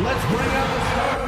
Let's bring out the start.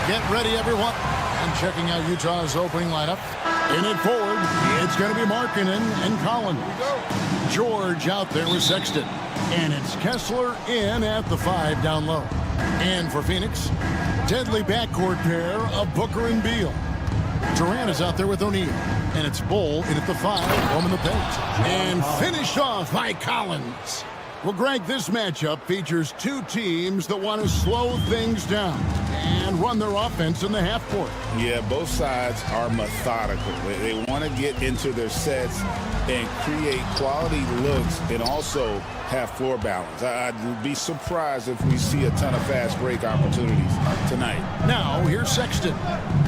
Get ready, everyone. And checking out Utah's opening lineup. In it forward, it's going to be Markkanen and Collins. George out there with Sexton. And it's Kessler in at the 5 down low. And for Phoenix, deadly backcourt pair of Booker and Beal. Durant is out there with O'Neal. And it's Bull in at the 5, roaming the paint. And finished off by Collins. Well, Greg, this matchup features two teams that want to slow things down and run their offense in the half court. Yeah, both sides are methodical. They want to get into their sets and create quality looks and also have floor balance. I'd be surprised if we see a ton of fast break opportunities tonight. Now, here's Sexton,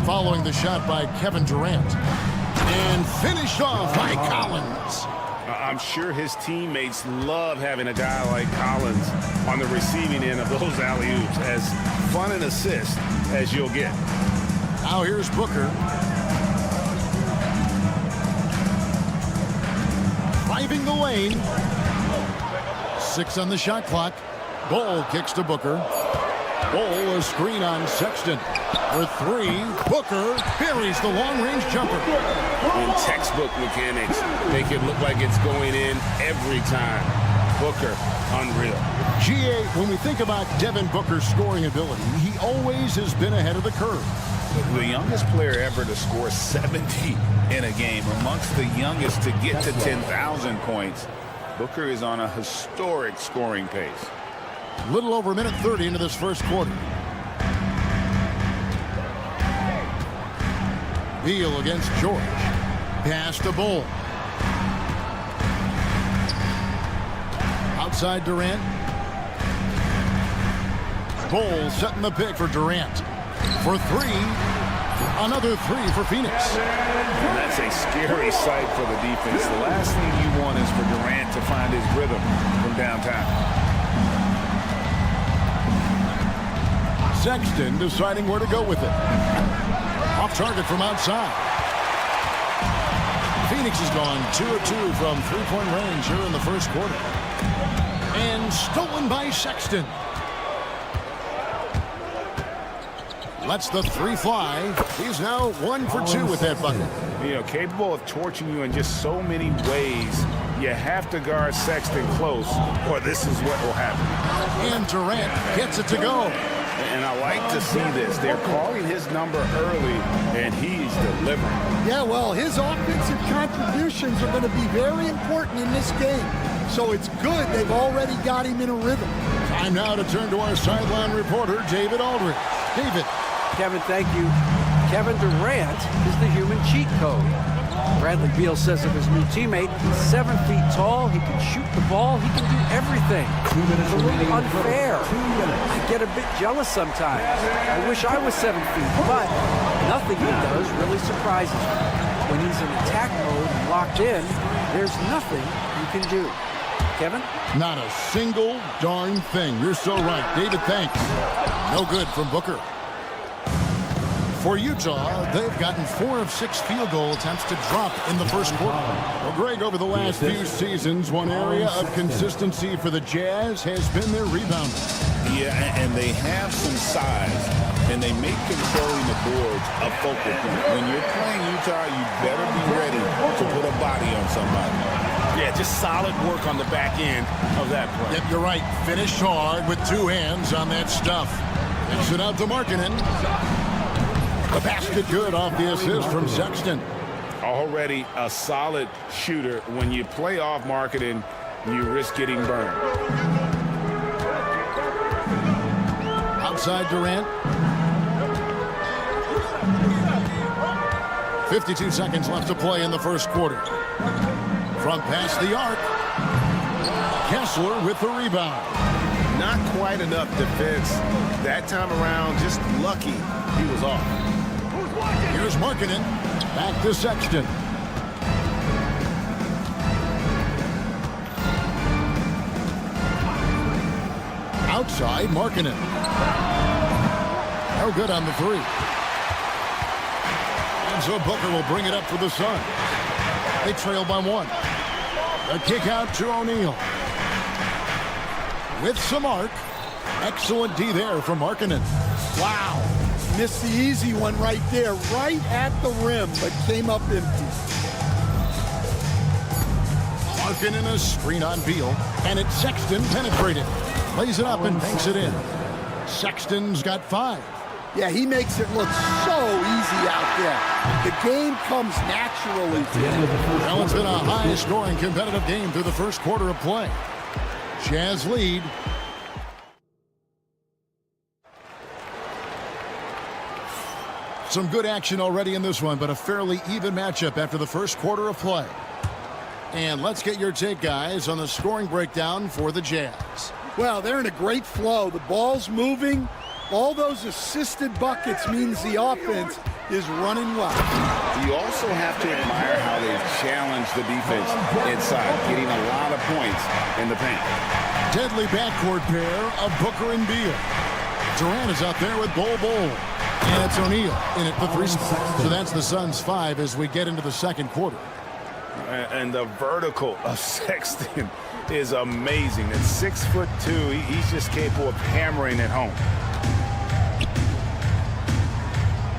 following the shot by Kevin Durant. And finished off by Collins. I'm sure his teammates love having a guy like Collins on the receiving end of those alley-oops. As fun an assist as you'll get. Now here's Booker. Driving the lane. 6 on the shot clock. Bull kicks to Booker. Bull, a screen on Sexton. For 3, Booker buries the long-range jumper. In textbook mechanics, make it look like it's going in every time. Booker, unreal. GA, when we think about Devin Booker's scoring ability, he always has been ahead of the curve. The youngest player ever to score 70 in a game, amongst the youngest to get to 10,000 points. Booker is on a historic scoring pace. Little over a minute 30 into this first quarter. Beal against George. Pass to Bull. Outside Durant. Bull setting the pick for Durant. For 3. Another 3 for Phoenix. And that's a scary sight for the defense. The last thing you want is for Durant to find his rhythm from downtown. Sexton deciding where to go with it. Off target from outside. Phoenix has gone 2 of 2 from three-point range here in the first quarter. And stolen by Sexton. Lets the 3 fly. He's now 1 for 2 with that bucket. You know, capable of torching you in just so many ways. You have to guard Sexton close, or this is what will happen. And Durant gets it to go. And I like to see this. They're calling his number early, and he's delivering. Yeah, well, his offensive contributions are going to be very important in this game. So it's good they've already got him in a rhythm. Time now to turn to our sideline reporter, David Aldridge. David. Kevin, thank you. Kevin Durant is the human cheat code. Bradley Beal says of his new teammate, he's 7 feet tall, he can shoot the ball, he can do everything. It's a little unfair. I get a bit jealous sometimes. I wish I was 7 feet, but nothing he does really surprises me. When he's in attack mode and locked in, there's nothing you can do. Kevin? Not a single darn thing. You're so right. David, thanks. No good from Booker. For Utah, they've gotten 4 of 6 field goal attempts to drop in the first quarter. Well, Greg, over the last few seasons, one area of consistency for the Jazz has been their rebounding. Yeah, and they have some size, and they make controlling the boards a focal point. When you're playing Utah, you better be ready to put a body on somebody. Yeah, just solid work on the back end of that play. Yep, you're right. Finish hard with 2 hands on that stuff. Kicks it out to Markkanen. The basket good off the assist from Sexton. Already a solid shooter. When you play off Markkanen, you risk getting burned. Outside Durant. 52 seconds left to play in the first quarter. From past the arc, Kessler with the rebound. Not quite enough defense that time around. Just lucky he was off. Here's Markkanen. Back to Sexton. Outside, Markkanen. No good on the 3. And so Booker will bring it up for the Suns. They trail by 1. A kick out to O'Neal. With some arc. Excellent D there from Markkanen. Wow. Missed the easy one right there, right at the rim, but came up empty. Markkanen a screen on Beal, and it's Sexton penetrated. Lays it up and banks it in. Sexton's got 5. Yeah, he makes it look so easy out there. The game comes naturally to him. Well, it's been a high-scoring competitive game through the first quarter of play. Jazz lead. Some good action already in this one, but a fairly even matchup after the first quarter of play. And let's get your take, guys, on the scoring breakdown for the Jazz. Well, they're in a great flow. The ball's moving. All those assisted buckets means the offense is running well. You also have to admire how they've challenged the defense inside, getting a lot of points in the paint. Deadly backcourt pair of Booker and Beal. Durant is out there with Bol. And it's O'Neal in at the 3 spot. So that's the Suns' 5 as we get into the second quarter. And the vertical of Sexton is amazing. At 6'2", he's just capable of hammering it home.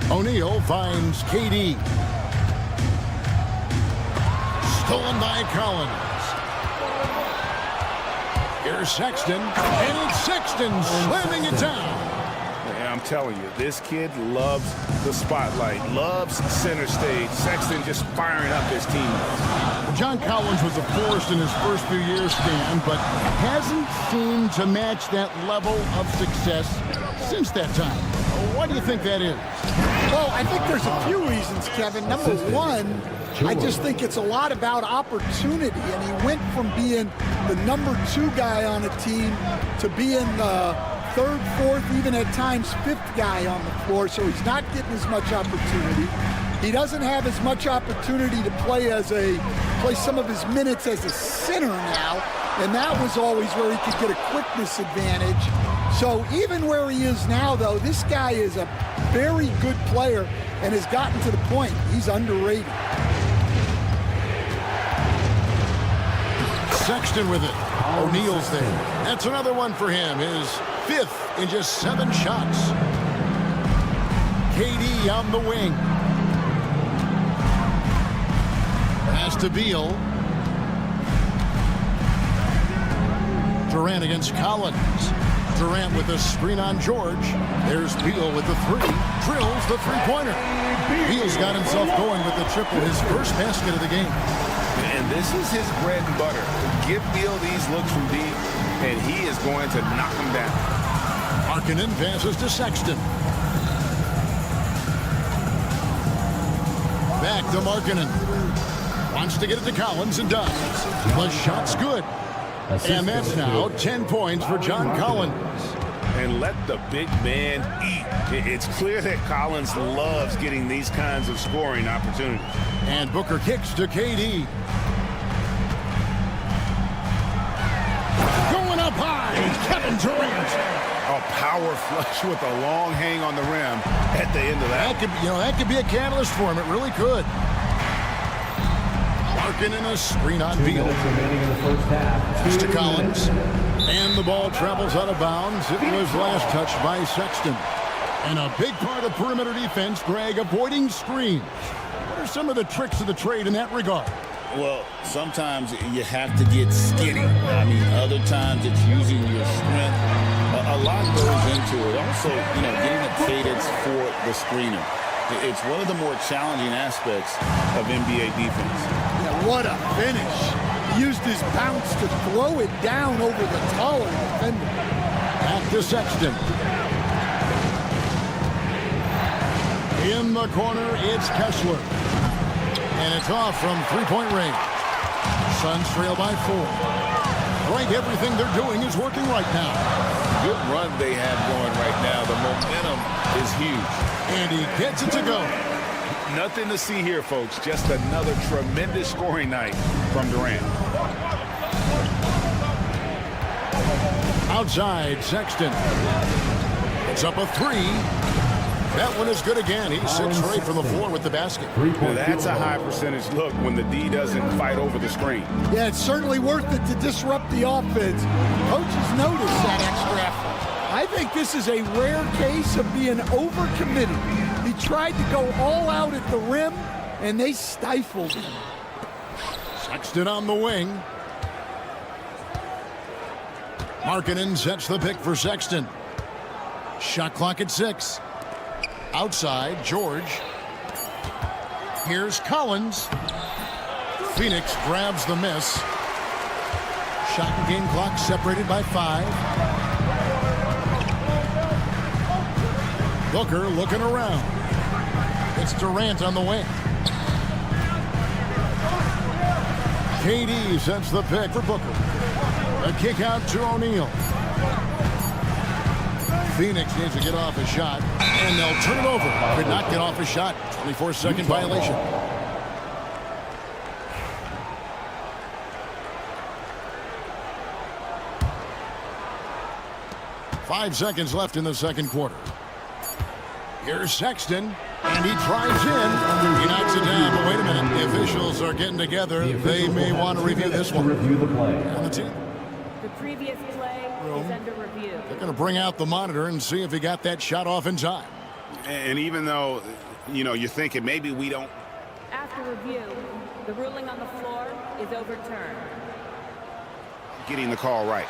O'Neal finds KD. Stolen by Collins. Here's Sexton, and it's Sexton slamming it down. I'm telling you, this kid loves the spotlight, loves center stage. Sexton just firing up his teammates. John Collins was a force in his first few years, Stan, but hasn't seemed to match that level of success since that time. Why do you think that is? Well, I think there's a few reasons, Kevin. Number one, I just think it's a lot about opportunity, and he went from being the number 2 guy on a team to being the 3rd, 4th, even at times 5th guy on the floor, so he's not getting as much opportunity. He doesn't have as much opportunity to play some of his minutes as a center now, and that was always where he could get a quickness advantage. So even where he is now, though, this guy is a very good player and has gotten to the point he's underrated. Sexton with it. O'Neal's there. That's another one for him. His 5th in just 7 shots. KD on the wing. Pass to Beal. Durant against Collins. Durant with a screen on George. There's Beal with the 3. Drills the 3-pointer. Beal's got himself going with the triple, his first basket of the game. And this is his bread and butter. Give Beal these looks from deep, and he is going to knock them down. Markkanen passes to Sexton. Back to Markkanen. Wants to get it to Collins and does. The shot's good. And that's now 10 points for John Collins. And let the big man eat. It's clear that Collins loves getting these kinds of scoring opportunities. And Booker kicks to KD. Kevin Durant. A power flush with a long hang on the rim at the end of that. That could be a catalyst for him. It really could. Larkin in a screen on Beal. It's to Collins. And the ball travels out of bounds. It was last touched by Sexton. And a big part of perimeter defense, Greg, avoiding screens. What are some of the tricks of the trade in that regard? Well, sometimes you have to get skinny. I mean, other times it's using your strength. A lot goes into it. Also, getting a cadence for the screener. It's one of the more challenging aspects of NBA defense. Yeah, what a finish. He used his bounce to throw it down over the taller defender. Back to Sexton. In the corner, it's Kessler. And it's off from three-point range. Suns trail by 4. Right, everything they're doing is working right now. Good run they have going right now. The momentum is huge. And he gets it to go. Nothing to see here, folks. Just another tremendous scoring night from Durant. Outside, Sexton. It's up a 3. That one is good again. He's 6 straight from the floor with the basket. Well, that's a high percentage look when the D doesn't fight over the screen. Yeah, it's certainly worth it to disrupt the offense. Coaches notice that extra effort. I think this is a rare case of being overcommitted. He tried to go all out at the rim, and they stifled him. Sexton on the wing. Markkanen sets the pick for Sexton. Shot clock at 6. Outside, George. Here's Collins. Phoenix grabs the miss. Shot and game clock separated by 5. Booker looking around. It's Durant on the wing. KD sets the pick for Booker. A kick out to O'Neal. Phoenix needs to get off a shot, and they'll turn it over. Could not get off a shot. 24-second violation. Five seconds left in the second quarter. Here's Sexton, and he drives in. He knocks it down, but wait a minute. The officials are getting together. They may want to review this one. On the team. The previous play is under review. They're going to bring out the monitor and see if he got that shot off in time. And even though, you're thinking maybe we don't. After review, the ruling on the floor is overturned. Getting the call right.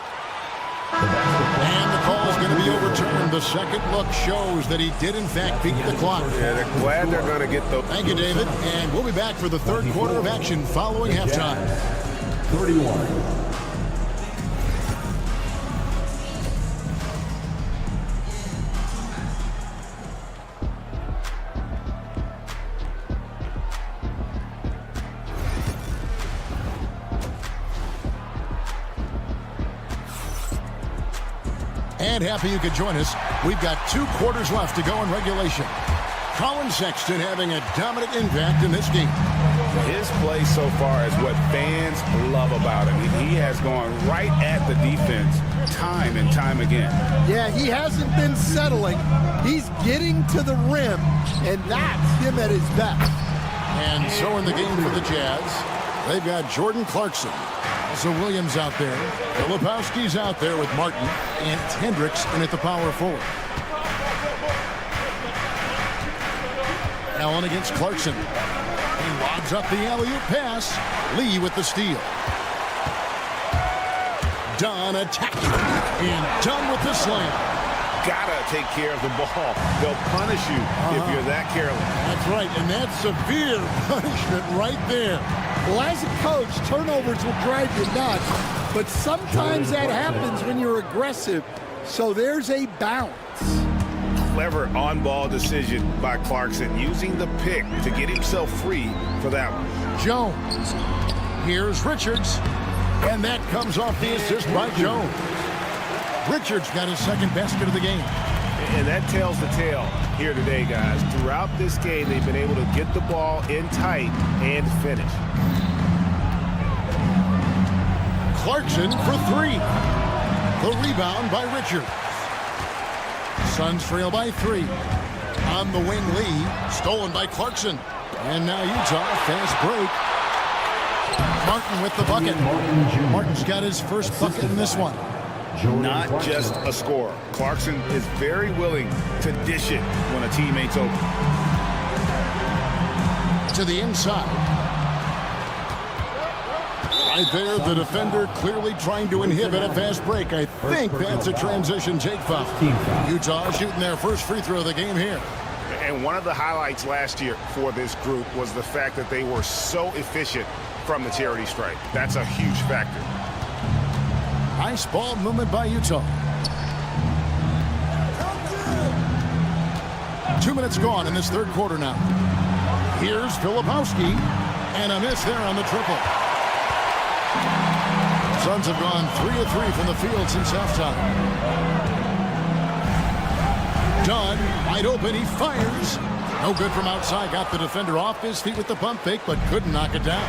And the call is going to be overturned. The second look shows that he did, in fact, beat the clock. Yeah, they're glad they're going to get the... Thank you, David. And we'll be back for the third quarter of action following halftime. 31. And happy you could join us. We've got 2 quarters left to go in regulation. Colin Sexton having a dominant impact in this game. His play so far is what fans love about him. He has gone right at the defense time and time again. Yeah, he hasn't been settling. He's getting to the rim, and that's him at his best. And so in the game for the Jazz, they've got Jordan Clarkson. Also Williams out there. Filipowski's out there with Martin, and Hendricks in at the power forward. Allen against Clarkson. He lobs up the alley-oop pass. Lee with the steal. Dunn attacking. And Dunn with the slam. Gotta take care of the ball. They'll punish you if you're that careless. That's right, and that's severe punishment right there. Well, as a coach, turnovers will drive you nuts, but sometimes that happens when you're aggressive. So there's a balance. Clever on-ball decision by Clarkson, using the pick to get himself free for that one. Jones. Here's Richards. And that comes off the assist by Jones. Richards got his second basket of the game. And that tells the tale here today, guys. Throughout this game, they've been able to get the ball in tight and finish. Clarkson for 3. The rebound by Richards. Suns trail by 3. On the wing, Lee. Stolen by Clarkson. And now Utah, fast break. Martin with the bucket. Martin's got his first bucket in this one. Not just a scorer. Clarkson is very willing to dish it when a teammate's open. To the inside. Right there, the defender clearly trying to inhibit a fast break. I think that's a transition take foul. Utah shooting their first free throw of the game here. And one of the highlights last year for this group was the fact that they were so efficient from the charity stripe. That's a huge factor. Nice ball movement by Utah. 2 minutes gone in this third quarter now. Here's Filipowski, and a miss there on the triple. Suns have gone 3 of 3 from the field since halftime. Dunn, wide open, he fires. No good from outside. Got the defender off his feet with the pump fake, but couldn't knock it down.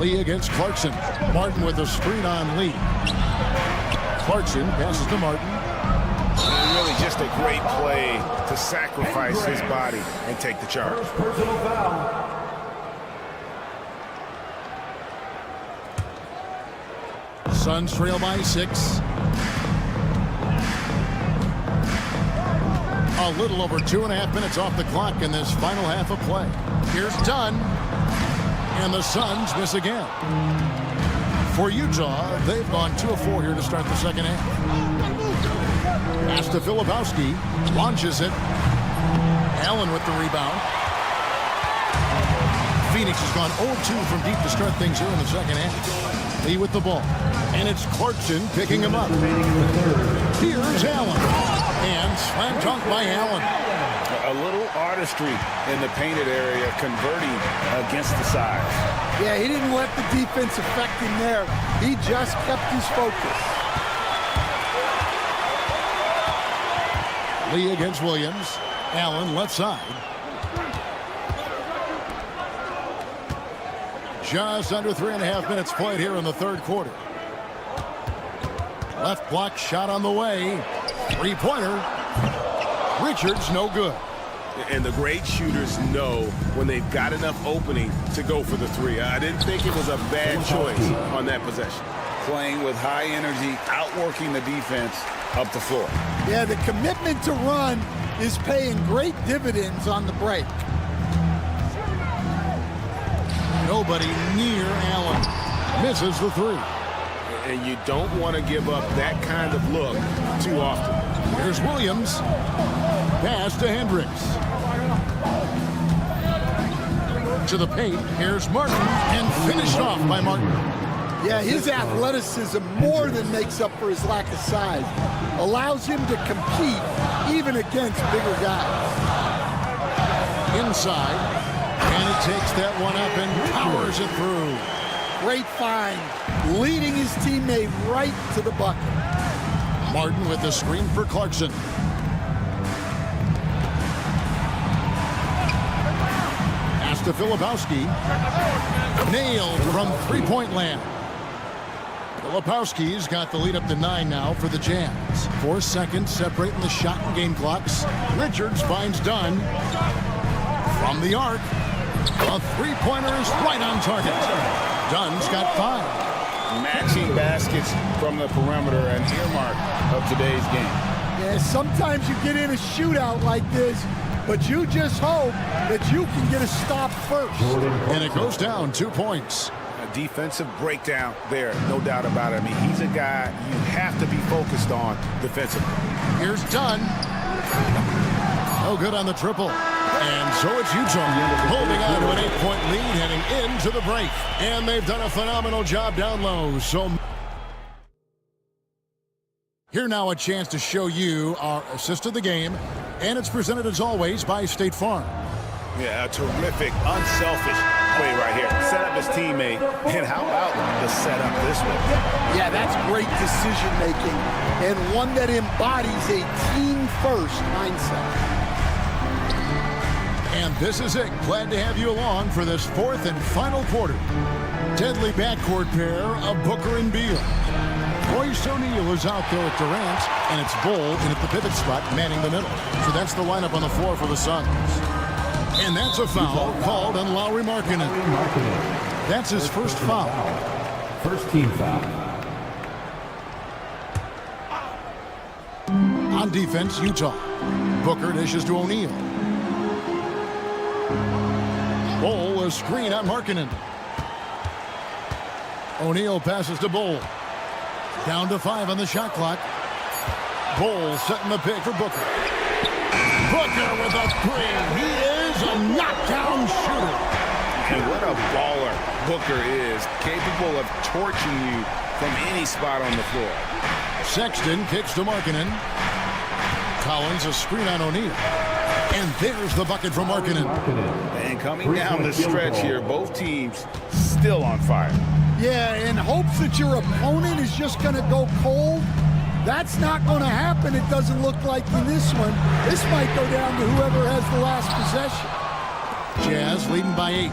Lee against Clarkson. Martin with a screen on Lee. Clarkson passes to Martin. And really just a great play to sacrifice his body and take the charge. Personal foul. Suns trail by 6. A little over 2.5 minutes off the clock in this final half of play. Here's Dunn. And the Suns miss again. For Utah, they've gone 2 of 4 here to start the second half. Pass to Filipowski. Launches it. Allen with the rebound. Phoenix has gone 0-2 from deep to start things here in the second half. Lee with the ball. And it's Clarkson picking him up. Here's Allen. And slam dunk by Allen. A little artistry in the painted area, converting against the size. Yeah, he didn't let the defense affect him there. He just kept his focus. Lee against Williams. Allen left side. Just under 3.5 minutes played here in the third quarter. Left block shot on the way. Three-pointer. Richards no good. And the great shooters know when they've got enough opening to go for the three. I didn't think it was a bad choice on that possession. Playing with high energy, outworking the defense up the floor. Yeah, the commitment to run is paying great dividends on the break. Nobody near Allen. Misses the three. And you don't want to give up that kind of look too often. Here's Williams. Pass to Hendricks. To the paint. Here's Martin. And finished off by Martin. Yeah, his athleticism more than makes up for his lack of size. Allows him to compete even against bigger guys. Inside. And it takes that one up and powers it through. Great find. Leading his teammate right to the bucket. Martin with the screen for Clarkson. Pass to Filipowski. Nailed from three-point land. Filipowski's got the lead up to 9 now for the Jazz. 4 seconds separating the shot and game clocks. Richards finds Dunn. From the arc. A three-pointer is right on target. Dunn's got 5. Matching baskets from the perimeter, an earmark of today's game. Yeah, sometimes you get in a shootout like this, but you just hope that you can get a stop first. And it goes down 2 points. A defensive breakdown there, no doubt about it. I mean, he's a guy you have to be focused on defensively. Here's Dunn. No good on the triple. And so it's Utah holding on to an 8-point lead heading into the break. And they've done a phenomenal job down low. So here now a chance to show you our assist of the game. And it's presented as always by State Farm. Yeah, a terrific, unselfish play right here. Set up his teammate. And how about the setup this way? Yeah, that's great decision making and one that embodies a team-first mindset. And this is it. Glad to have you along for this fourth and final quarter. Deadly backcourt pair of Booker and Beal. Royce O'Neal is out there at Durant, and it's Bull in at the pivot spot, manning the middle. So that's the lineup on the floor for the Suns. And that's a foul called on Lauri Markkanen. That's his first foul. First team foul. On defense, Utah. Booker dishes to O'Neal. Bull, a screen on Markkanen. O'Neal passes to Bull. Down to 5 on the shot clock. Bull setting the pick for Booker. Booker with a three. He is a knockdown shooter. And what a baller Booker is, capable of torching you from any spot on the floor. Sexton kicks to Markkanen. Collins a screen on O'Neal. And there's the bucket from Markkanen. And coming down the stretch here, both teams still on fire. Yeah, in hopes that your opponent is just going to go cold. That's not going to happen, it doesn't look like in this one. This might go down to whoever has the last possession. Jazz leading by 8.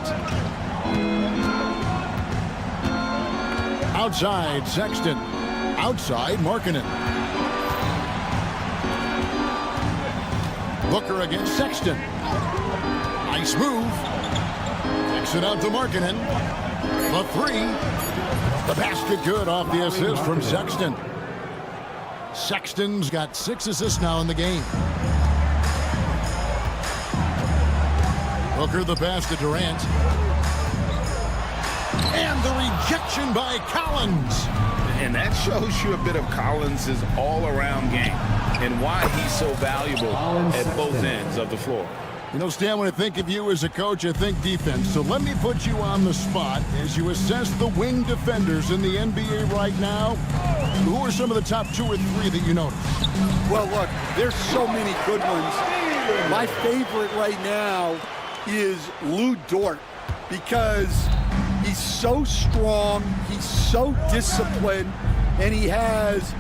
Outside, Sexton. Outside, Markkanen. Booker against Sexton. Nice move. Kicks it out to Markkanen. The three. The basket good off the assist from Sexton. Sexton's got 6 assists now in the game. Booker the pass to Durant. And the rejection by Collins. And that shows you a bit of Collins' all-around game and why he's so valuable at both ends of the floor. You know, Stan, when I think of you as a coach, I think defense. So let me put you on the spot as you assess the wing defenders in the NBA right now. Who are some of the top 2 or 3 that you notice? Well, look, there's so many good ones. My favorite right now is Lou Dort because he's so strong, he's so disciplined, and he has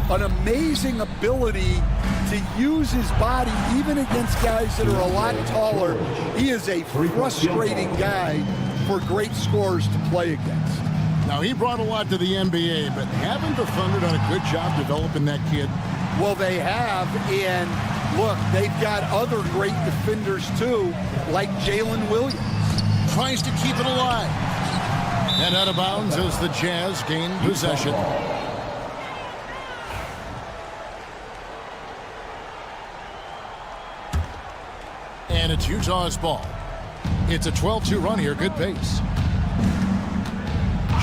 an amazing ability to use his body even against guys that are a lot taller. He is a frustrating guy for great scorers to play against. Now, he brought a lot to the NBA, but haven't the Thunder done a good job developing that kid? Well, they have, and look, they've got other great defenders too, like Jalen Williams. Tries to keep it alive. And out of bounds as the Jazz gain possession. And it's Utah's ball. It's a 12-2 run here, good pace.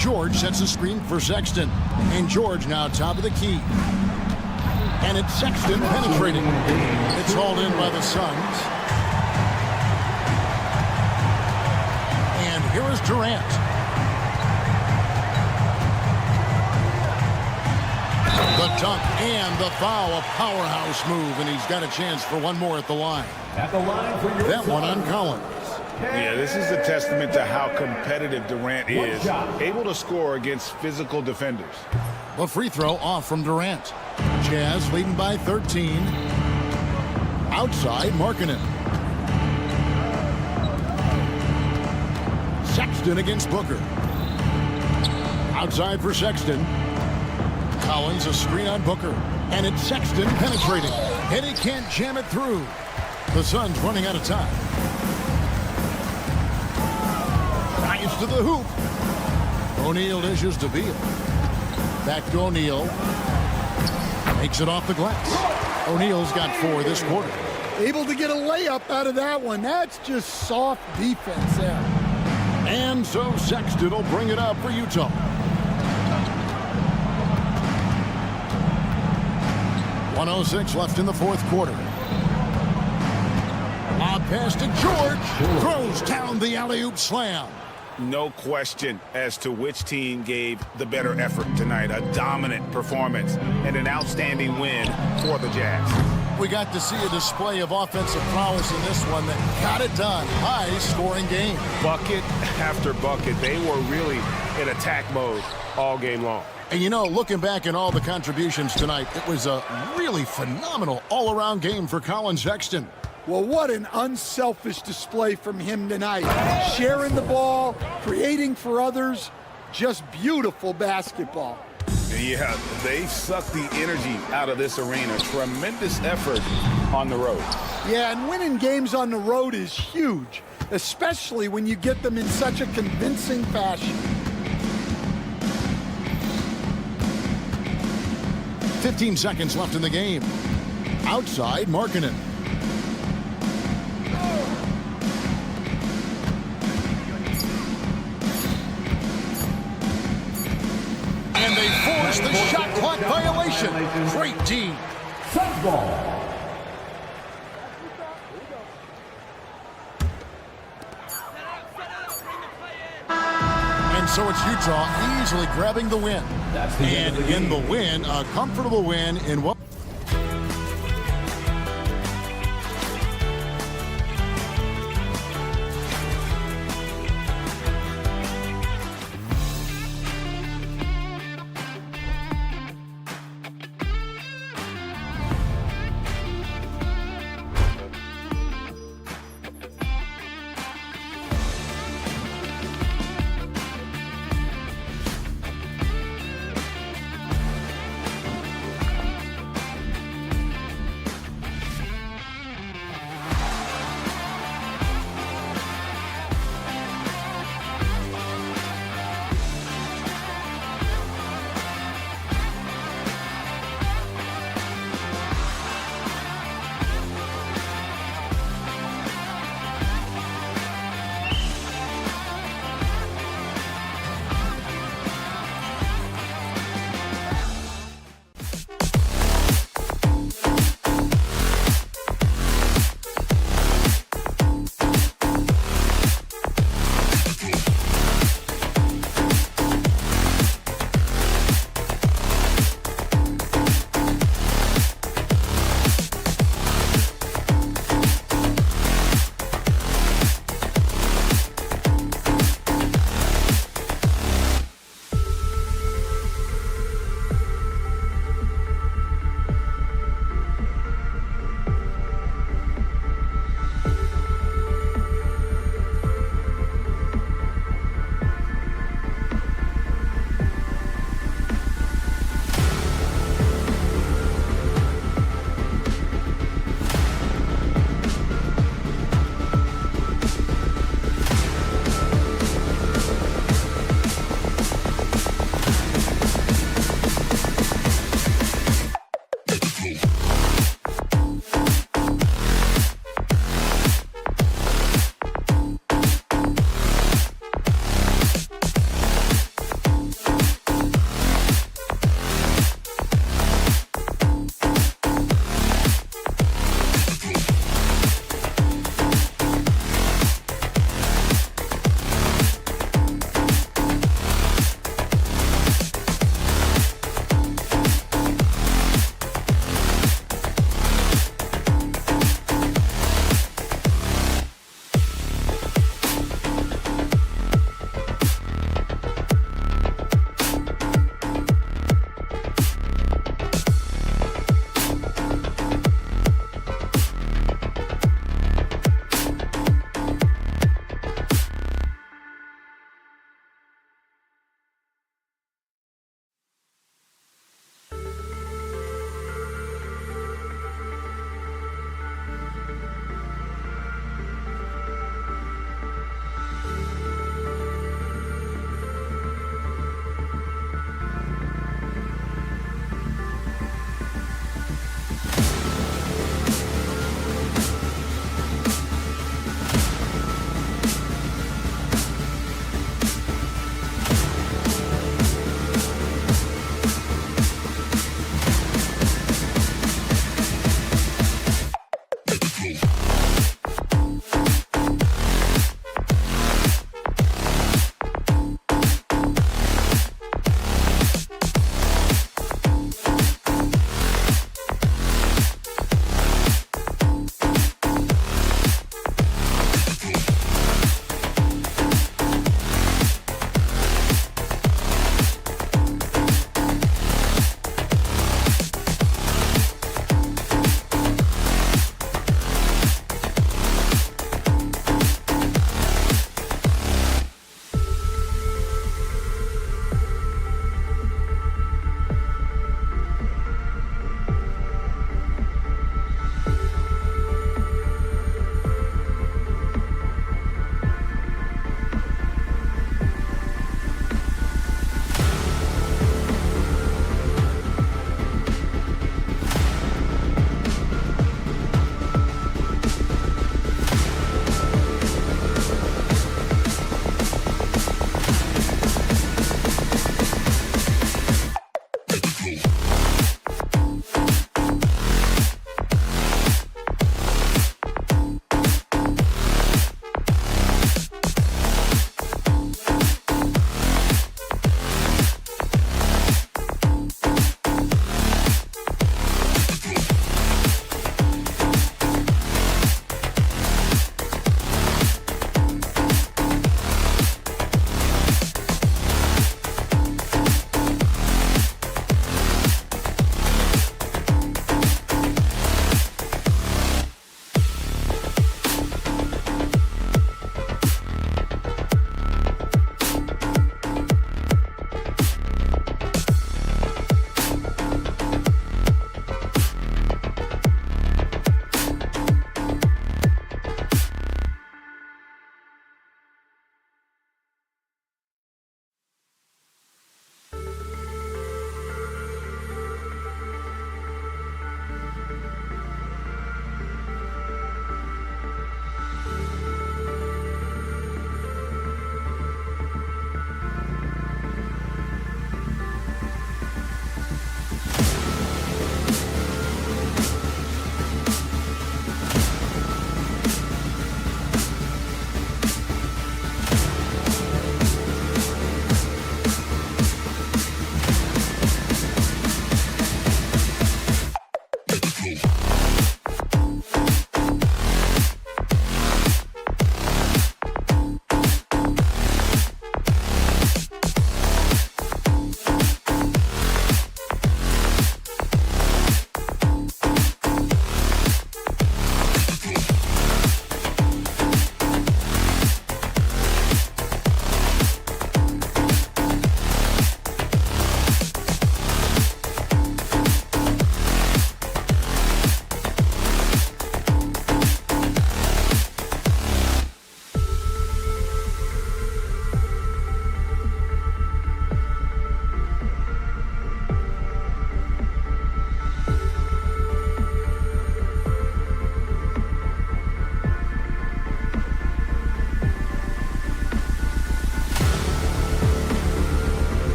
George sets a screen for Sexton. And George now top of the key. And it's Sexton penetrating. It's hauled in by the Suns. And here is Durant. The dunk and the foul, a powerhouse move, and he's got a chance for one more at the line. At the line for your That one on Collins. Yeah, this is a testament to how competitive Durant is, able to score against physical defenders. The free throw off from Durant. Jazz leading by 13. Outside, Markkanen. Sexton against Booker. Outside for Sexton. Collins, a screen on Booker. And it's Sexton penetrating. And he can't jam it through. The Suns running out of time. Drives to the hoop. O'Neal dishes to Beal. Back to O'Neal. Makes it off the glass. O'Neal's got 4 this quarter. Able to get a layup out of that one. That's just soft defense there. And so Sexton will bring it up for Utah. .106 left in the fourth quarter. Lob pass to George. Throws down the alley-oop slam. No question as to which team gave the better effort tonight. A dominant performance and an outstanding win for the Jazz. We got to see a display of offensive prowess in this one that got it done. High-scoring game. Bucket after bucket. They were really in attack mode all game long. And you know, looking back at all the contributions tonight, it was a really phenomenal all-around game for Colin Sexton. Well, what an unselfish display from him tonight. Sharing the ball, creating for others, just beautiful basketball. Yeah, they sucked the energy out of this arena. Tremendous effort on the road. Yeah, and winning games on the road is huge, especially when you get them in such a convincing fashion. 15 seconds left in the game. Outside, Markkanen. And they force the shot clock violation. Great team. Suns ball. And so it's Utah easily grabbing the win. That's the end And of the in the game. win, a comfortable win in what?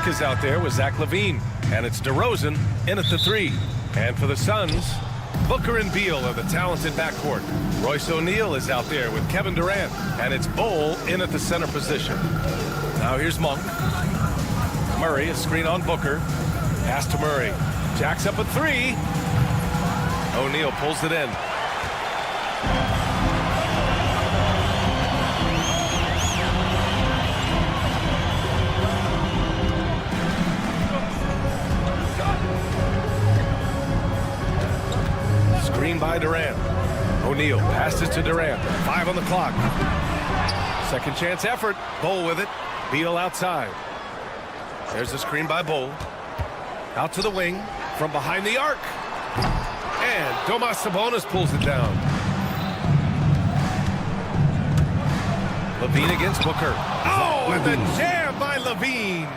Monk is out there with Zach LaVine, and it's DeRozan in at the 3. And for the Suns, Booker and Beal are the talented backcourt. Royce O'Neal is out there with Kevin Durant, and it's Bol in at the center position. Now here's Monk. Murray, a screen on Booker. Pass to Murray. Jacks up a 3. O'Neal pulls it in. Screen by Durant. O'Neal passes to Durant. 5 on the clock. Second chance effort. Bol with it. Beal outside. There's a screen by Bol. Out to the wing. From behind the arc. And Domas Sabonis pulls it down. LaVine against Booker. Oh, and the jam by LaVine.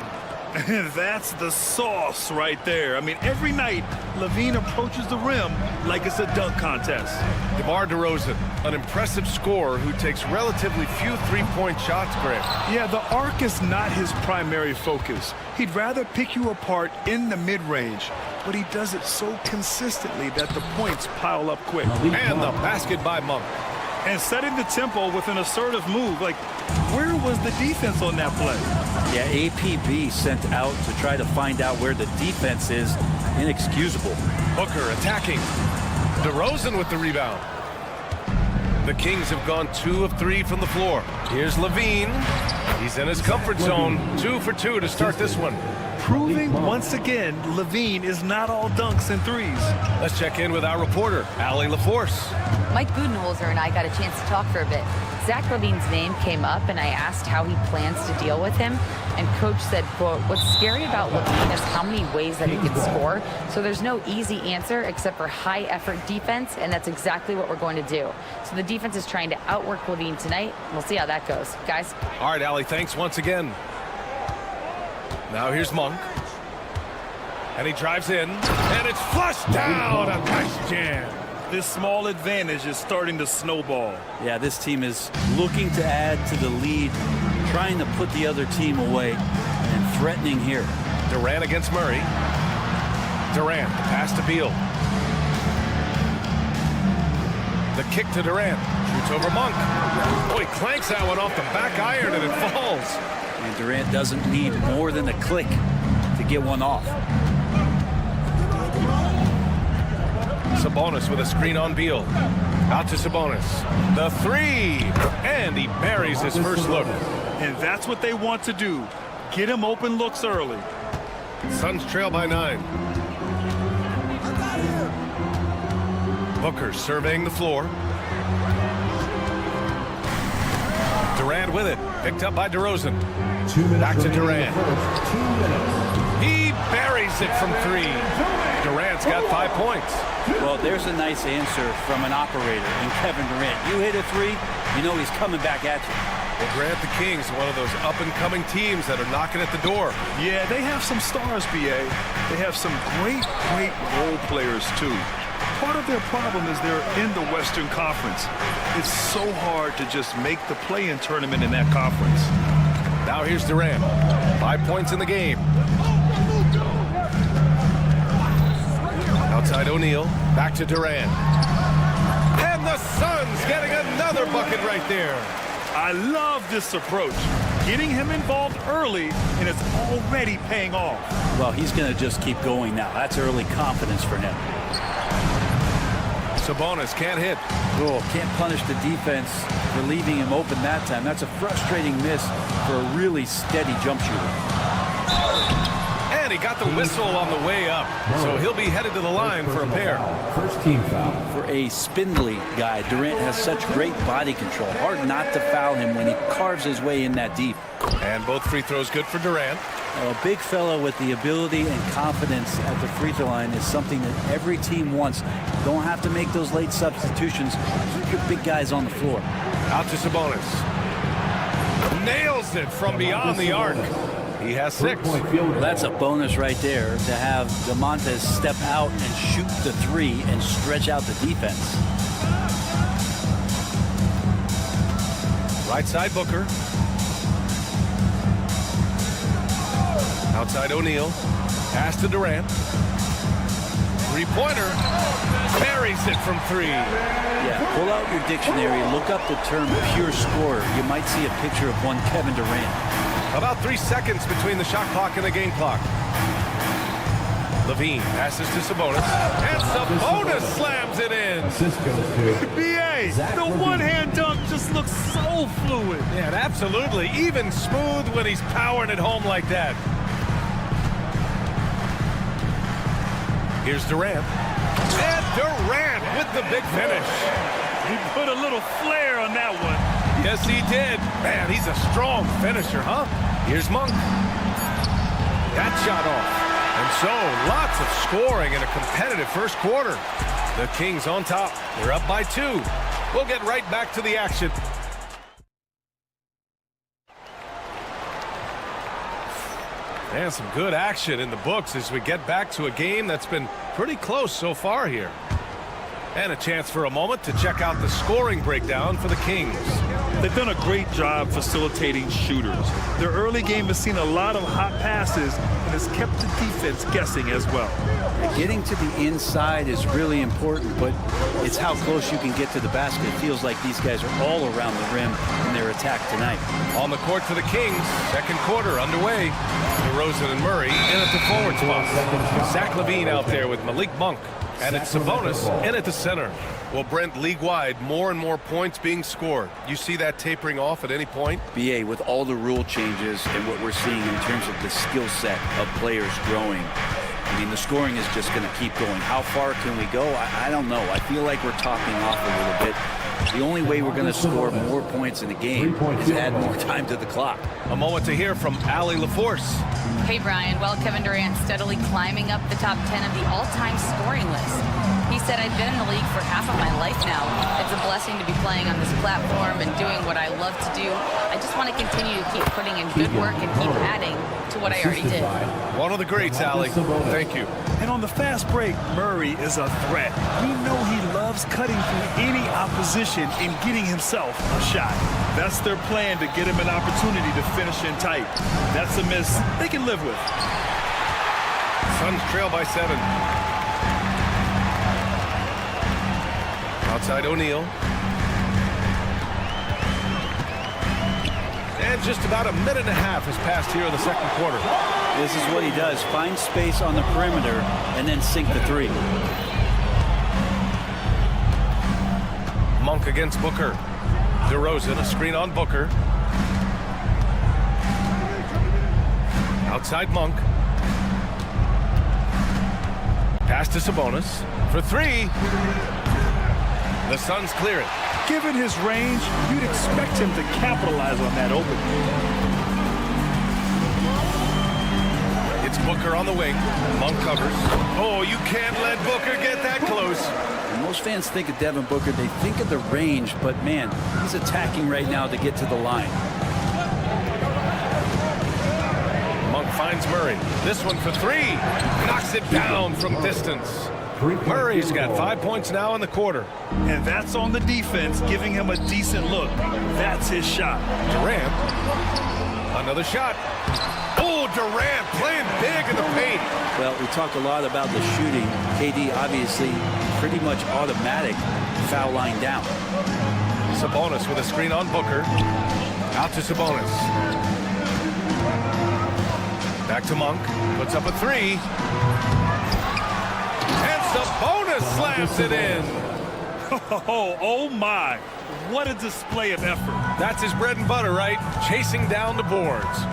That's the sauce right there. I mean, every night, LaVine approaches the rim like it's a dunk contest. DeMar DeRozan, an impressive scorer who takes relatively few three-point shots, Greg. Yeah, the arc is not his primary focus. He'd rather pick you apart in the mid-range, but he does it so consistently that the points pile up quick. And the basket by Monk. And setting the tempo with an assertive move. Like, where was the defense on that play? Yeah, APB sent out to try to find out where the defense is. Inexcusable. Booker attacking. DeRozan with the rebound. The Kings have gone 2 of 3 from the floor. Here's LaVine. He's in his comfort zone. 2 for 2 to start this one. Proving once again, LaVine is not all dunks and threes. Let's check in with our reporter, Allie LaForce. Mike Budenholzer and I got a chance to talk for a bit. Zach LaVine's name came up, and I asked how he plans to deal with him. And Coach said, quote, "What's scary about LaVine is how many ways that he can score. So there's no easy answer except for high-effort defense, and that's exactly what we're going to do. So the defense is trying to outwork LaVine tonight. We'll see how that goes. Guys?" All right, Allie, thanks once again. Now here's Monk. And he drives in, and it's flushed down. A nice jam. This small advantage is starting to snowball. Yeah, this team is looking to add to the lead, trying to put the other team away, and threatening here. Durant against Murray. Durant, pass to Beal. The kick to Durant. Shoots over Monk. Oh, he clanks that one off the back iron, and it falls. And Durant doesn't need more than a click to get one off. Sabonis with a screen on Beal. Out to Sabonis. The 3. And he buries his first look. And that's what they want to do. Get him open looks early. Suns trail by 9. Booker surveying the floor. Durant with it. Picked up by DeRozan. Back to Durant. He buries it from 3. Durant's got 5 points. Well, there's a nice answer from an operator in Kevin Durant. You hit a 3, you know he's coming back at you. Well, Grant, the Kings, one of those up-and-coming teams that are knocking at the door. Yeah, they have some stars, BA. They have some great role players, too. Part of their problem is they're in the Western Conference. It's so hard to just make the play-in tournament in that conference. Now here's Durant. 5 points in the game. Outside O'Neal. Back to Durant. And the Suns getting another bucket right there. I love this approach. Getting him involved early, and it's already paying off. Well, he's going to just keep going now. That's early confidence for him. Sabonis can't hit. Oh, can't punish the defense for leaving him open that time. That's a frustrating miss for a really steady jump shooter. And he got the whistle on the way up. So he'll be headed to the line for a pair. First team foul. For a spindly guy, Durant has such great body control. Hard not to foul him when he carves his way in that deep. And both free throws good for Durant. A big fella with the ability and confidence at the free throw line is something that every team wants. Don't have to make those late substitutions. Keep your big guys on the floor. Out to Sabonis. Nails it from beyond the arc. He has 6. Well, that's a bonus right there to have DeMontes step out and shoot the 3 and stretch out the defense. Right side Booker. Outside O'Neal. Pass to Durant. Three-pointer. Buries it from three. Yeah, pull out your dictionary, look up the term pure scorer. You might see a picture of one Kevin Durant. About 3 seconds between the shot clock and the game clock. Levine passes to Sabonis. And Sabonis slams it in. BA, the one-hand dunk just looks so fluid. Yeah, absolutely. Even smooth when he's powering it home like that. Here's Durant. And Durant with the big finish. He put a little flair on that one. Yes, he did. Man, he's a strong finisher, huh? Here's Monk. That shot off. And so, lots of scoring in a competitive first quarter. The Kings on top. They're up by 2. We'll get right back to the action. And some good action in the books as we get back to a game that's been pretty close so far here. And a chance for a moment to check out the scoring breakdown for the Kings. They've done a great job facilitating shooters. Their early game has seen a lot of hot passes and has kept the defense guessing as well. Getting to the inside is really important, but it's how close you can get to the basket. It feels like these guys are all around the rim in their attack tonight. On the court for the Kings, second quarter underway. DeRozan and Murray in at the forward spot. Zach LaVine out there with Malik Monk. And it's Sabonis in at the center. Well, Brent, league-wide, more and more points being scored. You see that tapering off at any point? BA, with all the rule changes and what we're seeing in terms of the skill set of players growing, I mean, the scoring is just going to keep going. How far can we go? I don't know. I feel like we're topping off a little bit. The only way we're going to score more points in the game is add more time to the clock. A moment to hear from Allie LaForce. Hey, Brian. Well, Kevin Durant steadily climbing up the top 10 of the all-time scoring list. He said, I've been in the league for half of my life now. It's a blessing to be playing on this platform and doing what I love to do. I just want to continue to keep putting in good work and keep adding to what I already did. One of the greats, Allie. Thank you. And on the fast break, Murray is a threat. We know he loves cutting through any opposition and getting himself a shot. That's their plan, to get him an opportunity to finish in tight. That's a miss they can live with. Suns trail by 7. Outside O'Neal. And just about a minute and a half has passed here in the second quarter. This is what he does. Find space on the perimeter and then sink the three. Monk against Booker. DeRozan, a screen on Booker. Outside Monk. Pass to Sabonis for 3. The Suns clear it. Given his range, you'd expect him to capitalize on that opening. It's Booker on the wing. Monk covers. Oh, you can't let Booker get that close. And most fans think of Devin Booker, they think of the range, but man, he's attacking right now to get to the line. Monk finds Murray. This one for 3. Knocks it down from distance. Murray's got 5 points now in the quarter. And that's on the defense, giving him a decent look. That's his shot. Durant. Another shot. Oh, Durant playing big in the paint. Well, we talk a lot about the shooting. KD obviously pretty much automatic foul line down. Sabonis with a screen on Booker. Out to Sabonis. Back to Monk. Puts up a 3. And Sabonis slams it in. Oh my. What a display of effort. That's his bread and butter, right? Chasing down the boards.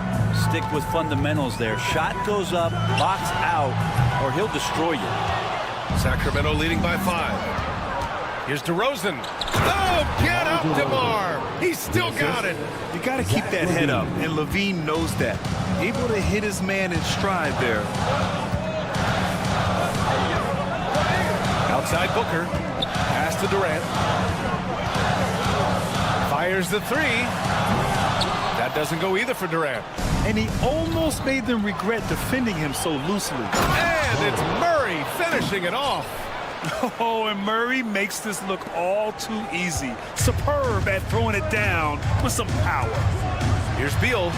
Stick with fundamentals there. Shot goes up, box out, or he'll destroy you. Sacramento leading by 5. Here's DeRozan. Oh, get up, DeMar. He's still got it. You got to keep that head up, and Levine knows that. Able to hit his man in stride there. Outside Booker. Pass to Durant. Fires the 3. That doesn't go either for Durant. And he almost made them regret defending him so loosely. And it's Murray finishing it off. Oh, and Murray makes this look all too easy. Superb at throwing it down with some power. Here's Beal.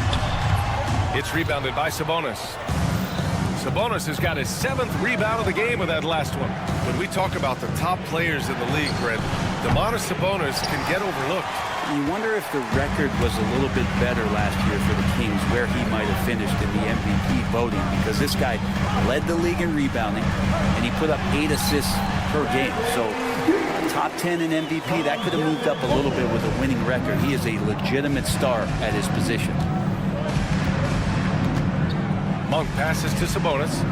It's rebounded by Sabonis. Sabonis has got his 7th rebound of the game with that last one. When we talk about the top players in the league, Brent, Domantas Sabonis can get overlooked. You wonder if the record was a little bit better last year for the Kings, where he might have finished in the MVP voting, because this guy led the league in rebounding, and he put up 8 assists per game. So top 10 in MVP, that could have moved up a little bit with a winning record. He is a legitimate star at his position. Monk passes to Sabonis.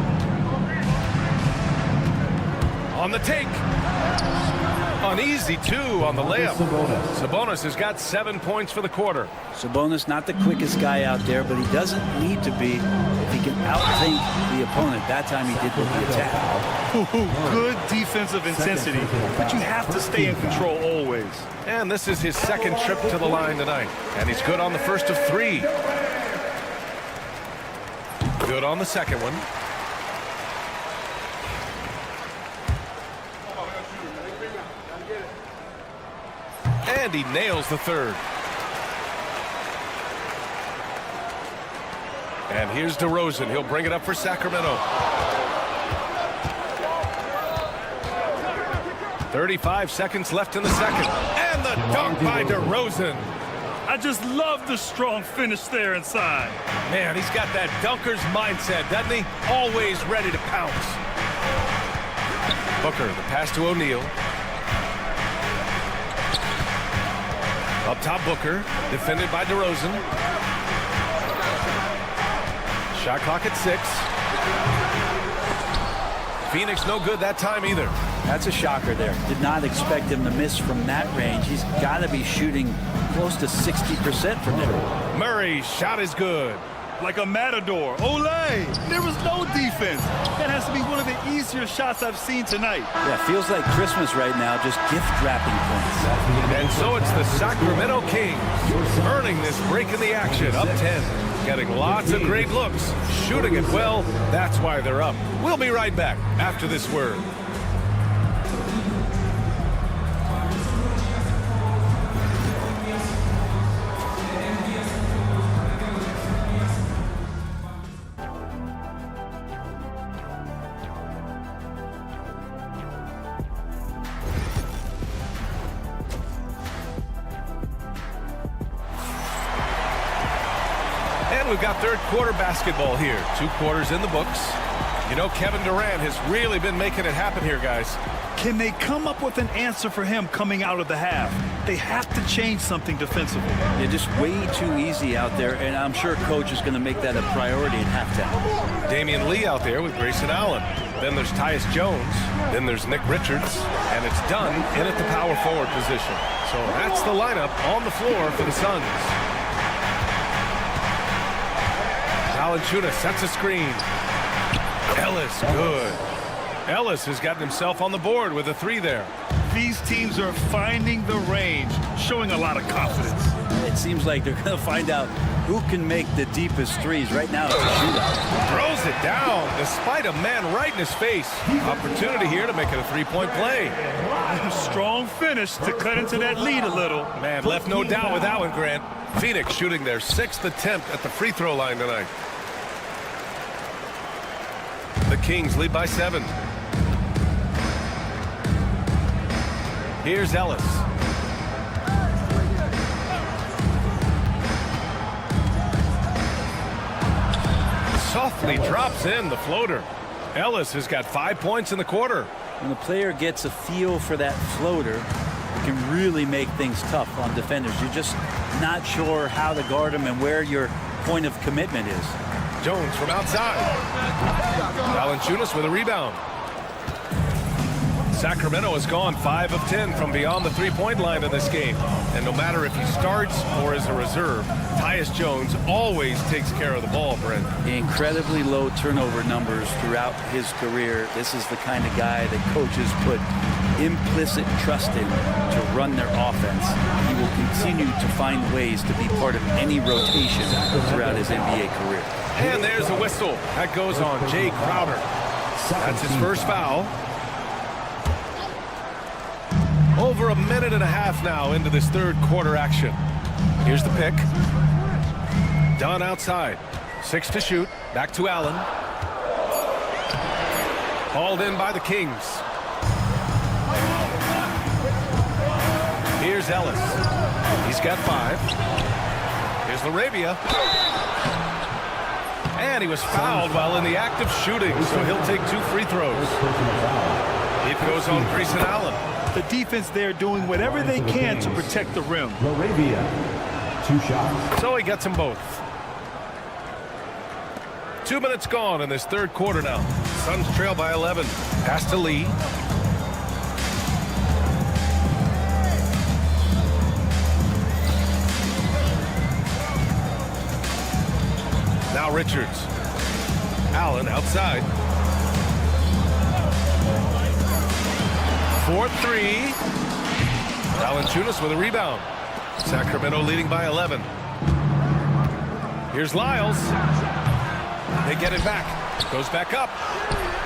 On the take. An easy 2 on the layup. Sabonis has got 7 points for the quarter. Sabonis, not the quickest guy out there, but he doesn't need to be if he can outthink the opponent. That time he did with the attack. Good defensive intensity, but you have to stay in control always. And this is his 2nd trip to the line tonight. And he's good on the first of 3. Good on the 2nd one. And he nails the 3rd. And here's DeRozan. He'll bring it up for Sacramento. 35 seconds left in the 2nd. And the dunk by DeRozan. I just love the strong finish there inside. Man, he's got that dunker's mindset, doesn't he? Always ready to pounce. Booker, the pass to O'Neal. Up top, Booker, defended by DeRozan. Shot clock at 6. Phoenix no good that time either. That's a shocker there. Did not expect him to miss from that range. He's got to be shooting close to 60% from there. Murray's shot is good. Like a matador. Olay! There was no defense. That has to be one of the easier shots I've seen tonight. Yeah, feels like Christmas right now, just gift wrapping points. And so it's the Sacramento Kings earning this break in the action, up 10. Getting lots of great looks, shooting it well. That's why they're up. We'll be right back after this word. We've got 3rd quarter basketball here. 2 quarters in the books. You know, Kevin Durant has really been making it happen here, guys. Can they come up with an answer for him coming out of the half? They have to change something defensively. They're just way too easy out there, and I'm sure coach is going to make that a priority at halftime. Damian Lee out there with Grayson Allen. Then there's Tyus Jones. Then there's Nick Richards. And it's Dunn in at the power forward position. So that's the lineup on the floor for the Suns. Valanciunas sets a screen. Ellis, good. Ellis has gotten himself on the board with a 3 there. These teams are finding the range, showing a lot of confidence. It seems like they're going to find out who can make the deepest threes. Right now it's a shootout. Throws it down despite a man right in his face. Opportunity here to make it a 3-point play. Strong finish to cut into that lead a little. Man, left no doubt with that one, Grant. Phoenix shooting their 6th attempt at the free throw line tonight. The Kings lead by 7. Here's Ellis. Softly drops in the floater. Ellis has got 5 points in the quarter. When the player gets a feel for that floater, it can really make things tough on defenders. You're just not sure how to guard them and where your point of commitment is. Jones from outside. Valanciunas with a rebound. Sacramento has gone 5 of 10 from beyond the 3-point line in this game. And no matter if he starts or is a reserve, Tyus Jones always takes care of the ball, Brent. Incredibly low turnover numbers throughout his career. This is the kind of guy that coaches put implicit trust in to run their offense. He will continue to find ways to be part of any rotation throughout his NBA career. And there's a whistle. That goes on Jay Crowder. That's his first foul. Over a minute and a half now into this 3rd quarter action. Here's the pick. Dunn outside. 6 to shoot. Back to Allen. Hauled in by the Kings. Here's Ellis. He's got 5. Here's Larabia. And he was fouled while in the act of shooting, so he'll take 2 free throws. It goes on Grayson Allen. The defense there doing whatever they can to protect the rim. Arabia, 2 shots. So he gets them both. 2 minutes gone in this third quarter now. Suns trail by 11. Pass to Lee. Now Richards. Allen outside. 4-3. Valanciunas with a rebound. Sacramento leading by 11. Here's Lyles. They get it back. Goes back up.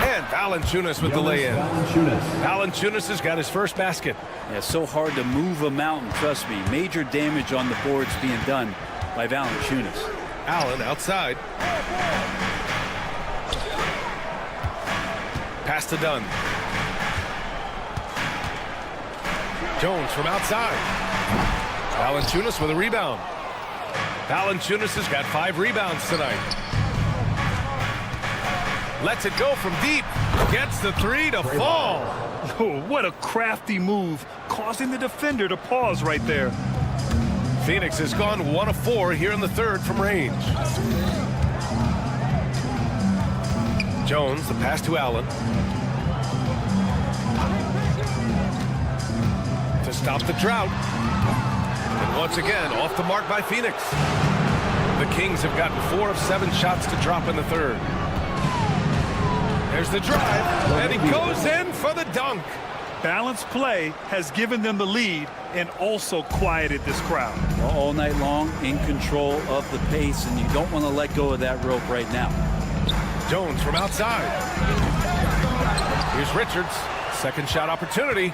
And Valanciunas with the lay-in. Valanciunas has got his first basket. Yeah, so hard to move a mountain, trust me. Major damage on the boards being done by Valanciunas. Allen outside. Pass to Dunn. Jones from outside. Valanciunas with a rebound. Valanciunas has got 5 rebounds tonight. Lets it go from deep. Gets the 3 to fall. Oh, what a crafty move, causing the defender to pause right there. Phoenix has gone 1 of 4 here in the third from range. Jones, the pass to Allen. To stop the drought. And once again, off the mark by Phoenix. The Kings have gotten 4 of 7 shots to drop in the third. There's the drive, and he goes in for the dunk. Balanced play has given them the lead and also quieted this crowd. All night long, in control of the pace, and you don't want to let go of that rope right now. Jones from outside. Here's Richards. Second shot opportunity.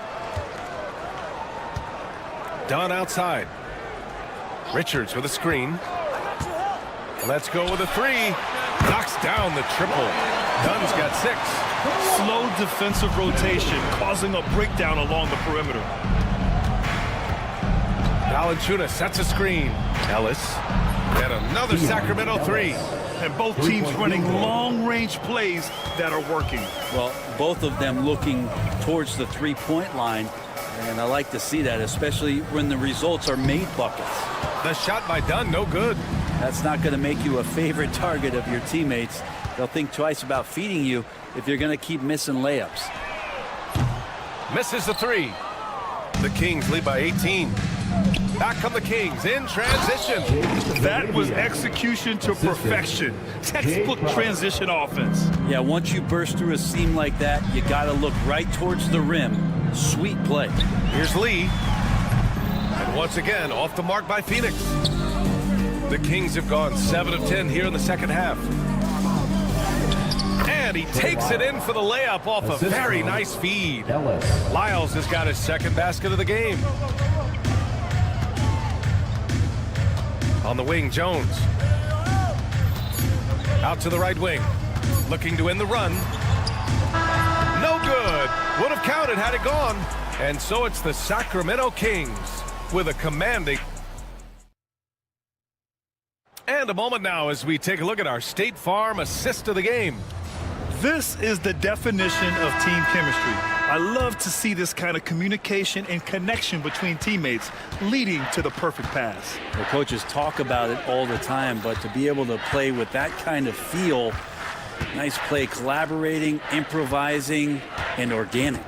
Dunn outside. Richards with a screen. Let's go with a 3. Knocks down the triple. Dunn's got 6. Slow defensive rotation, causing a breakdown along the perimeter. Valanciunas sets a screen. Ellis. And another Sacramento 3. And both teams running long-range plays that are working. Well, both of them looking towards the three-point line, and I like to see that, especially when the results are made buckets. The shot by Dunn, no good. That's not going to make you a favorite target of your teammates. They'll think twice about feeding you if you're going to keep missing layups. Misses the 3. The Kings lead by 18. Back come the Kings in transition. That was execution to perfection. Textbook transition offense. Yeah, once you burst through a seam like that, you got to look right towards the rim. Sweet play. Here's Lee. And once again, off the mark by Phoenix. The Kings have gone 7 of 10 here in the second half. And he takes it in for the layup off a very nice feed. Lyles has got his second basket of the game. On the wing, Jones. Out to the right wing. Looking to end the run. No good. Would have counted had it gone. And so it's the Sacramento Kings with a commanding. And a moment now as we take a look at our State Farm assist of the game. This is the definition of team chemistry. I love to see this kind of communication and connection between teammates leading to the perfect pass. The coaches talk about it all the time, but to be able to play with that kind of feel, nice play, collaborating, improvising, and organic.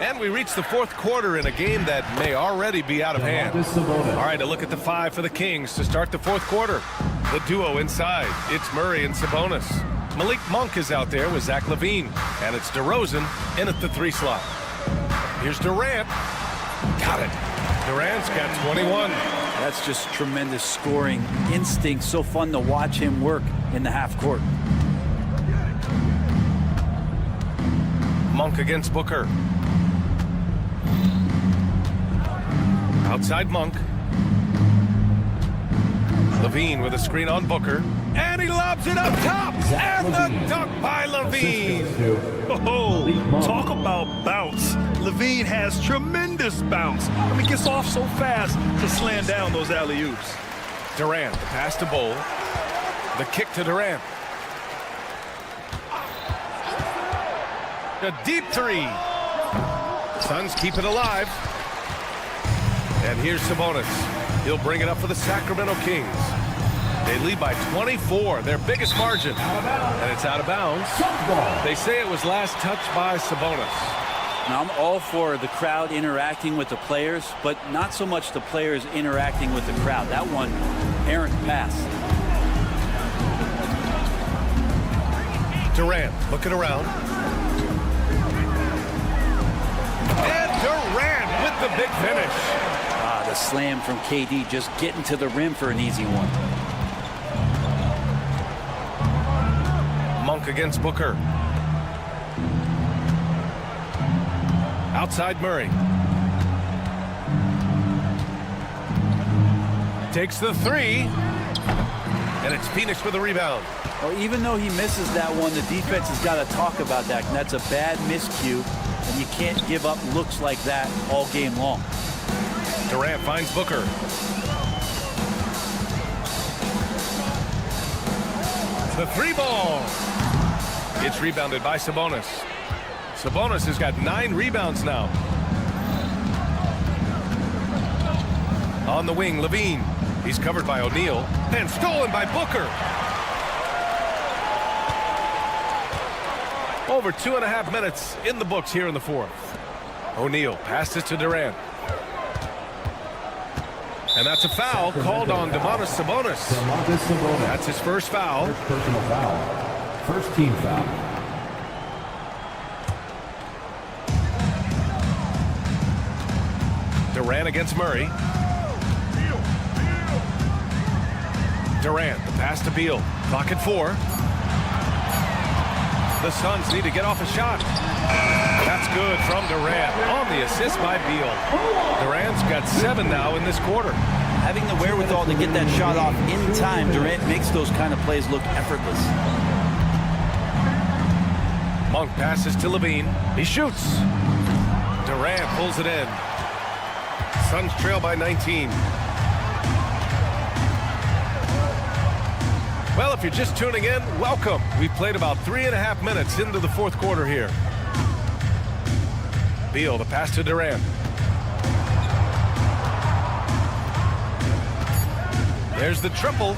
And we reach the fourth quarter in a game that may already be out of hand. All right, a look at the 5 for the Kings to start the fourth quarter. The duo inside. It's Murray and Sabonis. Malik Monk is out there with Zach LaVine. And it's DeRozan in at the 3 slot. Here's Durant. Got it. Durant's got 21. That's just tremendous scoring instinct. So fun to watch him work in the half court. Monk against Booker. Outside Monk. LaVine with a screen on Booker. And he lobs it up top. And the dunk by Levine. Oh, talk about bounce. Levine has tremendous bounce. I mean, gets off so fast to slam down those alley-oops. Durant, the pass to Bol. The kick to Durant. A deep three. Suns keep it alive. And here's Sabonis. He'll bring it up for the Sacramento Kings. They lead by 24, their biggest margin. And it's out of bounds. They say it was last touched by Sabonis. Now, I'm all for the crowd interacting with the players, but not so much the players interacting with the crowd. That one, errant pass. Durant looking around. And Durant with the big finish. Ah, the slam from KD, just getting to the rim for an easy one. Monk against Booker. Outside Murray. Takes the three. And it's Phoenix with a rebound. Well, even though he misses that one, the defense has got to talk about that. And that's a bad miscue. And you can't give up looks like that all game long. Durant finds Booker. The three ball. It's rebounded by Sabonis. Sabonis has got 9 rebounds now. On the wing, Levine. He's covered by O'Neal. And stolen by Booker. Over 2.5 minutes in the books here in the fourth. O'Neal passes to Durant. And that's a foul called on Domantas Sabonis. That's his first foul. First personal foul. First team foul. Durant against Murray. Durant, the pass to Beal. Clock at 4. The Suns need to get off a shot. That's good from Durant on the assist by Beal. Durant's got 7 now in this quarter. Having the wherewithal to get that shot off in time, Durant makes those kind of plays look effortless. Monk passes to Levine. He shoots. Durant pulls it in. Suns trail by 19. Well, if you're just tuning in, welcome. We've played about 3.5 minutes into the fourth quarter here. Beal, the pass to Durant. There's the triple.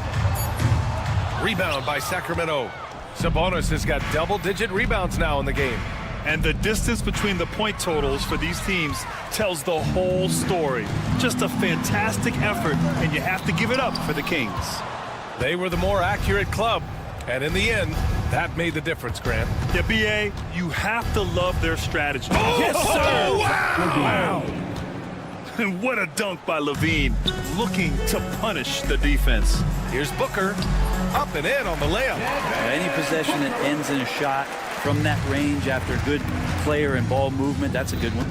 Rebound by Sacramento. Sabonis has got double-digit rebounds now in the game. And the distance between the point totals for these teams tells the whole story. Just a fantastic effort, and you have to give it up for the Kings. They were the more accurate club, and in the end, that made the difference, Grant. Yeah, B.A., you have to love their strategy. Oh, yes, sir! Oh, wow! And what a dunk by Levine, looking to punish the defense. Here's Booker, up and in on the layup. Any possession that ends in a shot from that range after good player and ball movement, that's a good one.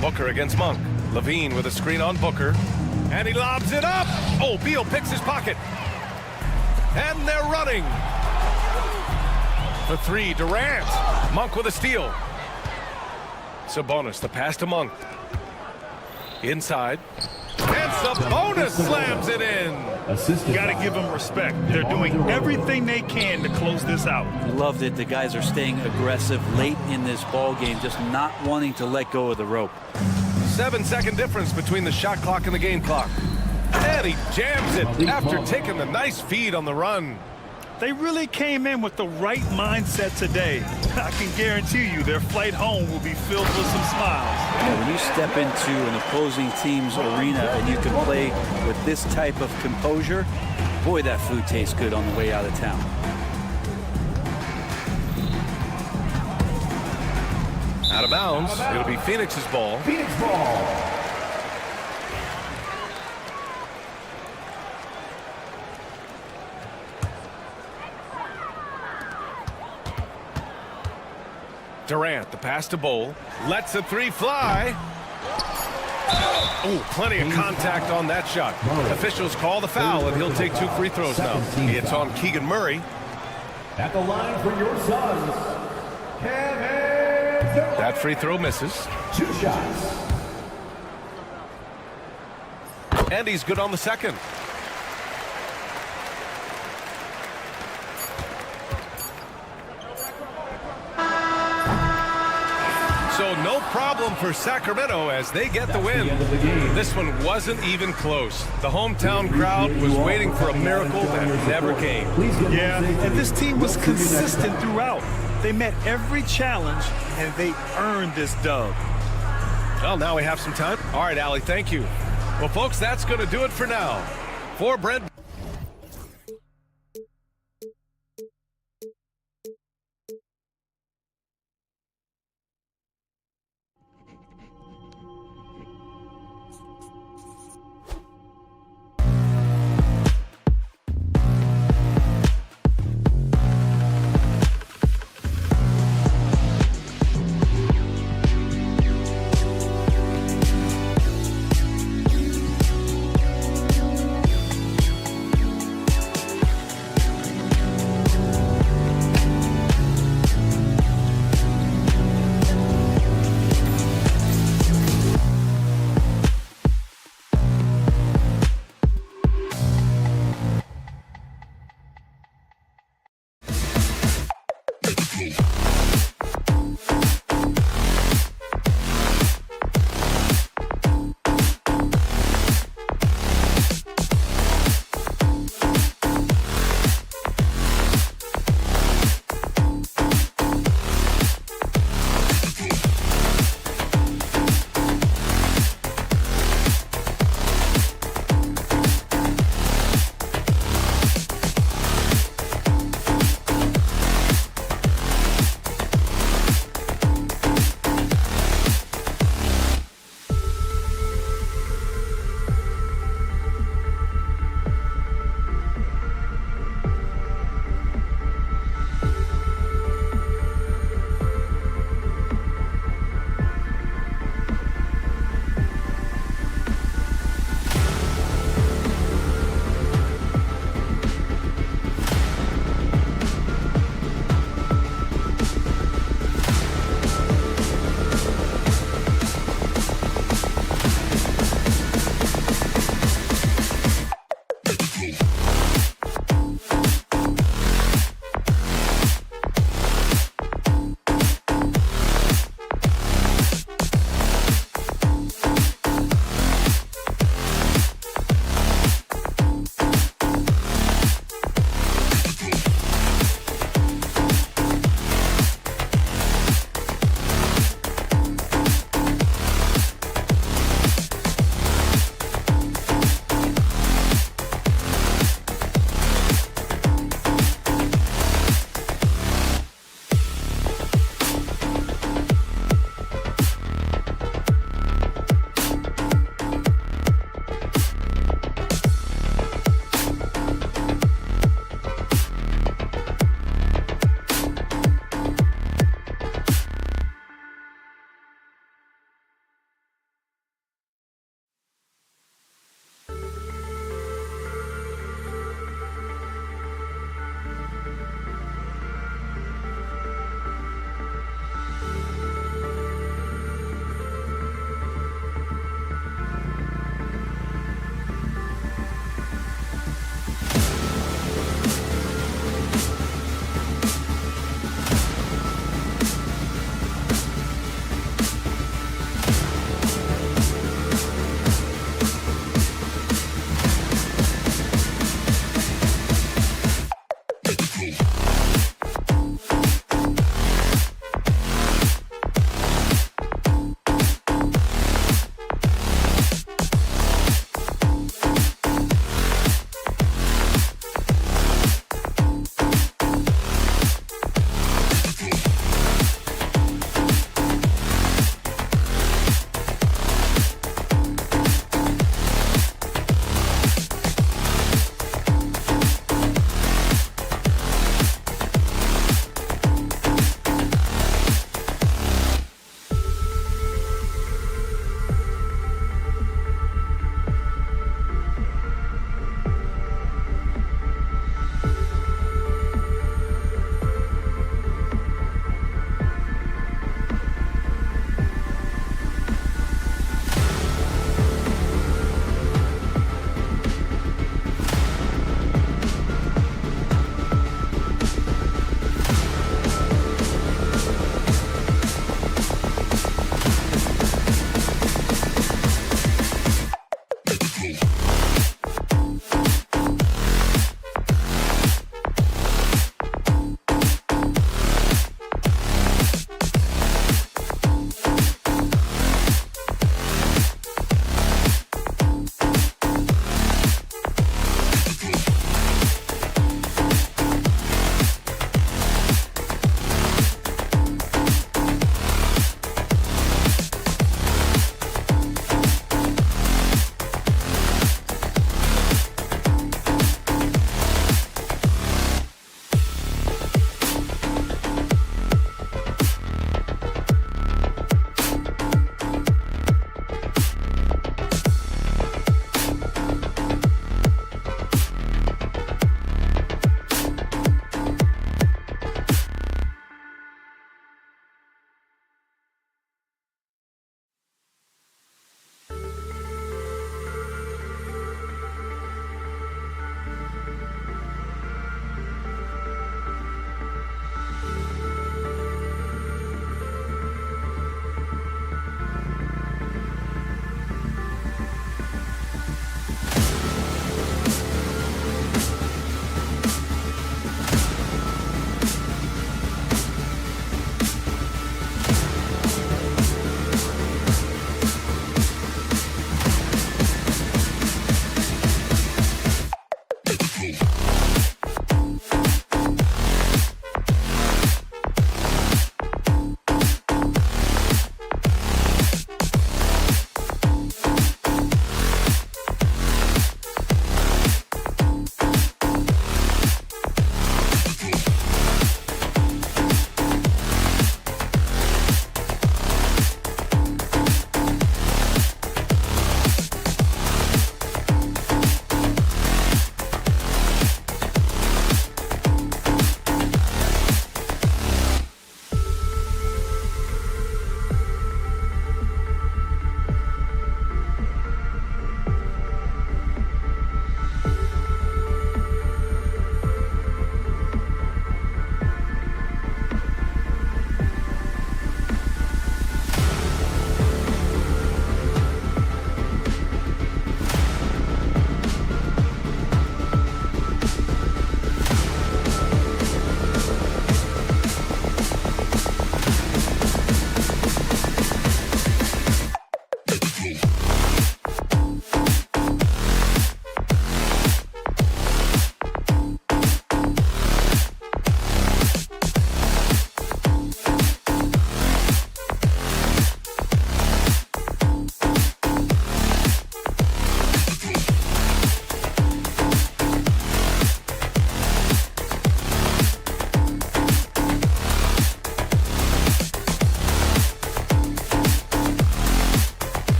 Booker against Monk. Levine with a screen on Booker. And he lobs it up. Oh, Beal picks his pocket. And they're running. The three, Durant. Monk with a steal. Sabonis, the pass to Monk. Inside. And Sabonis slams it in. Got to give them respect. They're doing everything they can to close this out. Loved it. The guys are staying aggressive late in this ball game, just not wanting to let go of the rope. 7-second difference between the shot clock and the game clock. And he jams it after taking the nice feed on the run. They really came in with the right mindset today. I can guarantee you their flight home will be filled with some smiles. Yeah, when you step into an opposing team's arena and you can play with this type of composure, boy, that food tastes good on the way out of town. Out of bounds. It'll be Phoenix's ball. Phoenix ball. Durant, the pass to Bol. Lets the three fly. Oh, plenty of contact on that shot. Officials call the foul, and he'll take 2 free throws now. It's on Keegan Murray. At the line for your Suns, Kevin Durant. That free throw misses. 2 shots. And he's good on the second. So no problem for Sacramento as they get the win. This one wasn't even close. The hometown crowd was waiting for a miracle that never came. Yeah, and this team was consistent throughout. They met every challenge, and they earned this dub. Well, now we have some time. All right, Allie, thank you. Well, folks, that's going to do it for now. For Brent.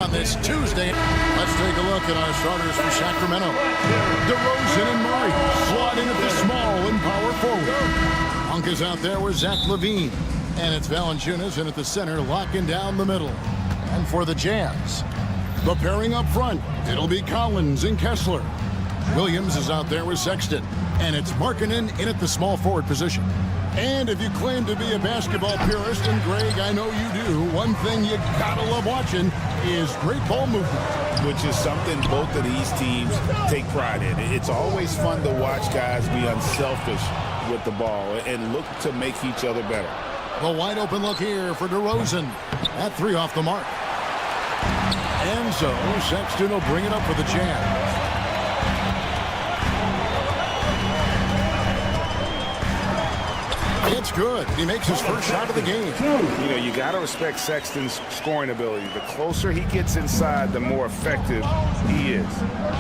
on this Tuesday. Let's take a look at our starters for Sacramento. DeRozan and Murray slot in at the small and power forward. Monk is out there with Zach LaVine. And it's Valanciunas in at the center, locking down the middle. And for the Jazz, the pairing up front, it'll be Collins and Kessler. Williams is out there with Sexton. And it's Markkanen in at the small forward position. And if you claim to be a basketball purist, and Greg, I know you do, one thing you gotta love watching is great ball movement. Which is something both of these teams take pride in. It's always fun to watch guys be unselfish with the ball and look to make each other better. The wide open look here for DeRozan. That three off the mark. And so Sexton will bring it up for the Jazz. It's good. He makes his first shot of the game. You know, you got to respect Sexton's scoring ability. The closer he gets inside, the more effective he is.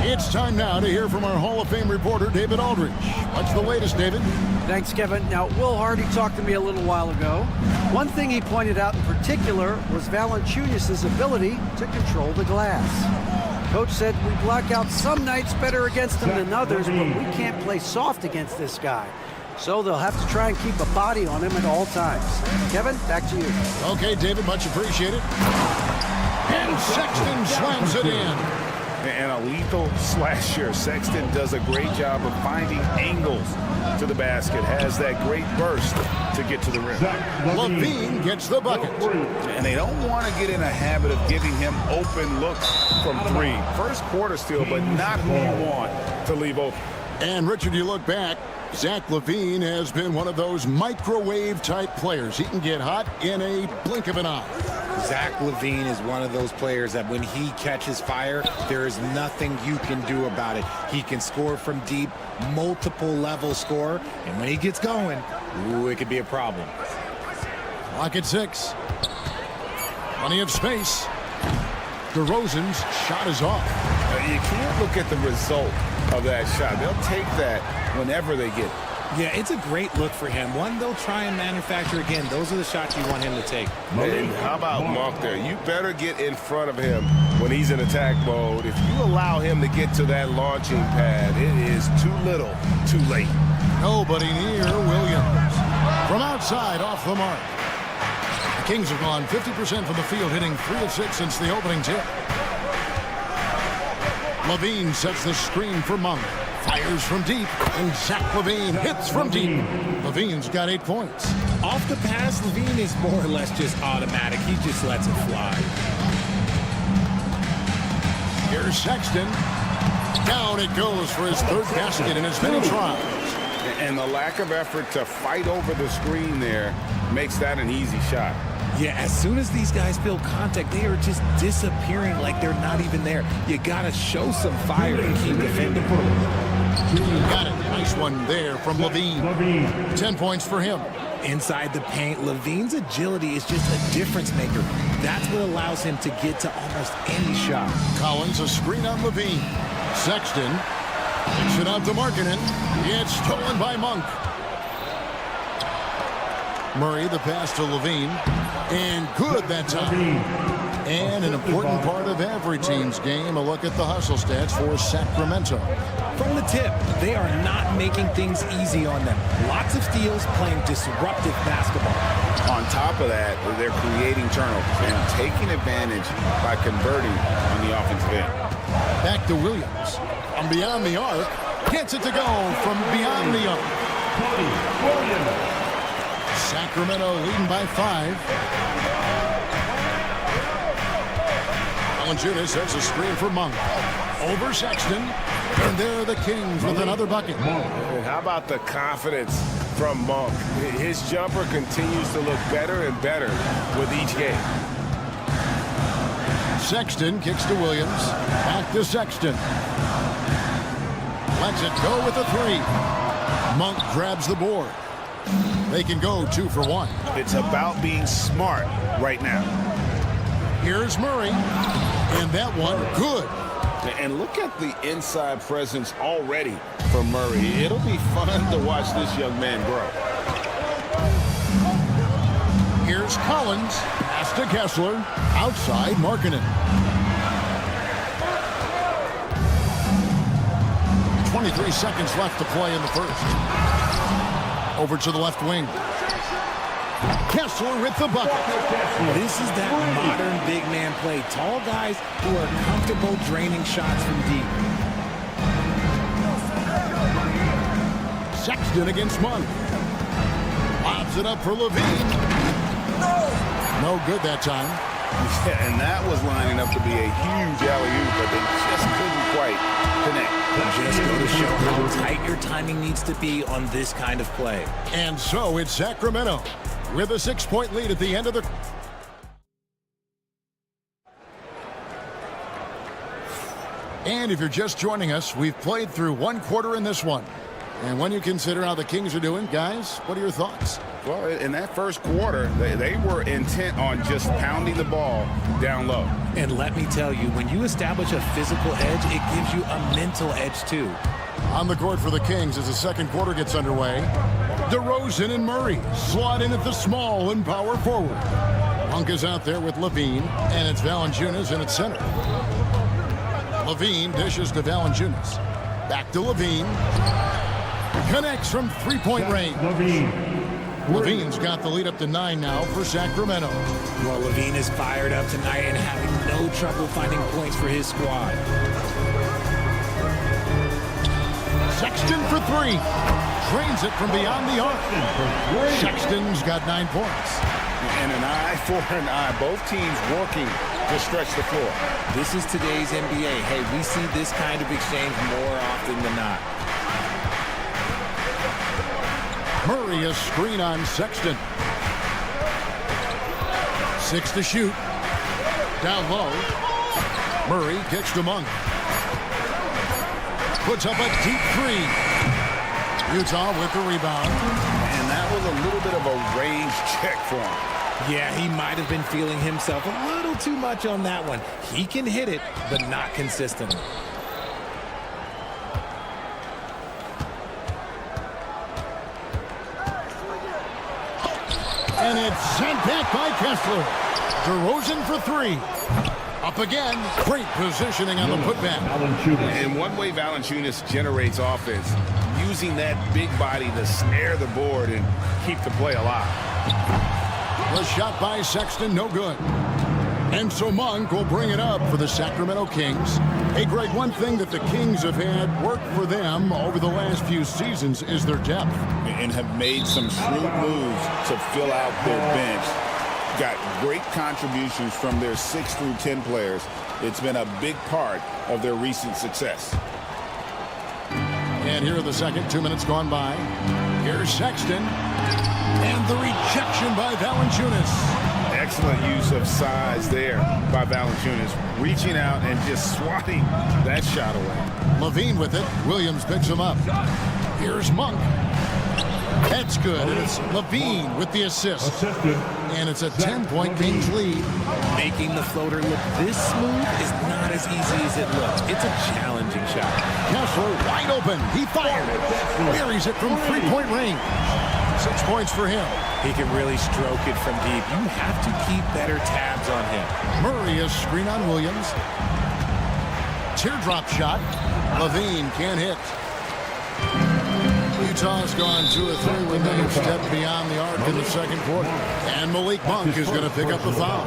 It's time now to hear from our Hall of Fame reporter, David Aldridge. What's the latest, David? Thanks, Kevin. Now, Will Hardy talked to me a little while ago. One thing he pointed out in particular was Valanciunas' ability to control the glass. Coach said we block out some nights better against him than others, but we can't play soft against this guy. So they'll have to try and keep a body on him at all times. Kevin, back to you. Okay, David, much appreciated. And Sexton slams it in. And a lethal slasher. Sexton does a great job of finding angles to the basket. Has that great burst to get to the rim. LaVine gets the bucket. And they don't want to get in a habit of giving him open looks from three. First quarter still, but not who you want to leave open. And Richard, you look back, Zach LaVine has been one of those microwave-type players. He can get hot in a blink of an eye. Zach LaVine is one of those players that when he catches fire, there is nothing you can do about it. He can score from deep, multiple level score, and when he gets going, ooh, it could be a problem. Clock at 6. Plenty of space. DeRozan's shot is off. You can't look at the result of that shot. They'll take that whenever they get it. Yeah, it's a great look for him. One they'll try and manufacture again. Those are the shots you want him to take. And how about Monk there? You better get in front of him when he's in attack mode. If you allow him to get to that launching pad, it is too little, too late. Nobody near Williams. From outside, off the mark. The Kings have gone 50% from the field, hitting 3 of 6 since the opening tip. LaVine sets the screen for Monk. Fires from deep, and Zach LaVine hits from deep. LaVine's got 8 points. Off the pass, LaVine is more or less just automatic. He just lets it fly. Here's Sexton. Down it goes for his third basket in as many tries. And the lack of effort to fight over the screen there makes that an easy shot. Yeah, as soon as these guys feel contact, they are just disappearing like they're not even there. You got to show some fire and keep defending. Got it. Nice one there from LaVine. 10 points for him. Inside the paint, LaVine's agility is just a difference maker. That's what allows him to get to almost any shot. Collins, a screen on LaVine. Sexton kicks it out to Markkanen. It's stolen by Monk. Murray, the pass to LaVine. And good that time. And an important part of every team's game, a look at the hustle stats for Sacramento. From the tip, they are not making things easy on them. Lots of steals, playing disruptive basketball. On top of that, they're creating turnovers and taking advantage by converting on the offensive end. Back to Williams. From beyond the arc. Gets it to go from beyond the arc. Sacramento leading by 5. Valanciunas sets a screen for Monk. Over Sexton. And there are the Kings with another bucket. And how about the confidence from Monk? His jumper continues to look better and better with each game. Sexton kicks to Williams. Back to Sexton. Lets it go with a 3. Monk grabs the board. They can go 2 for 1. It's about being smart right now. Here's Murray. And that one, good. And look at the inside presence already from Murray. It'll be fun to watch this young man grow. Here's Collins. Pass to Kessler. Outside, Markkanen. 23 seconds left to play in the first. Over to the left wing. Kessler with the bucket. This is that modern big man play. Tall guys who are comfortable draining shots from deep. Sexton against Monk. Lobs it up for Levine. No good that time. Yeah, and that was lining up to be a huge alley-oop, but they just couldn't quite connect. Just go to show how tight your timing needs to be on this kind of play. And so it's Sacramento with a 6-point lead at the end of the... And if you're just joining us, we've played through one quarter in this one. And when you consider how the Kings are doing, guys, what are your thoughts? Well, in that first quarter, they were intent on just pounding the ball down low. And let me tell you, when you establish a physical edge, it gives you a mental edge too. On the court for the Kings as the second quarter gets underway. DeRozan and Murray slot in at the small and power forward. Monk is out there with Levine, and it's Valanciunas in at center. Levine dishes to Valanciunas. Back to Levine. Connects from three-point range. Levine's got the lead up to 9 now for Sacramento. Well, Levine is fired up tonight and having no trouble finding points for his squad. Sexton for 3. Drains it from beyond the arc. Sexton's got 9 points. And an eye for an eye. Both teams working to stretch the floor. This is today's NBA. Hey, we see this kind of exchange more often than not. Murray a screen on Sexton. 6 to shoot. Down low. Murray kicks to Monk. Puts up a deep 3. Utah with the rebound. And that was a little bit of a range check for him. Yeah, he might have been feeling himself a little too much on that one. He can hit it, but not consistently. And it's sent back by Kessler. DeRozan for 3. Up again. Great positioning on the putback. And one way Valanciunas generates offense, using that big body to snare the board and keep the play alive. The shot by Sexton, no good. And so Monk will bring it up for the Sacramento Kings. Hey, Greg, one thing that the Kings have had work for them over the last few seasons is their depth. And have made some shrewd moves to fill out their bench. Got great contributions from their 6 through 10 players. It's been a big part of their recent success. And here are the second 2 minutes gone by. Here's Sexton. And the rejection by Valanciunas. Excellent use of size there by Valanciunas. Reaching out and just swatting that shot away. Levine with it. Williams picks him up. Here's Monk. That's good. And it's Levine with the assist. And it's a 10-point Kings lead. Making the floater look this smooth is not as easy as it looks. It's a challenging shot. Kessler wide open. He fired. Buries it from three-point range. 6 points for him. He can really stroke it from deep. You have to keep better tabs on him. Murray a screen on Williams. Teardrop shot. Levine can't hit. Utah's gone 2 of 3 when they step beyond the arc in the second quarter. And Malik Monk is going to pick up the foul.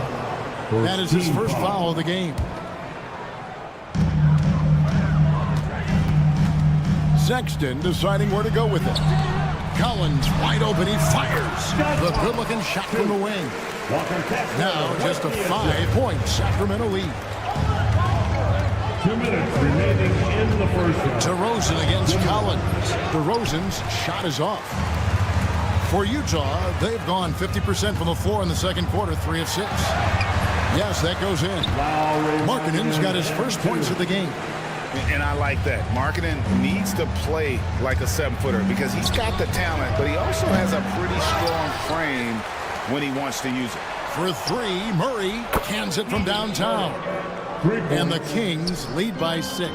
That is his first foul of the game. Sexton deciding where to go with it. Collins wide open. He fires. The good-looking shot from the wing. Now just a 5-point Sacramento lead. 2 minutes remaining in the first half. DeRozan against Collins. DeRozan's shot is off. For Utah, they've gone 50% from the floor in the second quarter, 3 of 6. Yes, that goes in. Markkanen's got his first points of the game. And I like that. Markkanen needs to play like a 7-footer because he's got the talent, but he also has a pretty strong frame when he wants to use it. For 3, Murray cans it from downtown. And the Kings lead by 6.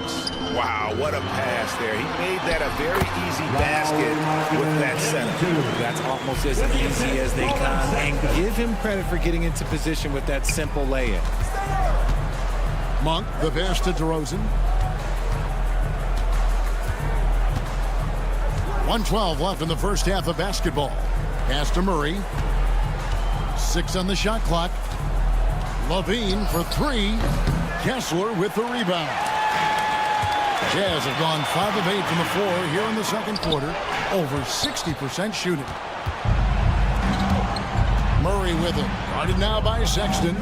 Wow, what a pass there. He made that a very easy basket with that setup. That's almost as easy as they come. And give him credit for getting into position with that simple lay-in. Monk, the pass to DeRozan. 1:12 left in the first half of basketball. Pass to Murray. 6 on the shot clock. Levine for 3. Kessler with the rebound. Jazz have gone 5 of 8 from the floor here in the second quarter. Over 60% shooting. Murray with it. Guarded now by Sexton.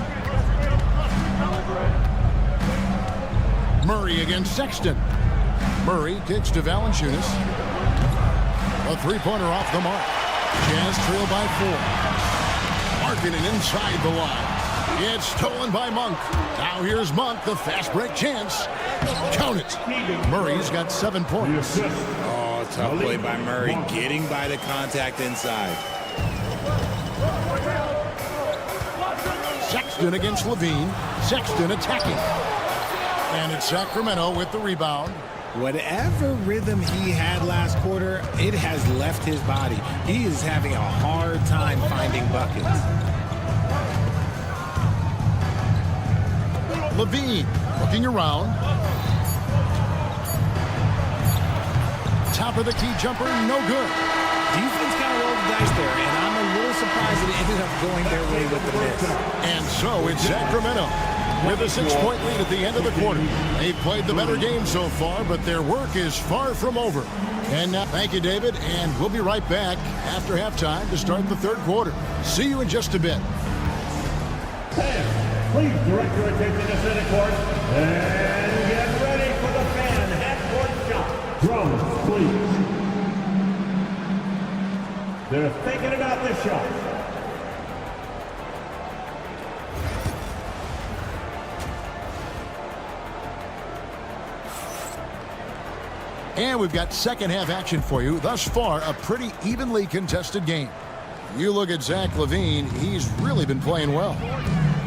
Murray against Sexton. Murray kicks to Valanciunas. A three-pointer off the mark. Jazz trail by 4. Markkanen inside the line. It's stolen by Monk. Now here's Monk, the fast break chance. Count it. Murray's got 7 points. Oh, tough play by Murray, getting by the contact inside. Sexton against Levine. Sexton attacking. And it's Sacramento with the rebound. Whatever rhythm he had last quarter, it has left his body. He is having a hard time finding buckets. Levine looking around. Top of the key jumper, no good. Defense kind of rolled the dice there, and I'm a little surprised that it ended up going their way with the miss. And so it's Sacramento with a 6-point lead at the end of the quarter. They've played the better game so far, but their work is far from over. And now, thank you, David, and we'll be right back after halftime to start the third quarter. See you in just a bit. Please direct your attention to center court and get ready for the fan half-court shot. Drums, please. They're thinking about this shot. And we've got second half action for you. Thus far, a pretty evenly contested game. You look at Zach LaVine, he's really been playing well.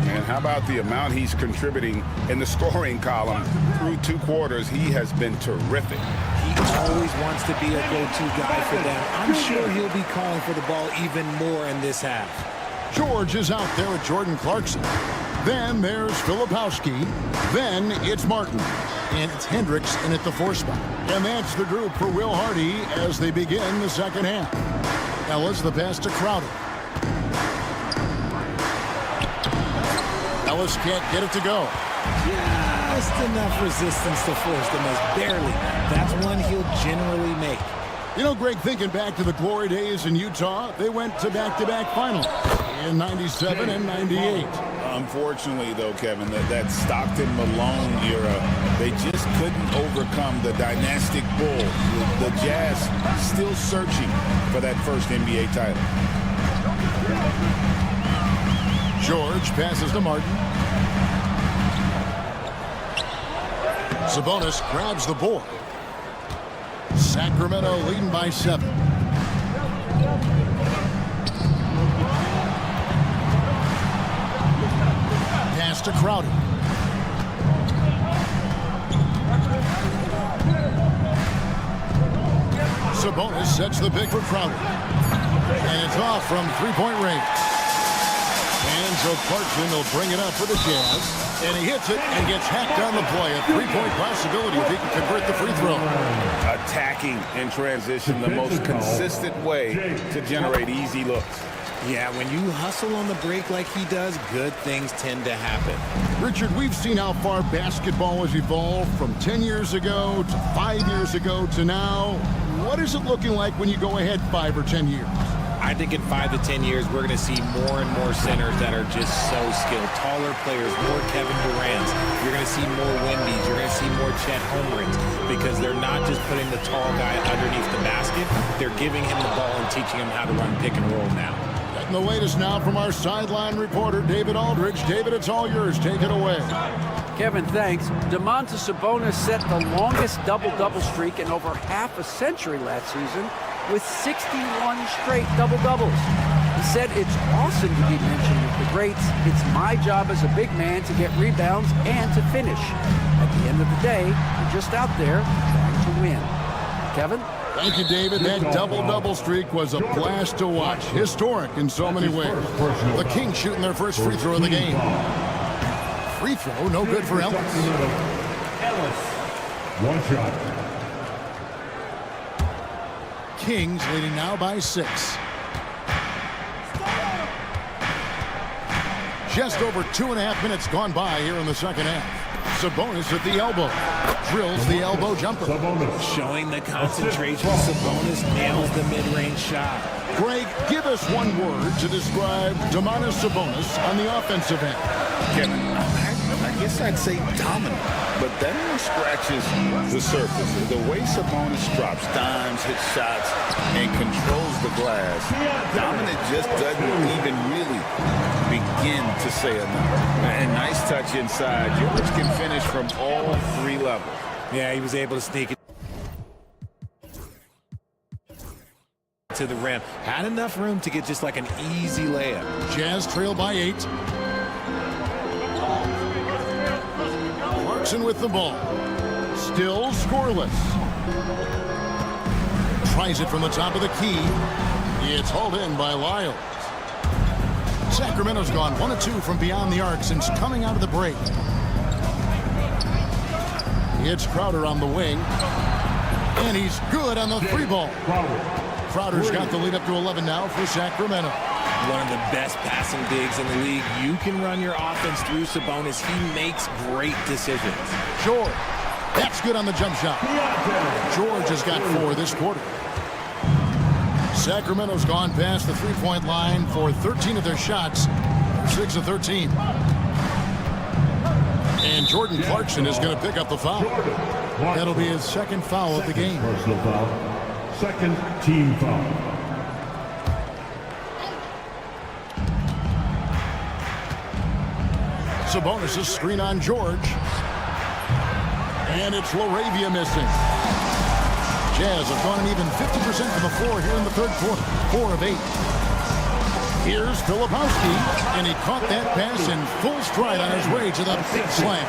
And how about the amount he's contributing in the scoring column through 2 quarters? He has been terrific. He always wants to be a go-to guy for them. I'm sure he'll be calling for the ball even more in this half. George is out there with Jordan Clarkson. Then there's Filipowski. Then it's Martin. And it's Hendricks in at the 4 spot. And that's the group for Will Hardy as they begin the second half. Ellis the pass to Crowder. Ellis can't get it to go. Just enough resistance to force the miss. Barely. That's one he'll generally make. You know, Greg, thinking back to the glory days in Utah, they went to back-to-back finals in 97 and 98. Unfortunately, though, Kevin, that Stockton-Malone era, they just couldn't overcome the dynastic bull. The Jazz still searching for that first NBA title. George passes to Martin. Sabonis grabs the board. Sacramento leading by 7. Pass to Crowder. Sabonis sets the pick for Crowder. And it's off from 3-point range. And so Clarkson will bring it up for the Jazz. And he hits it and gets hacked on the play. A 3-point possibility if he can convert the free throw. Attacking in transition, the most consistent way to generate easy looks. Yeah, when you hustle on the break like he does, good things tend to happen. Richard, we've seen how far basketball has evolved from 10 years ago to 5 years ago to now. What is it looking like when you go ahead 5 or 10 years? I think in 5 to 10 years, we're going to see more and more centers that are just so skilled. Taller players, more Kevin Durant's. You're going to see more Wemby's. You're going to see more Chet Holmgrens because they're not just putting the tall guy underneath the basket. They're giving him the ball and teaching him how to run pick and roll now. And the latest now from our sideline reporter, David Aldridge. David, it's all yours. Take it away. Kevin, thanks. Domantas Sabonis set the longest double-double streak in over half a century last season with 61 straight double-doubles. He said it's awesome to be mentioned with the greats. It's my job as a big man to get rebounds and to finish. At the end of the day, you're just out there trying to win. Kevin? Thank you, David. That double-double streak was a blast to watch. Historic in so many ways. The Kings shooting their first free throw of the game. Free throw, no good for Ellis. One shot. Kings leading now by 6. Just over 2.5 minutes gone by here in the second half. Sabonis at the elbow. Drills the elbow jumper. Showing the concentration. Sabonis nails the mid-range shot. Greg, give us one word to describe Domantas Sabonis on the offensive end. Kevin, I guess I'd say dominant, but that only scratches the surface. The way Sabonis drops dimes, hits shots, and controls the glass, dominant just doesn't even really begin to say enough. And nice touch inside. George can finish from all 3 levels. Yeah, he was able to sneak it to the rim. Had enough room to get just like an easy layup. Jazz trail by 8. Clarkson with the ball. Still scoreless. Tries it from the top of the key. It's hauled in by Lyles. Sacramento's gone 1 of 2 from beyond the arc since coming out of the break. It's Crowder on the wing. And he's good on the 3 ball. Crowder's got the lead up to 11 now for Sacramento. One of the best passing bigs in the league. You can run your offense through Sabonis. He makes great decisions. George. That's good on the jump shot. George has got 4 this quarter. Sacramento's gone past the 3-point line for 13 of their shots. 6 of 13. And Jordan Clarkson is going to pick up the foul. That'll be his 2nd foul of the game. Personal foul. 2nd team foul. Sabonis' screen on George. And it's LaRavia missing. Jazz have gone an even 50% from the floor here in the 3rd quarter. 4 of 8. Here's Filipowski, and he caught that pass in full stride on his way to the big slam.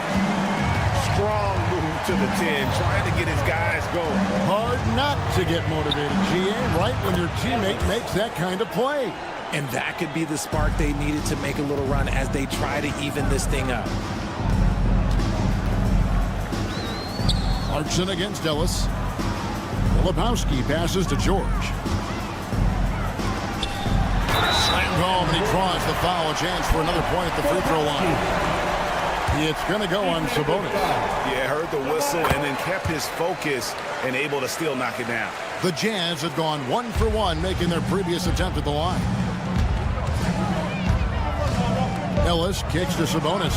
Strong move to the 10, trying to get his guys going. Hard not to get motivated, GA, right when your teammate makes that kind of play. And that could be the spark they needed to make a little run as they try to even this thing up. Clarkson against Ellis. Filipowski passes to George. Slammed home, and he draws the foul. A chance for another point at the free throw line. It's going to go on Sabonis. Yeah, heard the whistle and then kept his focus and able to still knock it down. The Jazz have gone 1 for 1, making their previous attempt at the line. Ellis kicks to Sabonis.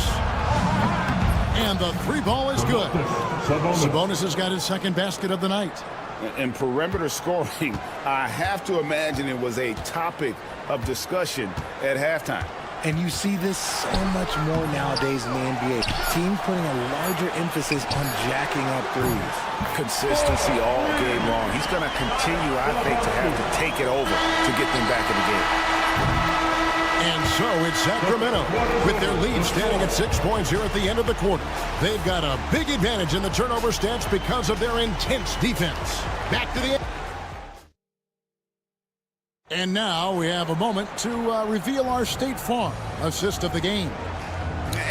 And the 3 ball is good. Sabonis has got his 2nd basket of the night. And perimeter scoring, I have to imagine it was a topic of discussion at halftime. And you see this so much more nowadays in the NBA. Teams putting a larger emphasis on jacking up threes. Consistency all game long. He's going to continue, I think, to have to take it over to get them back in the game. And so it's Sacramento with their lead standing at 6 points here at the end of the quarter. They've got a big advantage in the turnover stats because of their intense defense. Back to the end. And now we have a moment to reveal our State Farm assist of the game.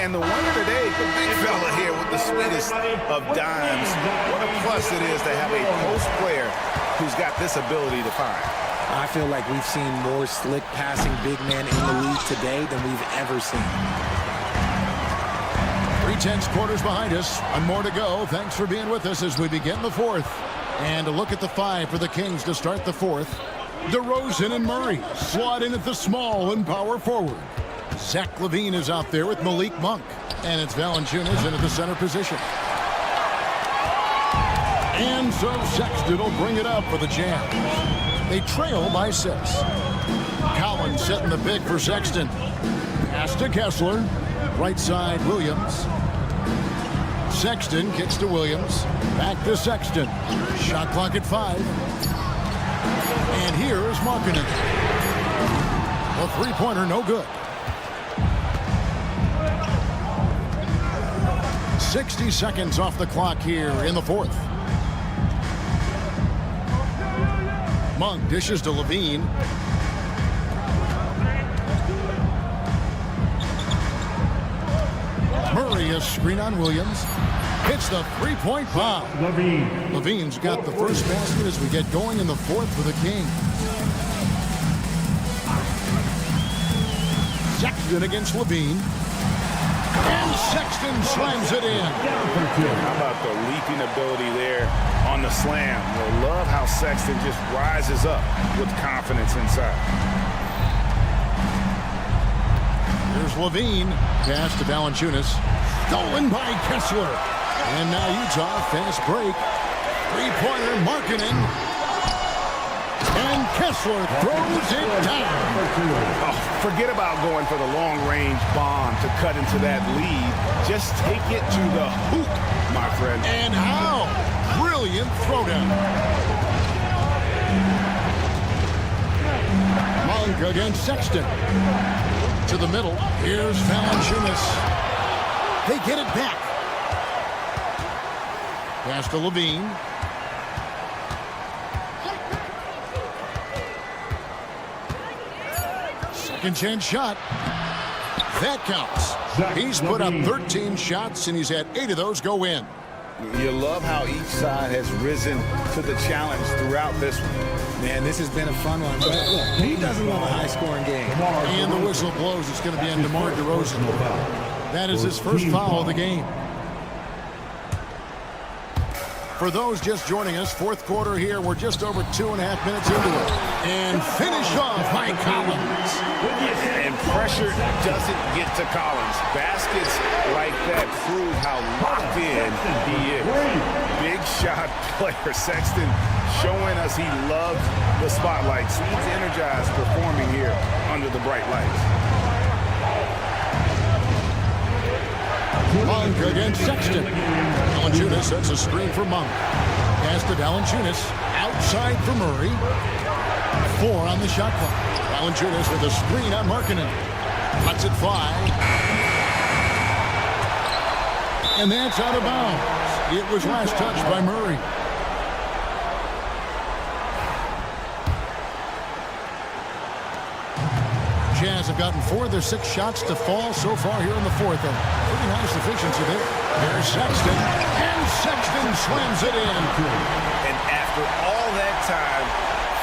And the winner today, the big fella here with the sweetest of dimes. What a plus it is to have a post player who's got this ability to find. I feel like we've seen more slick passing big men in the league today than we've ever seen. 3/10 quarters behind us. One more to go. Thanks for being with us as we begin the 4th. And a look at the 5 for the Kings to start the 4th. DeRozan and Murray slot in at the small and power forward. Zach LaVine is out there with Malik Monk. And it's Valanciunas in at the center position. And so Sexton will bring it up for the Jazz. They trail by 6. Collins setting the big for Sexton. Pass to Kessler. Right side, Williams. Sexton kicks to Williams. Back to Sexton. Shot clock at 5. And here is Markkanen. A 3-pointer, no good. 60 seconds off the clock here in the 4th. Monk dishes to LaVine. Murray a screen on Williams. Hits the three-point bomb. Levine's got the first basket as we get going in the fourth for the Kings. Sexton against Levine. And Sexton slams it in. How about the leaping ability there on the slam? I love how Sexton just rises up with confidence inside. Here's Levine. Pass to Valanciunas. Stolen by Kessler. And now Utah, fast break. Three-pointer, Markkanen. And Kessler throws it down. Oh, forget about going for the long-range bomb to cut into that lead. Just take it to the hoop, my friend. And how? Brilliant throwdown. Monk against Sexton. To the middle. Here's Valanciunas. They get it back. Pass to Levine. Second chance shot. That counts. He's put up 13 shots, and he's had 8 of those go in. You love how each side has risen to the challenge throughout this one. Man, this has been a fun one. But look, who doesn't love a high-scoring game? And the whistle blows. It's going to be on DeMar DeRozan. That is his first foul of the game. For those just joining us, fourth quarter here. We're just over 2.5 minutes into it. And finish off by Collins. And pressure doesn't get to Collins. Baskets like that prove how locked in he is. Big shot player. Sexton showing us he loves the spotlight. Seems energized performing here under the bright lights. Monk against Sexton. Valanciunas sets a screen for Monk. Pass to Valanciunas. Outside for Murray. 4 on the shot clock. Valanciunas with a screen on Markkanen. Lets it fly. And that's out of bounds. It was last touched by Murray. Jazz have gotten 4 of their 6 shots to fall so far here in the fourth. Pretty nice efficiency there. There's Sexton. And Sexton slams it in. And after all that time,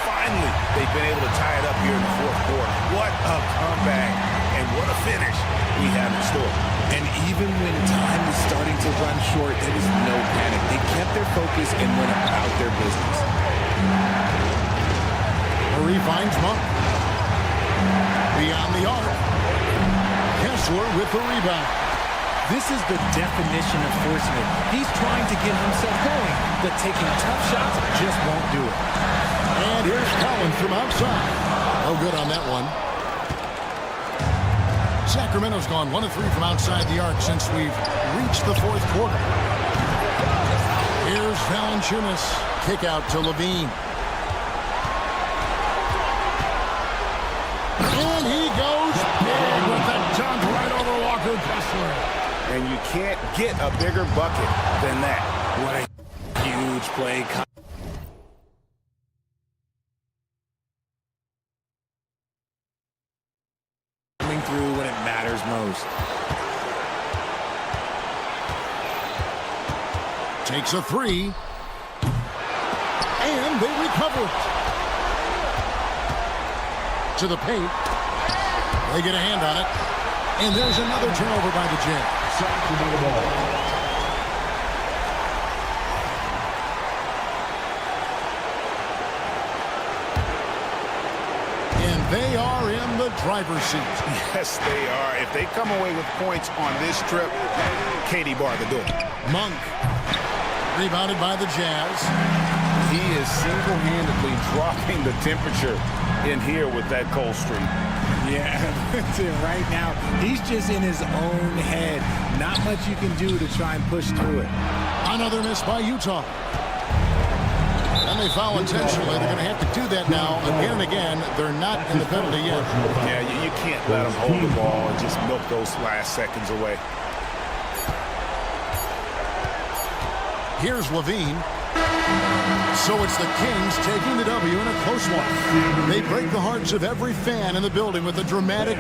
finally, they've been able to tie it up here in the fourth quarter. What a comeback and what a finish we have in store. And even when time is starting to run short, there is no panic. They kept their focus and went about their business. Murray finds Monk. Beyond the arc. Kessler with the rebound. This is the definition of forcing it. He's trying to get himself going, but taking tough shots just won't do it. And here's Collins from outside. No good on that one. Sacramento's gone 1 of 3 from outside the arc since we've reached the fourth quarter. Here's Valanciunas. Kick out to Levine. And he goes big with that dunk right over Walker Kessler. And you can't get a bigger bucket than that. What a huge play. Coming through when it matters most. Takes a 3. And they recover it. To the paint. They get a hand on it. And there's another turnover by the Jazz. And they are in the driver's seat. Yes, they are. If they come away with points on this trip, Katie barred the door. Monk. Rebounded by the Jazz. He is single-handedly dropping the temperature in here with that cold streak. Yeah, right now, he's just in his own head. Not much you can do to try and push through it. Another miss by Utah. And they foul intentionally. They're going to have to do that now again and again. They're not in the penalty yet. Yeah, you can't let them hold the ball and just milk those last seconds away. Here's Levine. So it's the Kings taking the W in a close one. They break the hearts of every fan in the building with a dramatic...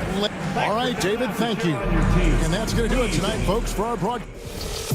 All right, David, thank you. And that's going to do it tonight, folks, for our broadcast.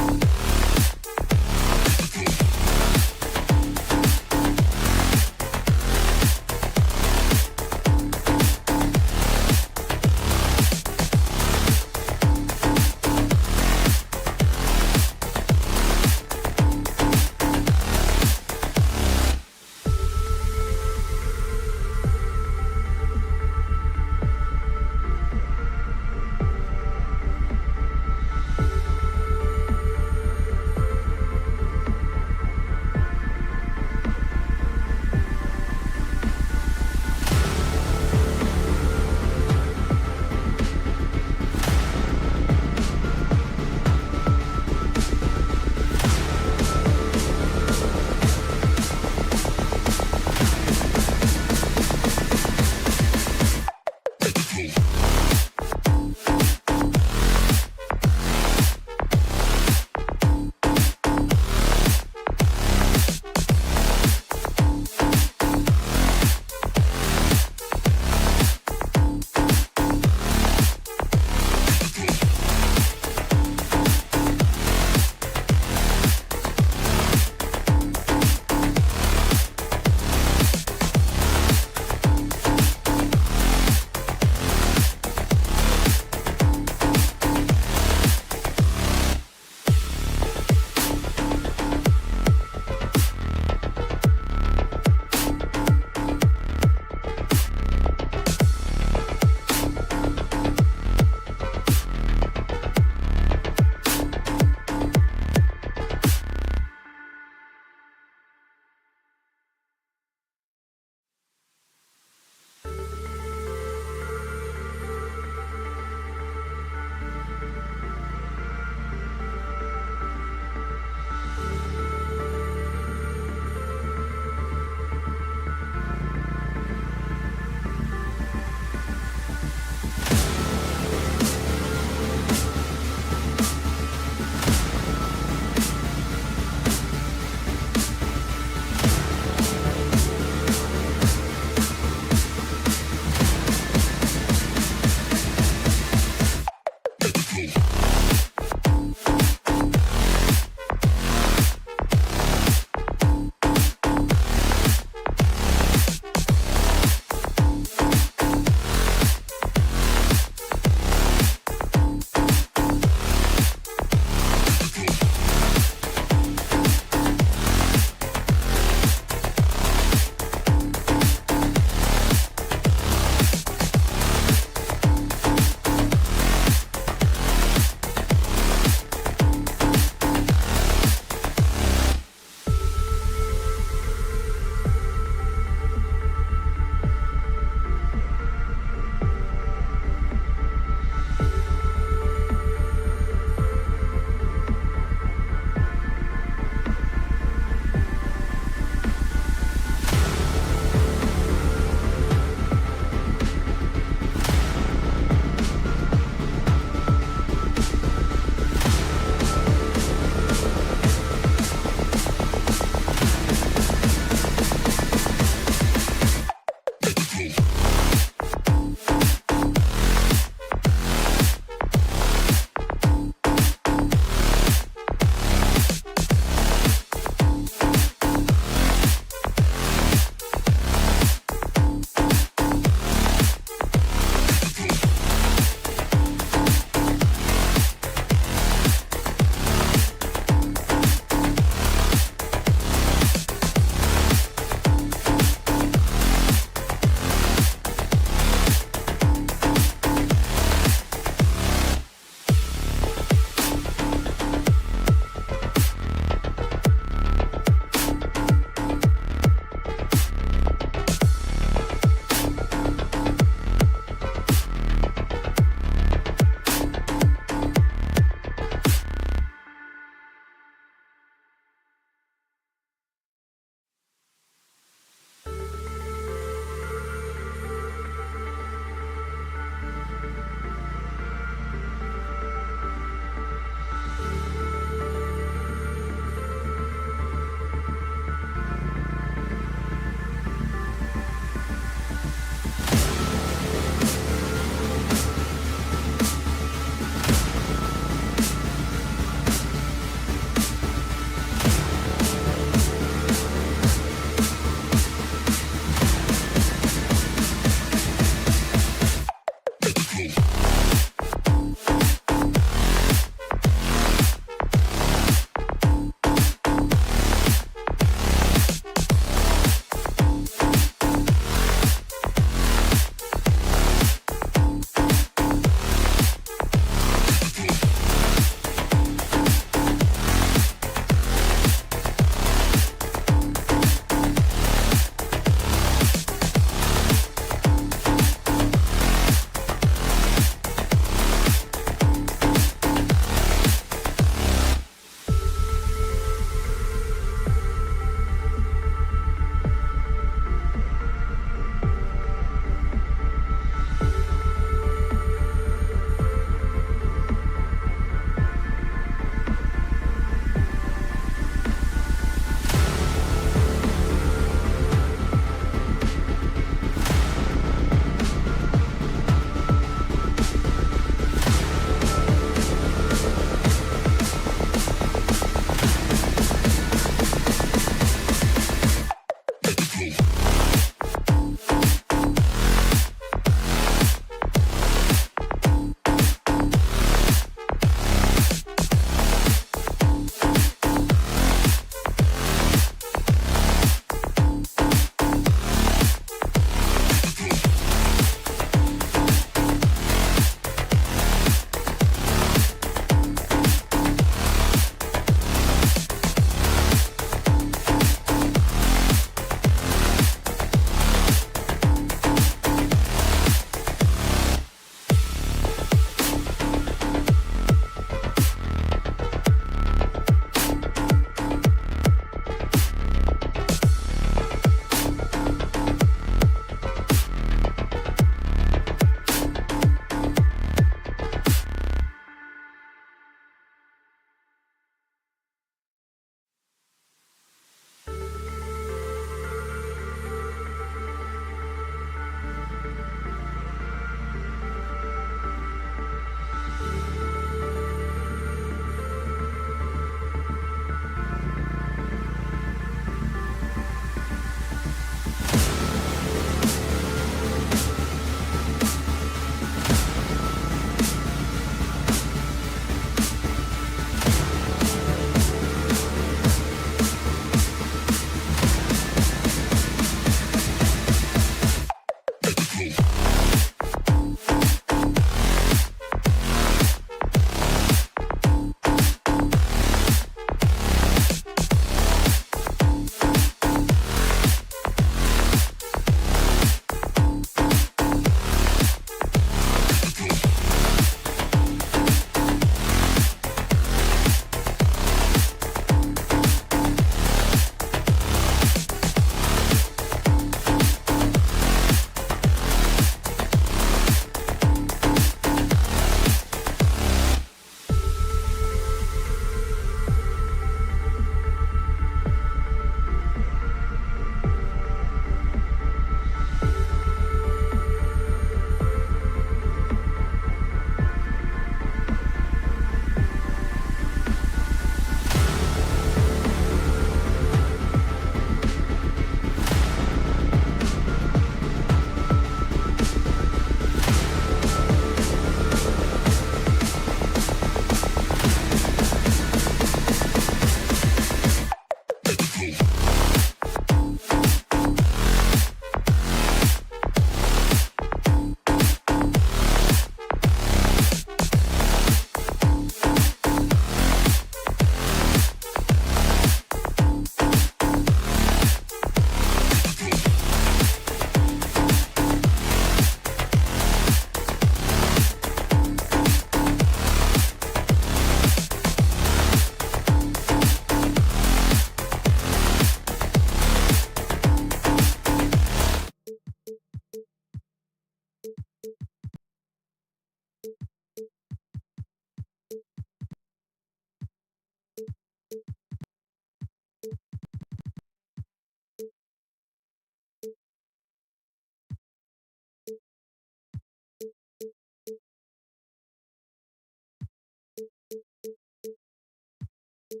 NBA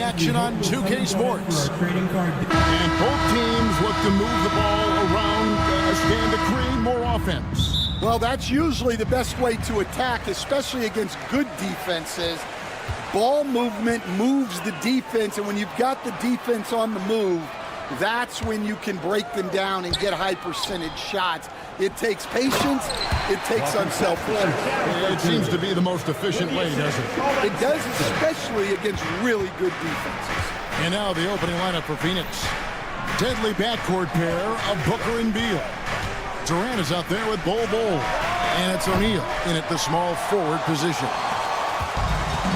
action on 2K Sports. And both teams look to move the ball around, stand to create more offense. Well, that's usually the best way to attack, especially against good defenses. Ball movement moves the defense, and when you've got the defense on the move, that's when you can break them down and get high percentage shots. It takes patience. It takes unselfishness. It seems to be the most efficient way, doesn't it? It does, especially against really good defenses. And now the opening lineup for Phoenix. Deadly backcourt pair of Booker and Beal. Durant is out there with Bol. And it's O'Neal in at the small forward position.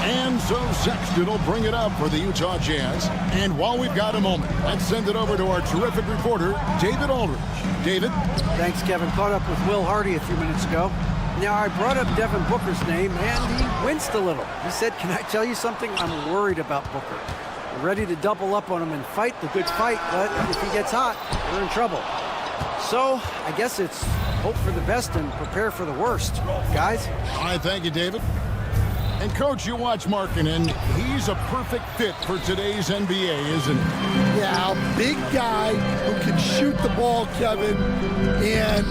And so Sexton will bring it up for the Utah Jazz. And while we've got a moment, let's send it over to our terrific reporter, David Aldridge. David? Thanks, Kevin. Caught up with Will Hardy a few minutes ago. Now, I brought up Devin Booker's name, and he winced a little. He said, "Can I tell you something? I'm worried about Booker. We're ready to double up on him and fight the good fight, but if he gets hot, we're in trouble." So, I guess it's hope for the best and prepare for the worst. Guys? All right, thank you, David. And, Coach, you watch Markkanen. He's a perfect fit for today's NBA, isn't he? Yeah, a big guy who can shoot the ball, Kevin. And,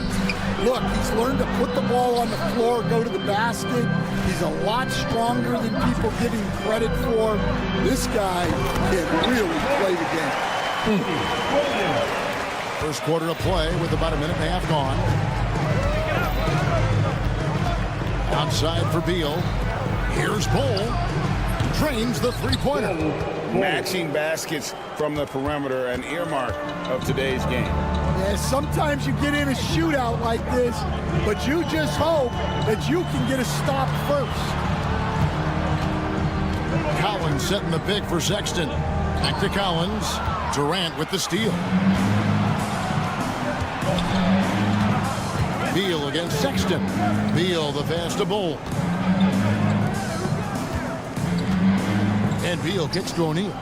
look, he's learned to put the ball on the floor, go to the basket. He's a lot stronger than people give him credit for. This guy can really play the game. First quarter of play with about a minute and a half gone. Outside for Beal. Here's Bol. Drains the three-pointer. Matching baskets from the perimeter, an earmark of today's game. Yeah, sometimes you get in a shootout like this, but you just hope that you can get a stop first. Collins setting the pick for Sexton. Back to Collins. Durant with the steal. Beal against Sexton. Beal the pass to Bol. And Beal kicks to O'Neal.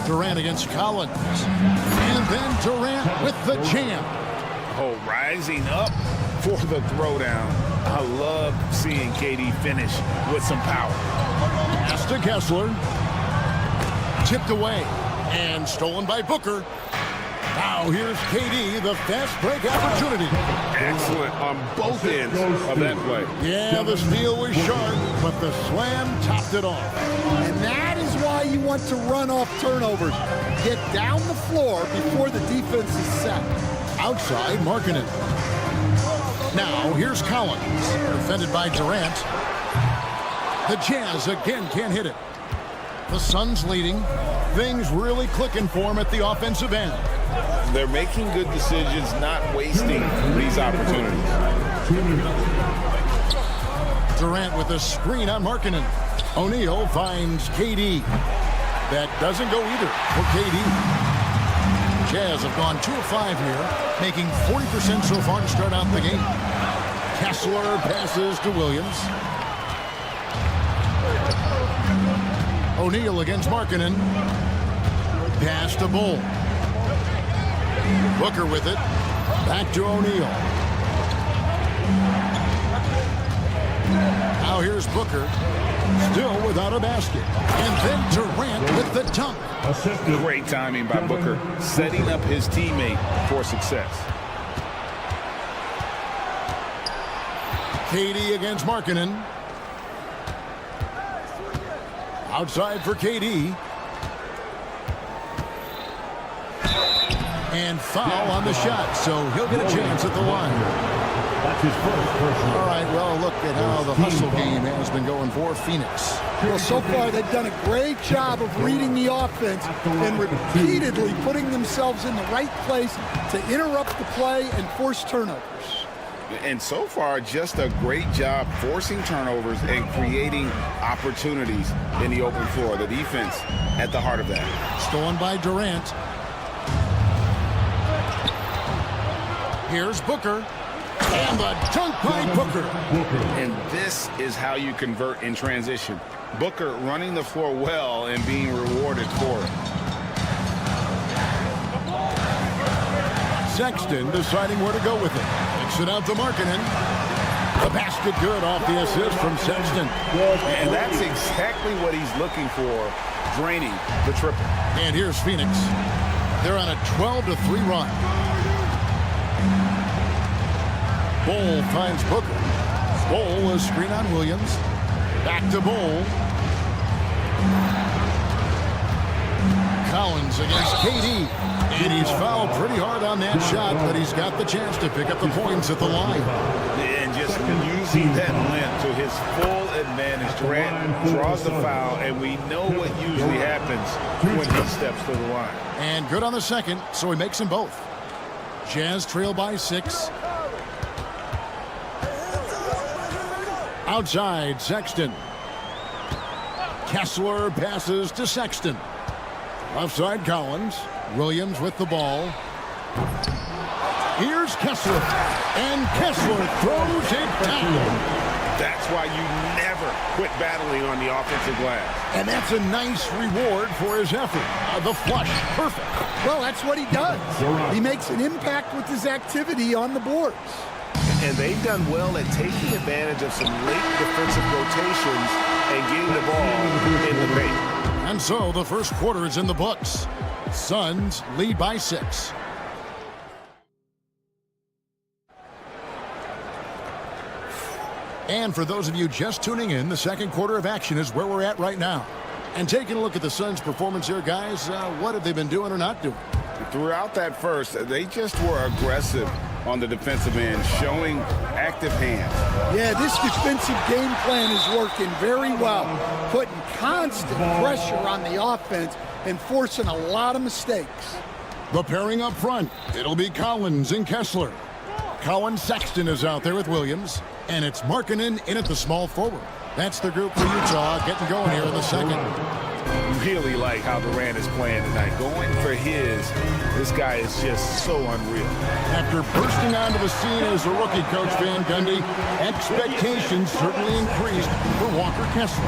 Durant against Collins. And then Durant with the jam. Oh, rising up for the throwdown. I love seeing KD finish with some power. Pass to Kessler. Tipped away. And stolen by Booker. Now here's KD, the fast break opportunity. Excellent on both ends of that play. Yeah, the steal was sharp, but the slam topped it off. And that is why you want to run off turnovers. Get down the floor before the defense is set. Outside, Markkanen. Now here's Collins, defended by Durant. The Jazz again can't hit it. The Suns leading. Things really clicking for him at the offensive end. They're making good decisions, not wasting these opportunities. Durant with a screen on Markkanen. O'Neal finds KD. That doesn't go either for KD. Jazz have gone 2 of 5 here, making 40% so far to start out the game. Kessler passes to Williams. O'Neal against Markkanen. Pass to Bol. Booker with it. Back to O'Neal. Now here's Booker. Still without a basket. And then Durant with the dunk. Great timing by Booker, setting up his teammate for success. KD against Markkanen. Outside for KD. And foul on the shot, so he'll get a chance at the line. That's his first personal. All right, well, look at how the hustle game has been going for Phoenix. Well, so far they've done a great job of reading the offense and repeatedly putting themselves in the right place to interrupt the play and force turnovers. And so far, just a great job forcing turnovers and creating opportunities in the open floor. The defense at the heart of that. Stolen by Durant. Here's Booker. And the dunk by Booker. And this is how you convert in transition. Booker running the floor well and being rewarded for it. Sexton deciding where to go with it. Kicks it out to Markkanen. The basket good off the assist from Sexton. And that's exactly what he's looking for, draining the triple. And here's Phoenix. They're on a 12-3 run. Bol finds Booker. Bol, a screen on Williams. Back to Bol. Collins against KD. And he's fouled pretty hard on that shot, but he's got the chance to pick up the points at the line. And just using that length to his full advantage. Durant draws the foul, and we know what usually happens when he steps to the line. And good on the second, so he makes them both. Jazz trail by 6. Outside, Sexton. Kessler passes to Sexton. Offside, Collins. Williams with the ball. Here's Kessler. And Kessler throws it down. That's why you never quit battling on the offensive glass. And that's a nice reward for his effort. The flush, perfect. Well, that's what he does. He makes an impact with his activity on the boards. And they've done well at taking advantage of some late defensive rotations and getting the ball in the paint. And so the first quarter is in the books. Suns lead by 6. And for those of you just tuning in, the second quarter of action is where we're at right now. And taking a look at the Suns' performance here, guys, what have they been doing or not doing? Throughout that first, they just were aggressive on the defensive end, showing active hands. Yeah, this defensive game plan is working very well, putting constant pressure on the offense and forcing a lot of mistakes. The pairing up front, it'll be Collins and Kessler. Collins Sexton is out there with Williams, and it's Markkanen in at the small forward. That's the group for Utah getting going here in the second. Really like how Durant is playing tonight. Going for this guy is just so unreal. After bursting onto the scene as a rookie, Coach Van Gundy, expectations certainly increased for Walker Kessler.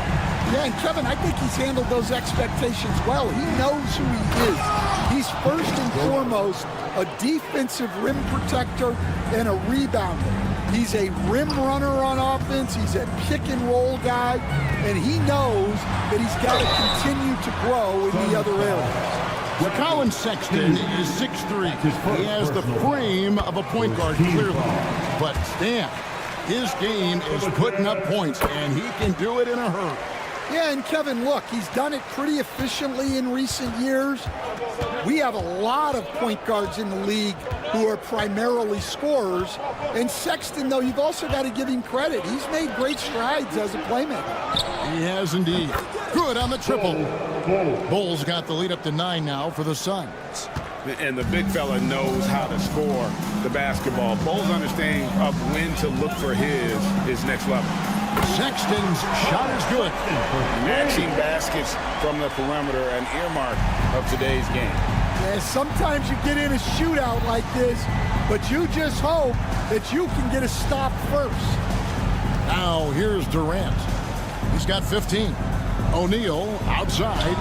Yeah, and Kevin, I think he's handled those expectations well. He knows who he is. He's first and foremost a defensive rim protector and a rebounder. He's a rim runner on offense. He's a pick-and-roll guy, and he knows that he's got to continue to grow in the other areas. Well, Collins Sexton is 6'3". He has the frame of a point guard, clearly. But Stan, his game is putting up points, and he can do it in a hurry. Yeah, and Kevin, look, he's done it pretty efficiently in recent years. We have a lot of point guards in the league who are primarily scorers. And Sexton, though, you've also got to give him credit. He's made great strides as a playmaker. He has indeed. Good on the triple. Bol's got the lead up to 9 now for the Suns. And the big fella knows how to score the basketball. Bol's understanding of when to look for his next level. Sexton's shot is good. Matching baskets from the perimeter, an earmark of today's game. Yeah, sometimes you get in a shootout like this, but you just hope that you can get a stop first. Now here's Durant. He's got 15. O'Neal outside.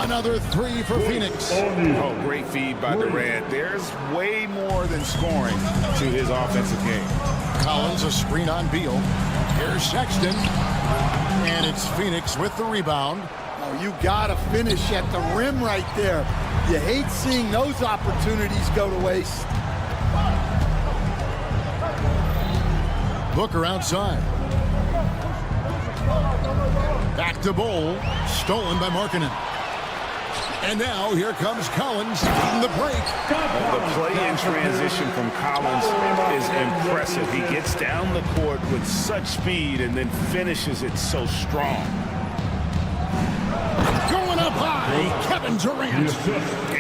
Another 3 for Phoenix. Oh, great feed by Durant. There's way more than scoring to his offensive game. Collins, a screen on Beal. Here's Sexton. And it's Phoenix with the rebound. Oh, you got to finish at the rim right there. You hate seeing those opportunities go to waste. Booker outside. Back to Bol. Stolen by Markkanen. And now here comes Collins in the break. The play in transition from Collins is impressive. He gets down the court with such speed and then finishes it so strong. Going up high, Kevin Durant.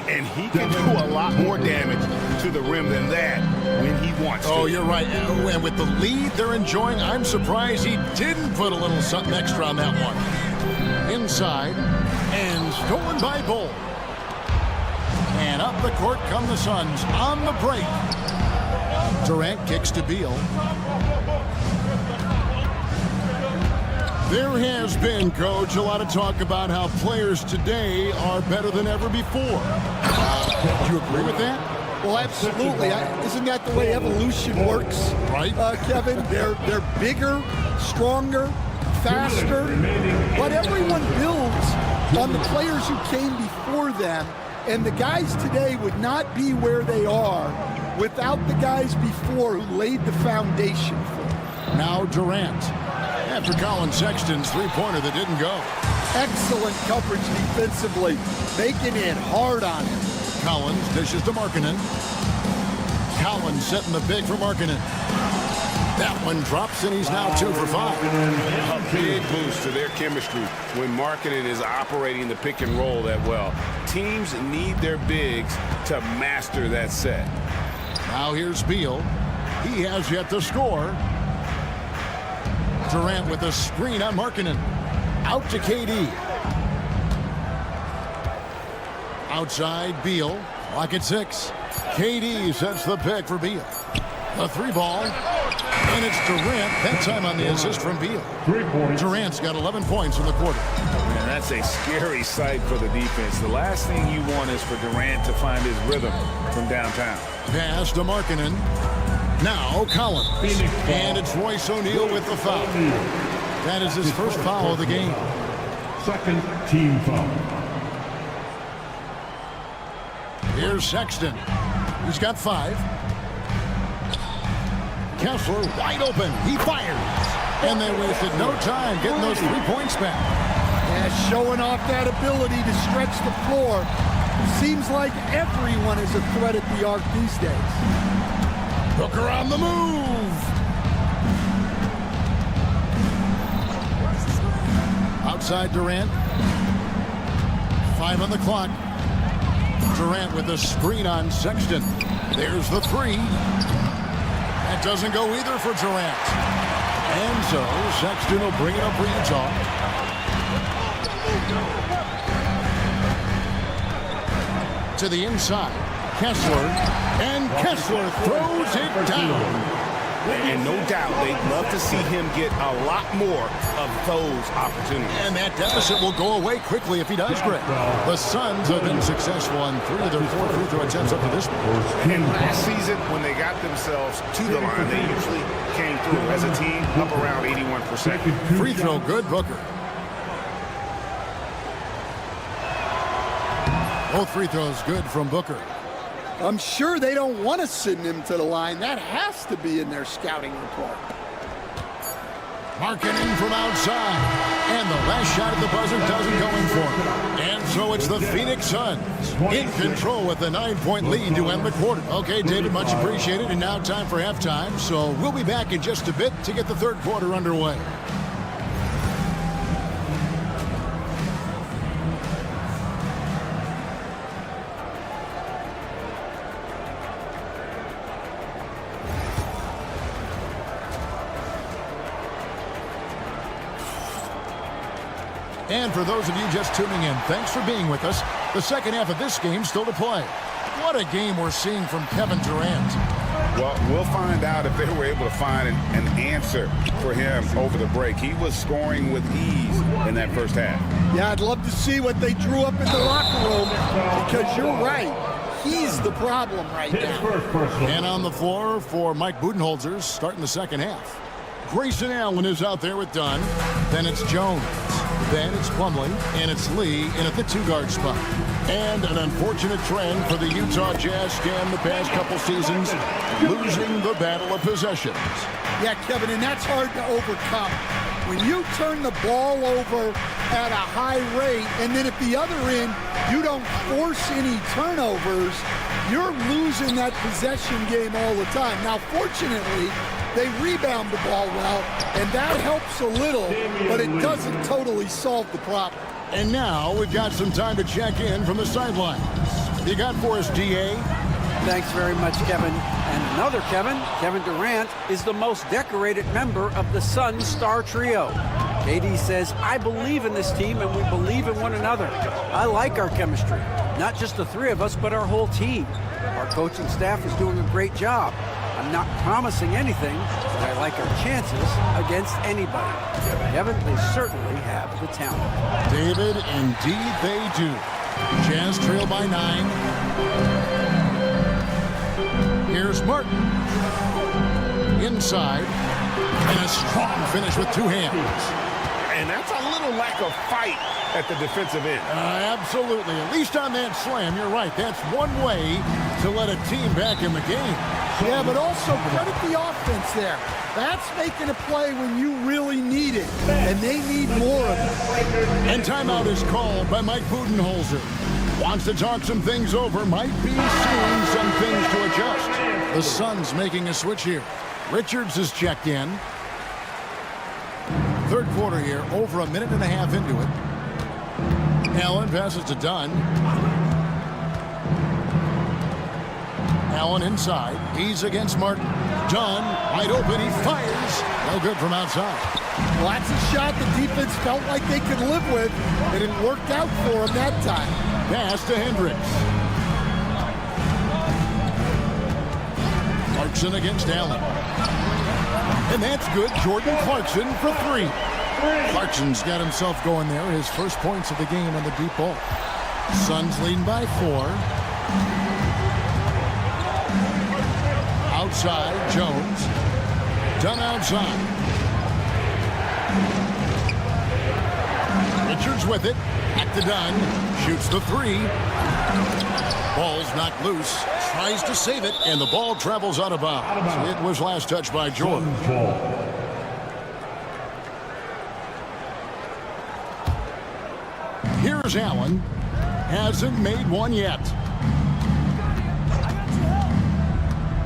And he can do a lot more damage to the rim than that when he wants to. Oh, you're right. And with the lead they're enjoying, I'm surprised he didn't put a little something extra on that one. Inside, and stolen by Bol. And up the court come the Suns on the break. Durant kicks to Beal. There has been, Coach, a lot of talk about how players today are better than ever before. Do you agree with that? Well, absolutely. Isn't that the way evolution works? Right. Kevin, they're bigger, stronger, faster. But everyone builds on the players who came before them. And the guys today would not be where they are without the guys before who laid the foundation for them. Now Durant. After Colin Sexton's three-pointer that didn't go. Excellent coverage defensively, making it hard on him. Collins dishes to Markkanen. Collins setting the big for Markkanen. That one drops, and he's now 2 for 5. A big boost to their chemistry when Markkanen is operating the pick and roll that well. Teams need their bigs to master that set. Now here's Beal. He has yet to score. Durant with a screen on Markkanen. Out to KD. Outside Beal. Clock at 6. KD sets the pick for Beal. The 3-ball. And it's Durant. That time on the assist from Beal. Durant's got 11 points in the quarter. Man, that's a scary sight for the defense. The last thing you want is for Durant to find his rhythm from downtown. Pass to Markkanen. Now Collins. And it's Royce O'Neal with the foul. That is his first foul of the game. Second team foul. Here's Sexton. He's got 5. Kessler wide open. He fires. And they wasted no time getting those 3 points back. Yeah, showing off that ability to stretch the floor. Seems like everyone is a threat at the arc these days. Booker on the move. Outside Durant. 5 on the clock. Durant with a screen on Sexton. There's the 3. That doesn't go either for Durant. And so Sexton will bring it up for Utah. To the inside. Kessler. And Kessler throws it down. And no doubt they'd love to see him get a lot more of those opportunities. And that deficit will go away quickly if he does, Greg. The Suns have been successful on 3 of their 4 free throw attempts up to this point. And last season, when they got themselves to the line, they usually came through as a team up around 81%. Free throw good, Booker. Both free throws good from Booker. I'm sure they don't want to send him to the line. That has to be in their scouting report. Markkanen from outside. And the last shot at the buzzer doesn't go in for him. And so it's the Phoenix Suns in control with a 9-point lead to end the quarter. Okay, David, much appreciated. And now time for halftime. So we'll be back in just a bit to get the third quarter underway. And for those of you just tuning in, thanks for being with us. The second half of this game still to play. What a game we're seeing from Kevin Durant. Well, we'll find out if they were able to find an answer for him over the break. He was scoring with ease in that first half. Yeah, I'd love to see what they drew up in the locker room because you're right. He's the problem right now. And on the floor for Mike Budenholzer starting the second half. Grayson Allen is out there with Dunn. Then it's Jones. Then it's Plumlee, and it's Lee in at the 2-guard spot. And an unfortunate trend for the Utah Jazz scam the past couple seasons, losing the battle of possessions. Yeah, Kevin, and that's hard to overcome. When you turn the ball over at a high rate, and then at the other end, you don't force any turnovers, you're losing that possession game all the time. Now, fortunately, they rebound the ball well, and that helps a little, but it doesn't totally solve the problem. And now we've got some time to check in from the sidelines. You got for us, DA? Thanks very much, Kevin. And another Kevin, Kevin Durant, is the most decorated member of the Suns star trio. KD says, I believe in this team and we believe in one another. I like our chemistry. Not just the 3 of us, but our whole team. Our coaching staff is doing a great job. I'm not promising anything, but I like our chances against anybody. Kevin, they certainly have the talent. David, indeed they do. Jazz trail by 9. Here's Martin. Inside. And a strong finish with 2 hands. And that's a little lack of fight at the defensive end. Absolutely. At least on that slam, you're right. That's one way to let a team back in the game. Yeah, but also credit the offense there. That's making a play when you really need it, and they need more of it. And timeout is called by Mike Budenholzer. Wants to talk some things over. Might be seeing some things to adjust. The Suns making a switch here. Richards is checked in. Third quarter here, over a minute and a half into it. Allen passes to Dunn. Allen inside. He's against Martin. Dunn, wide open. He fires. No good from outside. Well, that's a shot the defense felt like they could live with, and it worked out for them that time. Pass to Hendricks. Clarkson against Allen. And that's good. Jordan Clarkson for 3. Clarkson's got himself going there. His first points of the game on the deep ball. Suns leading by 4. Outside, Jones. Dunn outside. Richards with it. Back to Dunn. Shoots the 3. Ball's knocked loose. Tries to save it, and the ball travels out of bounds. It was last touched by George. Here's Allen. Hasn't made one yet.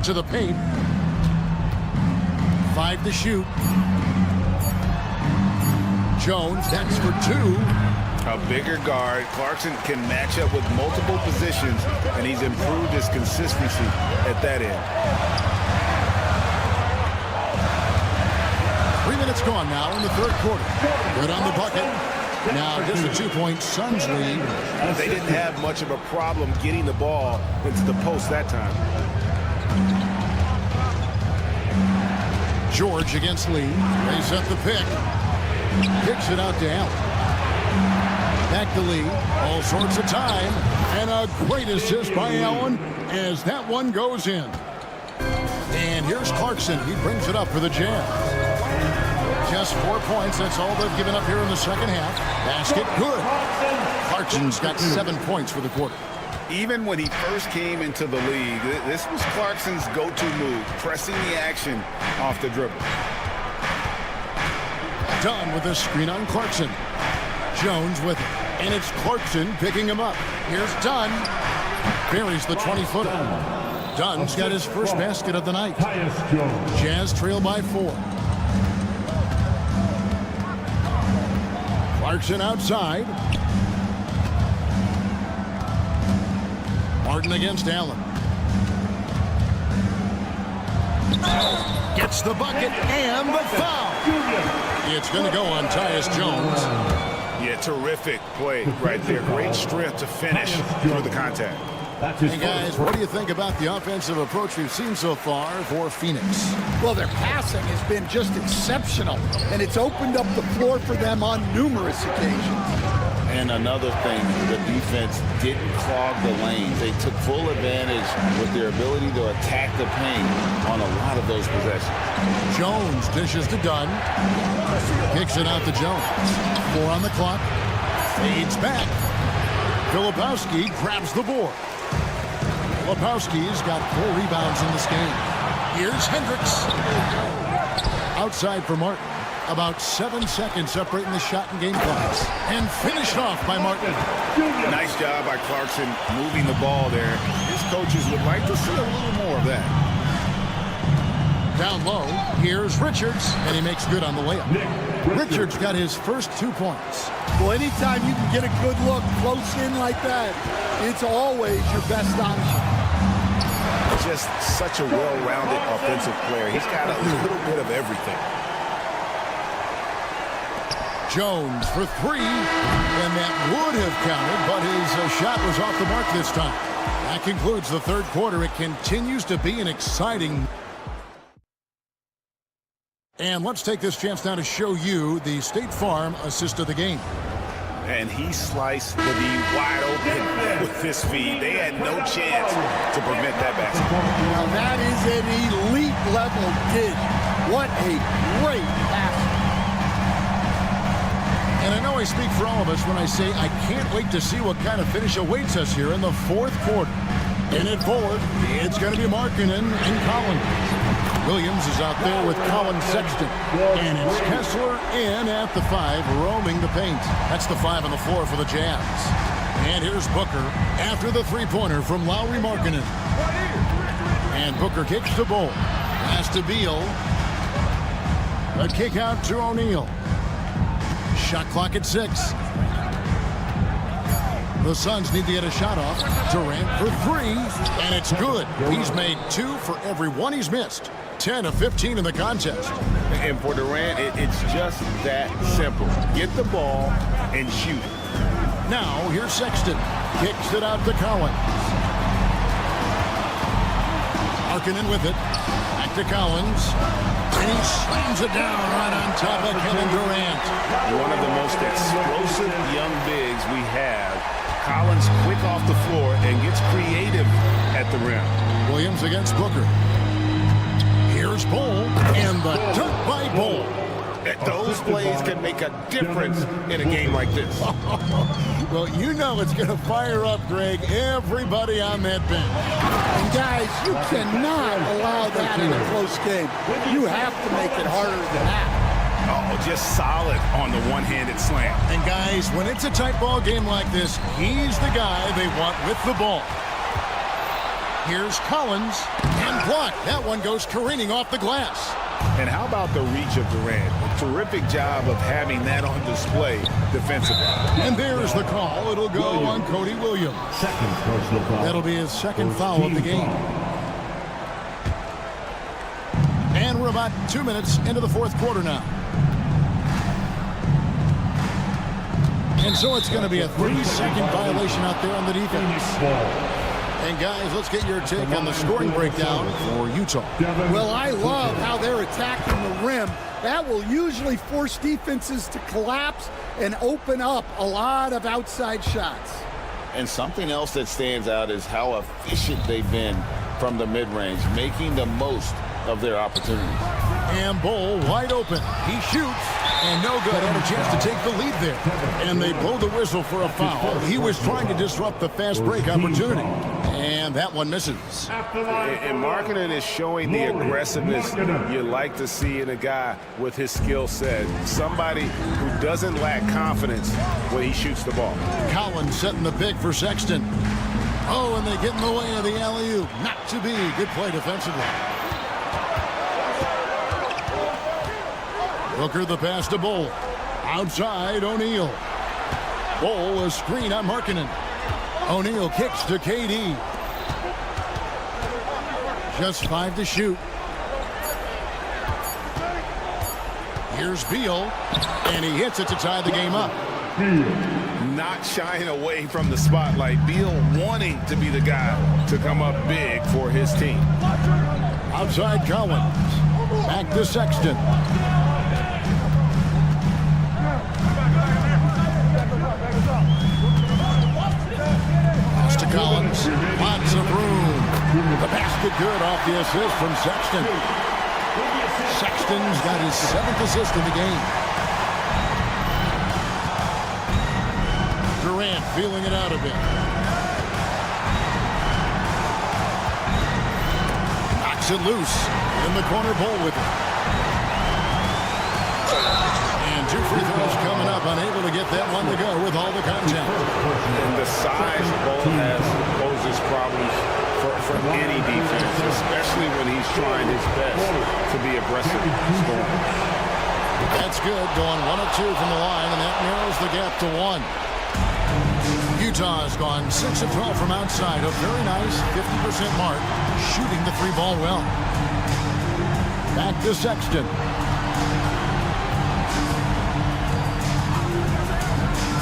To the paint. 5 to shoot. Jones, that's for 2. A bigger guard. Clarkson can match up with multiple positions, and he's improved his consistency at that end. 3 minutes gone now in the third quarter. Good on the bucket. Now just a 2-point Suns lead. They didn't have much of a problem getting the ball into the post that time. George against Lee. They set the pick. Kicks it out to Allen. Back to Lee. All sorts of time. And a great assist by Allen as that one goes in. And here's Clarkson. He brings it up for the Jazz. Just 4 points. That's all they've given up here in the second half. Basket good. Clarkson's got 7 points for the quarter. Even when he first came into the league, this was Clarkson's go-to move, pressing the action off the dribble. Dunn with a screen on Clarkson. Jones with it. And it's Clarkson picking him up. Here's Dunn. Buries the 20-footer. Dunn's got his first basket of the night. Jazz trail by 4. Clarkson outside. Martin against Allen. Gets the bucket and the foul. It's going to go on Tyus Jones. Yeah, terrific play right there. Great strength to finish through the contact. Hey guys, what do you think about the offensive approach we've seen so far for Phoenix? Well, their passing has been just exceptional, and it's opened up the floor for them on numerous occasions. And another thing, the defense didn't clog the lanes. They took full advantage with their ability to attack the paint on a lot of those possessions. Jones dishes to Dunn. Kicks it out to Jones. 4 on the clock. Fades back. Filipowski grabs the board. Filipowski's got 4 rebounds in this game. Here's Hendricks. Outside for Martin. About 7 seconds separating the shot and game clocks. And finished off by Martin. Nice job by Clarkson moving the ball there. His coaches would like to see a little more of that. Down low, here's Richards, and he makes good on the layup. Richards got his first 2 points. Well, anytime you can get a good look close in like that, it's always your best option. Just such a well-rounded offensive player. He's got a little bit of everything. Jones for 3, and that would have counted, but his shot was off the mark this time. That concludes the third quarter. It continues to be an exciting And let's take this chance now to show you the State Farm assist of the game. And he sliced the D wide open with his feet. They had no chance to prevent that basket. Now that is an elite level dig. What a great pass. And I know I speak for all of us when I say I can't wait to see what kind of finish awaits us here in the fourth quarter. In it forward, it's going to be Markkanen and Collins. Williams is out there with Colin Sexton. And it's Kessler in at the 5, roaming the paint. That's the 5 on the floor for the Jazz. And here's Booker after the three-pointer from Lauri Markkanen. And Booker kicks to Bull. Pass to Beal. A kick out to O'Neal. Shot clock at 6. The Suns need to get a shot off. Durant for 3, and it's good. He's made 2 for every one he's missed. 10 of 15 in the contest. And for Durant, it's just that simple. Get the ball and shoot it. Now, here's Sexton. Kicks it out to Collins. Markkanen with it. Back to Collins. And he slams it down right on top of Kevin Durant. One of the most explosive young bigs we have. Collins quick off the floor and gets creative at the rim. Williams against Booker. Here's Bull, and the dunk by Bull. Those plays can make a difference in a game like this. Well, you know it's going to fire up, Greg, everybody on that bench. And guys, you cannot allow that in a close game. You have to make it harder than that. Oh, just solid on the one-handed slam. And guys, when it's a tight ball game like this, he's the guy they want with the ball. Here's Collins, and blocked. That one goes careening off the glass. And how about the reach of Durant? A terrific job of having that on display defensively. And there's the call. It'll go on Cody Williams. Second personal foul. That'll be his second foul of the game. And we're about 2 minutes into the fourth quarter now. And so it's going to be a 3-second violation out there on the defense. And guys, let's get your take on the scoring breakdown for Utah. Well, I love how they're attacking the rim. That will usually force defenses to collapse and open up a lot of outside shots. And something else that stands out is how efficient they've been from the mid-range, making the most of their opportunities. And Bull wide open. He shoots, and no good. Had a chance to take the lead there. And they blow the whistle for a foul. He was trying to disrupt the fast break opportunity. And that one misses. And Markkanen is showing the aggressiveness you like to see in a guy with his skill set. Somebody who doesn't lack confidence when he shoots the ball. Collins setting the pick for Sexton. Oh, and they get in the way of the alley-oop. Not to be. Good play defensively. Booker the pass to Bull. Outside, O'Neal. Bull a screen on Markkanen. O'Neal kicks to KD. Just 5 to shoot. Here's Beal, and he hits it to tie the game up. Not shying away from the spotlight. Beal wanting to be the guy to come up big for his team. Outside Collins. Back to Sexton. Pass to Collins. Lots of room. The basket good off the assist from Sexton. Sexton's got his 7th assist in the game. Durant feeling it out a bit. Knocks it loose. In the corner, Bull with it. And 2 free throws coming up. Unable to get that one to go with all the contact. And the size Bull has poses problems for any defense, especially when he's trying his best to be aggressive scoring. That's good. Going 1 of 2 from the line, and that narrows the gap to 1. Utah has gone 6 of 12 from outside. A very nice 50% mark. Shooting the 3-ball well. Back to Sexton.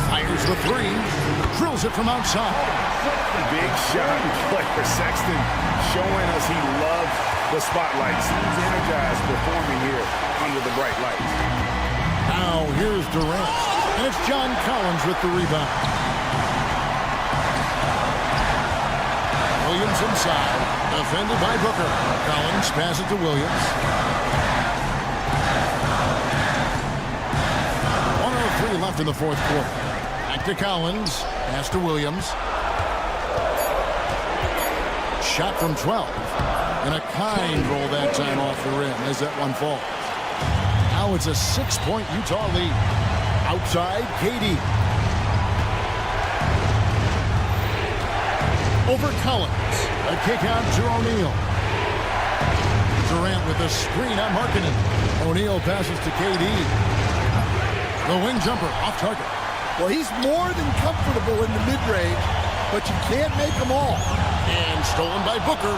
Fires the 3. Drills it from outside. Big shot player. Sexton showing us he loves the spotlight. Seems energized performing here under the bright lights. Now here's Durant. And it's John Collins with the rebound. Williams inside. Defended by Booker. Collins passes to Williams. 1:03 left in the fourth quarter. Back to Collins. Pass to Williams. Shot from 12. And a kind roll that time off the rim as that one falls. Now it's a 6-point Utah lead. Outside, KD. Over Collins. A kick out to O'Neal. Durant with a screen on Markkanen. O'Neal passes to KD. The wing jumper off target. Well, he's more than comfortable in the mid-range, but you can't make them all. And stolen by Booker.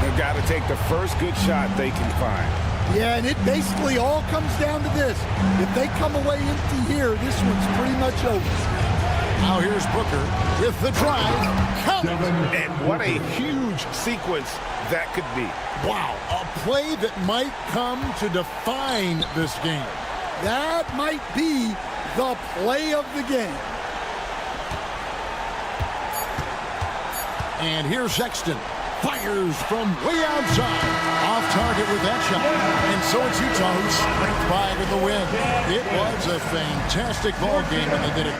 They've got to take the first good shot they can find. Yeah, and it basically all comes down to this. If they come away empty here, this one's pretty much over. Now here's Booker with the drive. Count. And what a huge sequence that could be. Wow, a play that might come to define this game. That might be the play of the game. And here's Sexton. Fires from way outside. Off target with that shot. And so it's Utah who scraped by with the win. It was a fantastic ball game when they did it.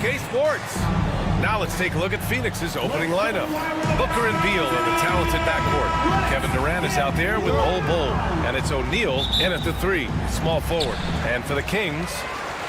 UK Sports. Now let's take a look at Phoenix's opening lineup. Booker and Beal are the talented backcourt. Kevin Durant is out there with Bull, and it's O'Neal in at the 3, small forward. And for the Kings,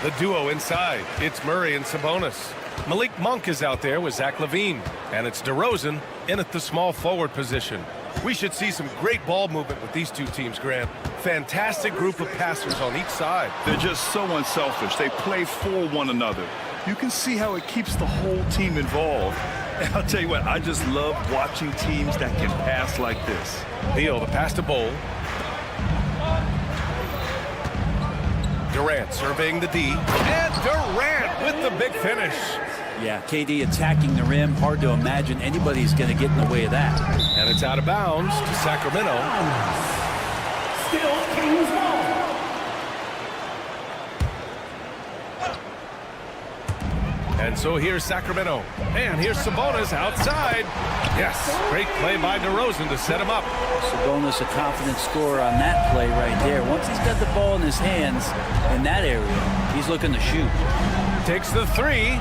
the duo inside, it's Murray and Sabonis. Malik Monk is out there with Zach LaVine, and it's DeRozan in at the small forward position. We should see some great ball movement with these two teams, Grant. Fantastic group of passers on each side. They're just so unselfish. They play for one another. You can see how it keeps the whole team involved. And I'll tell you what, I just love watching teams that can pass like this. Beal, the pass to Bull. Durant surveying the D. And Durant with the big finish. Yeah, KD attacking the rim. Hard to imagine anybody's going to get in the way of that. And it's out of bounds to Sacramento. Still Kings ball. And so here's Sacramento. And here's Sabonis outside. Yes, great play by DeRozan to set him up. Sabonis, a confident scorer on that play right there. Once he's got the ball in his hands in that area, he's looking to shoot. Takes the 3.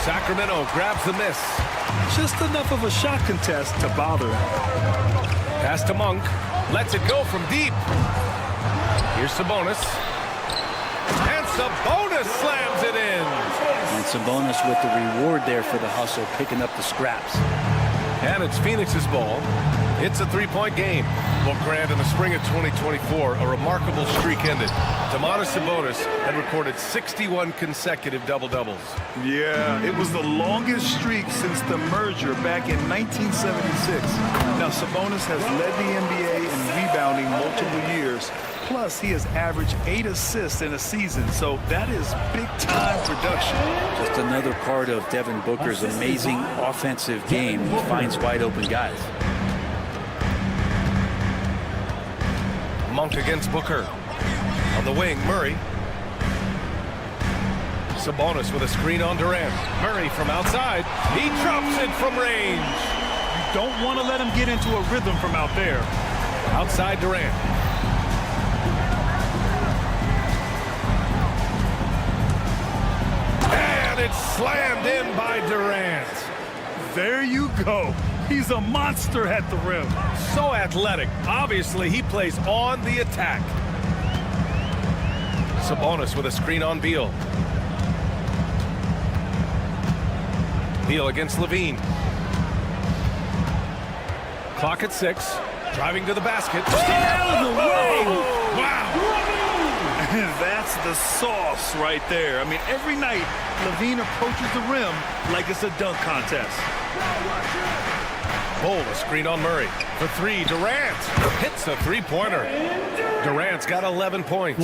Sacramento grabs the miss. Just enough of a shot contest to bother him. Pass to Monk. Lets it go from deep. Here's Sabonis. And Sabonis slams it in. And Sabonis with the reward there for the hustle, picking up the scraps. And it's Phoenix's ball. It's a 3-point game. Well, Grant, in the spring of 2024, a remarkable streak ended. Domantas Sabonis had recorded 61 consecutive double-doubles. Yeah, it was the longest streak since the merger back in 1976. Now, Sabonis has led the NBA in rebounding multiple years. Plus, he has averaged 8 assists in a season, so that is big-time production. Just another part of Devin Booker's amazing offensive game. He finds wide-open guys. Monk against Booker. On the wing, Murray. Sabonis with a screen on Durant. Murray from outside. He drops it from range. You don't want to let him get into a rhythm from out there. Outside Durant. And it's slammed in by Durant. There you go. He's a monster at the rim. So athletic. Obviously, he plays on the attack. Sabonis with a screen on Beal. Beal against LaVine. Clock at 6. Driving to the basket. Out of the way! Wow! That's the sauce right there. I mean, every night, LaVine approaches the rim like it's a dunk contest. Bull, a screen on Murray. For 3, Durant hits a 3-pointer. Durant's got 11 points.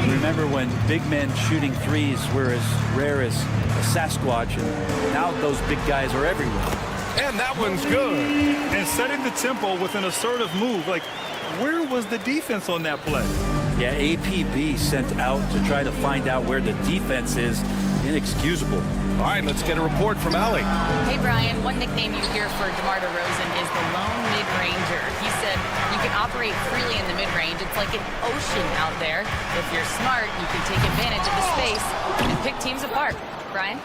Remember when big men shooting threes were as rare as a Sasquatch, and now those big guys are everywhere. And that one's good. And setting the tempo with an assertive move. Like, where was the defense on that play? Yeah, APB sent out to try to find out where the defense is. Inexcusable. All right, let's get a report from Allie. Hey, Brian, one nickname you hear for DeMar DeRozan is the lone mid-ranger. He said you can operate freely in the mid-range. It's like an ocean out there. If you're smart, you can take advantage of the space and pick teams apart. Brian?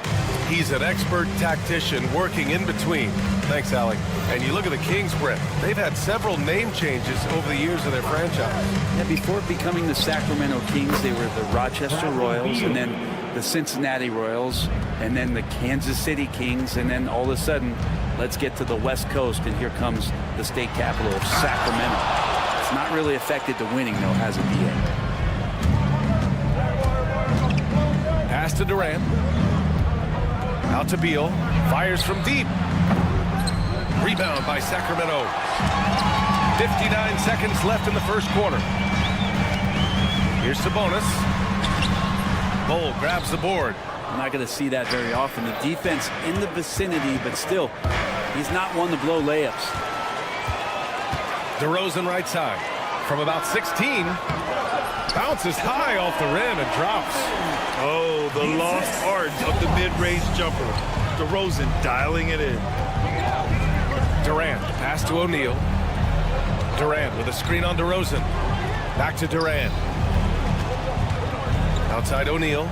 He's an expert tactician working in between. Thanks, Allie. And you look at the Kings, Brett. They've had several name changes over the years of their franchise. Yeah, before becoming the Sacramento Kings, they were the Rochester Royals, and then the Cincinnati Royals, and then the Kansas City Kings, and then all of a sudden, let's get to the West Coast, and here comes the state capital of Sacramento. It's not really affected the winning, though, has it, BA? Pass to Durant. Out to Beal. Fires from deep. Rebound by Sacramento. 59 seconds left in the first quarter. Here's Sabonis. Bull grabs the board. I'm not going to see that very often. The defense in the vicinity, but still, he's not one to blow layups. DeRozan right side. from about 16. Bounces high off the rim and drops. Oh, the lost art of the mid-range jumper. DeRozan dialing it in. Durant, pass to O'Neal. Durant with a screen on DeRozan. Back to Durant. Outside O'Neal.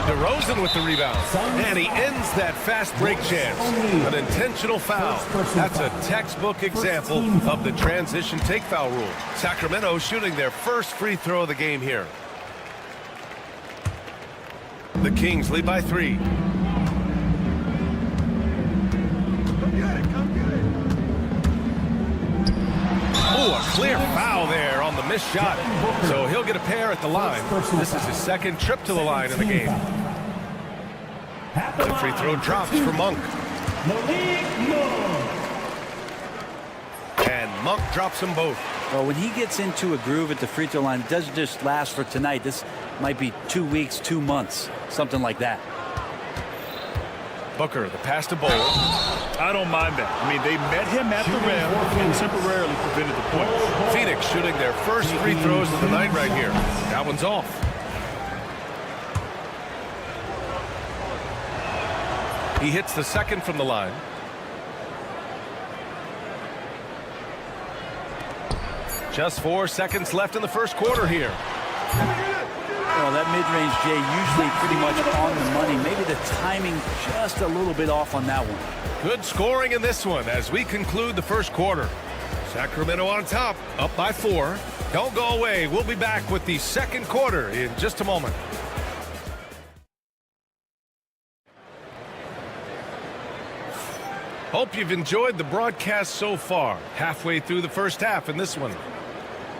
DeRozan with the rebound. And he ends that fast break chance. An intentional foul. That's a textbook example of the transition take foul rule. Sacramento shooting their first free throw of the game here. The Kings lead by 3. Oh, a clear foul there on the missed shot. So he'll get a pair at the line. This is his second trip to the line in the game. The free throw drops for Monk. And Monk drops them both. Well, when he gets into a groove at the free throw line, it doesn't just last for tonight. This might be 2 weeks, 2 months, something like that. Booker, the pass to Bowl. I don't mind that. I mean, they met him at the rim and temporarily prevented the points. Phoenix shooting their first free throws of the night right here. That one's off. He hits the second from the line. Just 4 seconds left in the first quarter here. Well, that mid-range, Jay, usually pretty much on the money. Maybe the timing just a little bit off on that one. Good scoring in this one as we conclude the first quarter. Sacramento on top, up by 4. Don't go away. We'll be back with the second quarter in just a moment. Hope you've enjoyed the broadcast so far. Halfway through the first half in this one.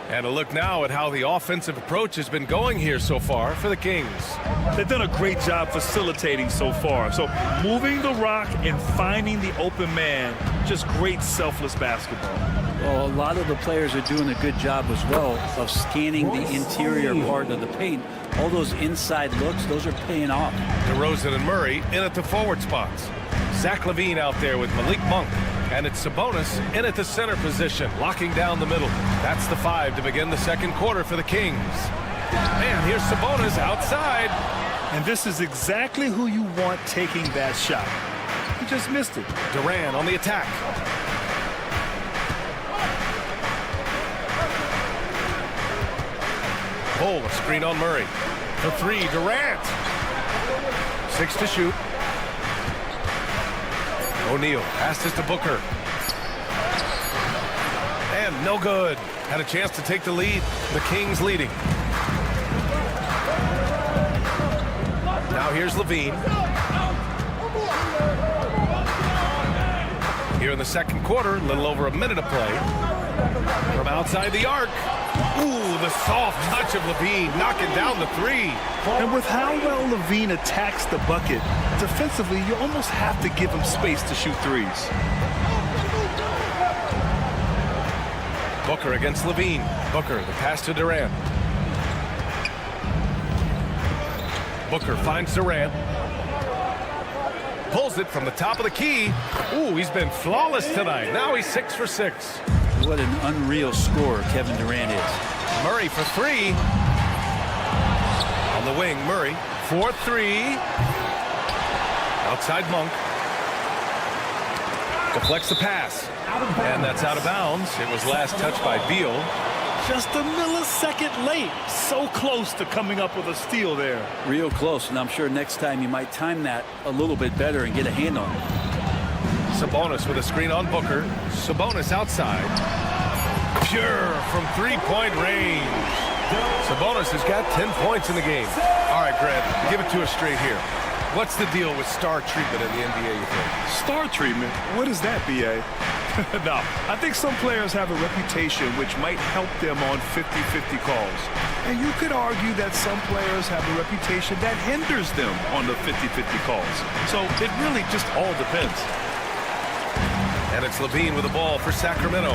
And a look now at how the offensive approach has been going here so far for the Kings. They've done a great job facilitating so far. So moving the rock and finding the open man, just great selfless basketball. Well, a lot of the players are doing a good job as well of scanning the interior part of the paint. All those inside looks, those are paying off. DeRozan and Murray in at the forward spots. Zach LaVine out there with Malik Monk. And it's Sabonis in at the center position, locking down the middle. That's the 5 to begin the second quarter for the Kings. And here's Sabonis outside. And this is exactly who you want taking that shot. He just missed it. Durant on the attack. Cole, a screen on Murray. For 3, Durant. 6 to shoot. O'Neal passes to Booker. And no good. Had a chance to take the lead. The Kings leading. Now here's LaVine. Here in the second quarter, a little over a minute of play. From outside the arc. Ooh, the soft touch of LaVine knocking down the 3. And with how well LaVine attacks the bucket, defensively, you almost have to give him space to shoot threes. Booker against LaVine. Booker, the pass to Durant. Booker finds Durant. Pulls it from the top of the key. Ooh, he's been flawless tonight. Now he's 6 for 6. What an unreal scorer Kevin Durant is. Murray for 3. On the wing, Murray for 3. Outside Monk. Deflects the pass. And that's out of bounds. It was last touched by Beal. Just a millisecond late. So close to coming up with a steal there. Real close, and I'm sure next time you might time that a little bit better and get a hand on it. Sabonis with a screen on Booker. Sabonis outside. Pure from 3-point range. Sabonis has got 10 points in the game. All right, Grant, give it to us straight here. What's the deal with star treatment in the NBA, you think? Star treatment? What is that, B.A.? No, I think some players have a reputation which might help them on 50-50 calls. And you could argue that some players have a reputation that hinders them on the 50-50 calls. So it really just all depends. And it's LaVine with the ball for Sacramento.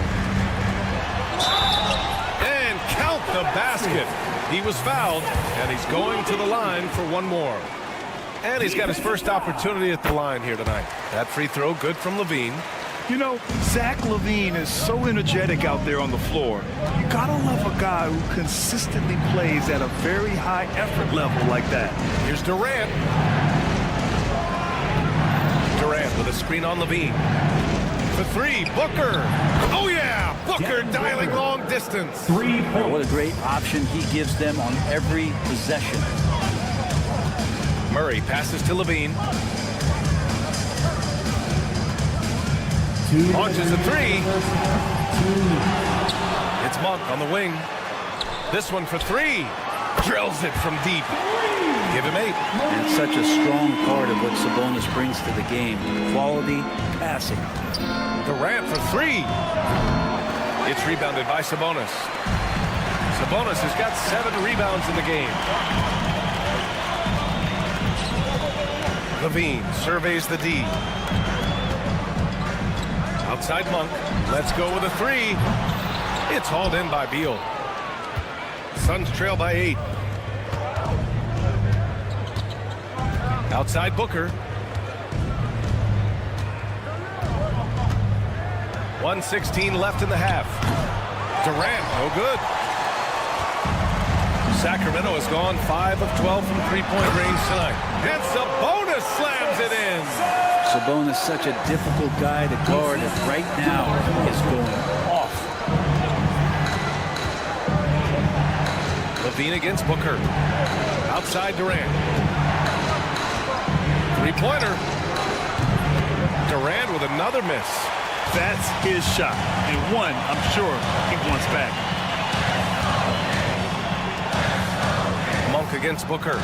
And count the basket. He was fouled, and he's going to the line for one more. And he's got his first opportunity at the line here tonight. That free throw good from LaVine. You know, Zach LaVine is so energetic out there on the floor. You gotta love a guy who consistently plays at a very high effort level like that. Here's Durant. Durant with a screen on LaVine. For three, Booker. Oh yeah, Booker dialing long distance. What a great option he gives them on every possession. Murray passes to LaVine. Launches a three. It's Monk on the wing. This one for three. Drills it from deep. Give him 8. And such a strong part of what Sabonis brings to the game. Quality passing. Durant for 3. It's rebounded by Sabonis. Sabonis has got 7 rebounds in the game. LaVine surveys the D. Outside Monk. Let's go with a 3. It's hauled in by Beal. Suns trail by 8. Outside Booker. 1:16 left in the half. Durant, no good. Sacramento has gone 5 of 12 from three-point range tonight. And Sabonis slams it in. Sabonis, such a difficult guy to guard, and right now is going off. LaVine against Booker. Outside Durant. Three-pointer. Durant with another miss. That's his shot. And one, I'm sure, he wants back. Monk against Booker.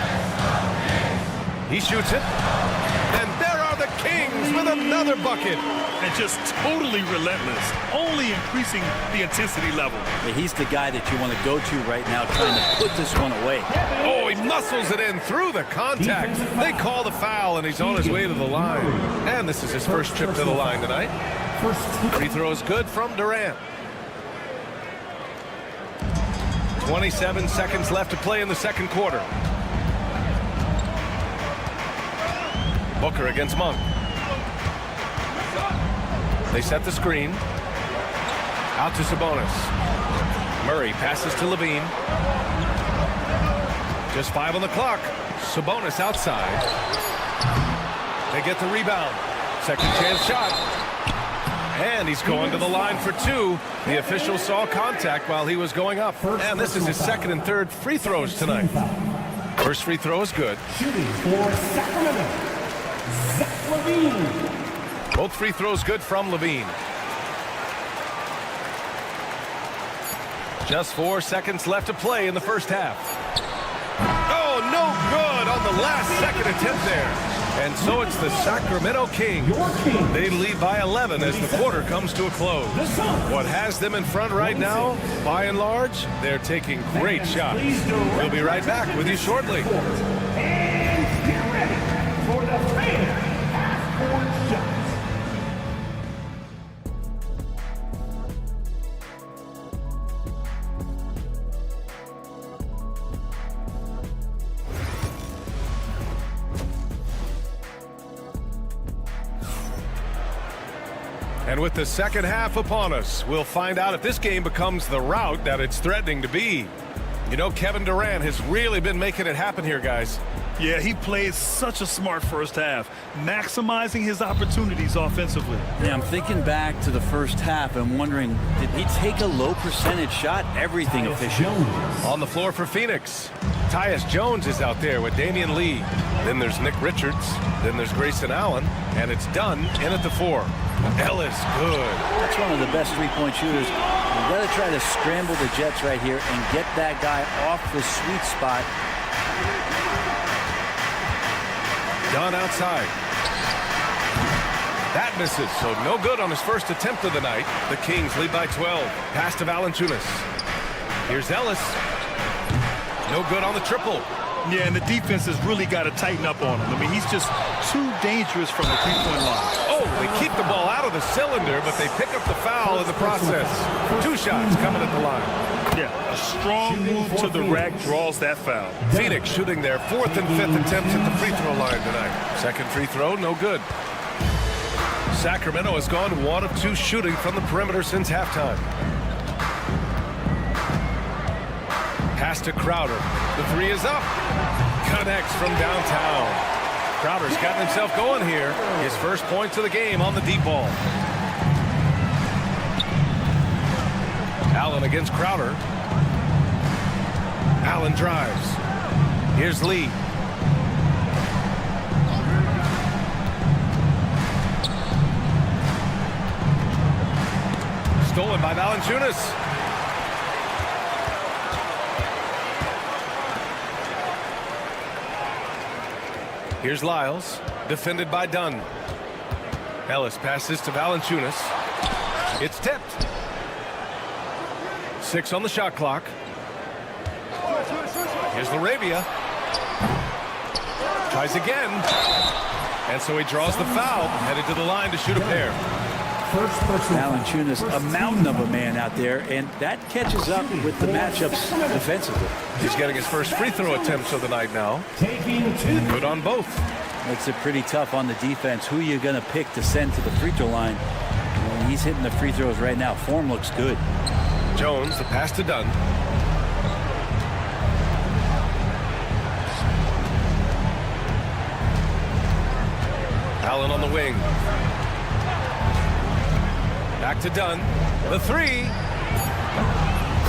He shoots it. And there are the Kings with another bucket. And just totally relentless, only increasing the intensity level. He's the guy that you want to go to right now, trying to put this one away. Oh, he muscles it in through the contact. They call the foul, and he's on his way to the line. And this is his first trip to the line tonight. Free throw is good from Durant. 27 seconds left to play in the second quarter. Booker against Monk. They set the screen. Out to Sabonis. Murray passes to LaVine. Just 5 on the clock. Sabonis outside. They get the rebound. Second chance shot. And he's going to the line for 2. The official saw contact while he was going up. And this is his second and third free throws tonight. First free throw is good. Shooting for Sacramento, Zach LaVine. Both free throws good from LaVine. Just 4 seconds left to play in the first half. Oh, no good on the last second attempt there. And so it's the Sacramento Kings. They lead by 11 as the quarter comes to a close. What has them in front right now, by and large, they're taking great shots. We'll be right back with you shortly. And get ready for the fan half-court shots. And with the second half upon us, we'll find out if this game becomes the rout that it's threatening to be. You know, Kevin Durant has really been making it happen here, guys. Yeah, he played such a smart first half, maximizing his opportunities offensively. Yeah, I'm thinking back to the first half and wondering, did he take a low percentage shot? Everything efficient. On the floor for Phoenix, Tyus Jones is out there with Damian Lee. Then there's Nick Richards. Then there's Grayson Allen. And it's Dunn in at the 4. Ellis, good. That's one of the best three-point shooters. You've got to try to scramble the Jets right here and get that guy off the sweet spot. Dunn outside. That misses, so no good on his first attempt of the night. The Kings lead by 12. Pass to Valanciunas. Here's Ellis. No good on the triple. Yeah, and the defense has really got to tighten up on him. I mean, he's just too dangerous from the three-point line. Oh, they keep the ball out of the cylinder, but they pick up the foul in the process. 2 shots coming at the line. Yeah, a strong move to the rack draws that foul. Phoenix shooting their 4th and 5th attempts at the free throw line tonight. Second free throw, no good. Sacramento has gone 1 of 2 shooting from the perimeter since halftime. Pass to Crowder. The 3 is up. Connects from downtown. Crowder's gotten himself going here. His first points of the game on the deep ball. Allen against Crowder. Allen drives. Here's Lee. Stolen by Valanciunas. Here's Lyles, defended by Dunn. Ellis passes to Valanciunas. It's tipped. 6 on the shot clock. Here's Larabia. Tries again. And so he draws the foul, headed to the line to shoot a pair. Valanciunas, a mountain of a man out there, and that catches up with the matchups defensively. He's getting his first free throw attempts of the night now. Good on both. Makes it pretty tough on the defense. Who are you going to pick to send to the free throw line? Well, he's hitting the free throws right now. Form looks good. Jones, the pass to Dunn. Allen on the wing. Back to Dunn. The 3.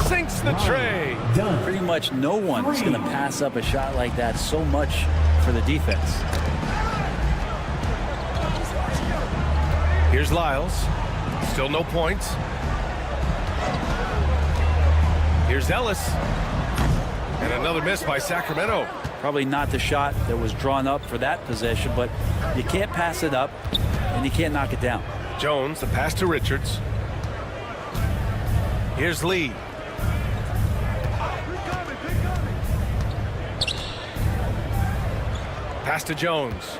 Sinks the tray. Pretty much no one is going to pass up a shot like that. So much for the defense. Here's Lyles. Still no points. Here's Ellis. And another miss by Sacramento. Probably not the shot that was drawn up for that possession, but you can't pass it up and you can't knock it down. Jones, the pass to Richards. Here's Lee. Pass to Jones.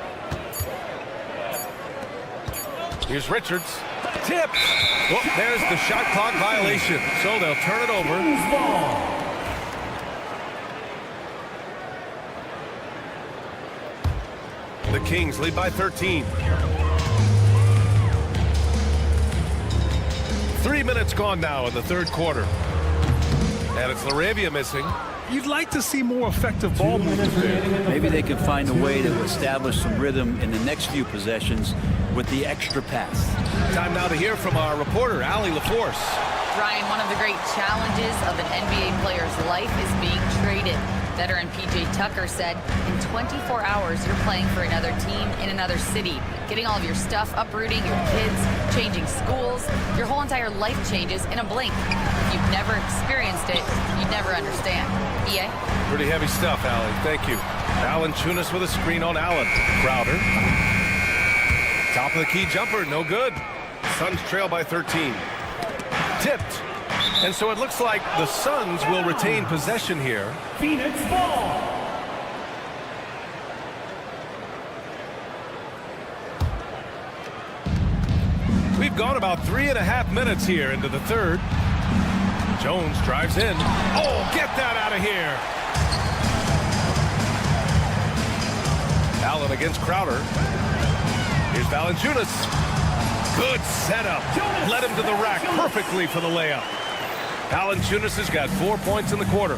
Here's Richards. Tip. Well, there's the shot clock violation. So they'll turn it over. The Kings lead by 13. 3 minutes gone now in the third quarter. And it's Larabia missing. You'd like to see more effective ball movement there. Maybe they can find a way to establish some rhythm in the next few possessions with the extra pass. Time now to hear from our reporter, Allie LaForce. Ryan, one of the great challenges of an NBA player's life is being traded. Veteran P.J. Tucker said, in 24 hours, you're playing for another team in another city, getting all of your stuff, uprooting your kids, changing schools. Your whole entire life changes in a blink. If you've never experienced it, you'd never understand. EA? Pretty heavy stuff, Allie. Thank you. Valanciunas with a screen on Allen. Crowder. Top of the key jumper, no good. Suns trail by 13. Tipped. And so it looks like the Suns will retain possession here. Phoenix ball. We've gone about 3.5 minutes here into the third. Jones drives in. Oh, get that out of here. Allen against Crowder. Here's Valanciunas. Good setup. Led him to the rack perfectly for the layup. Valanciunas has got 4 points in the quarter.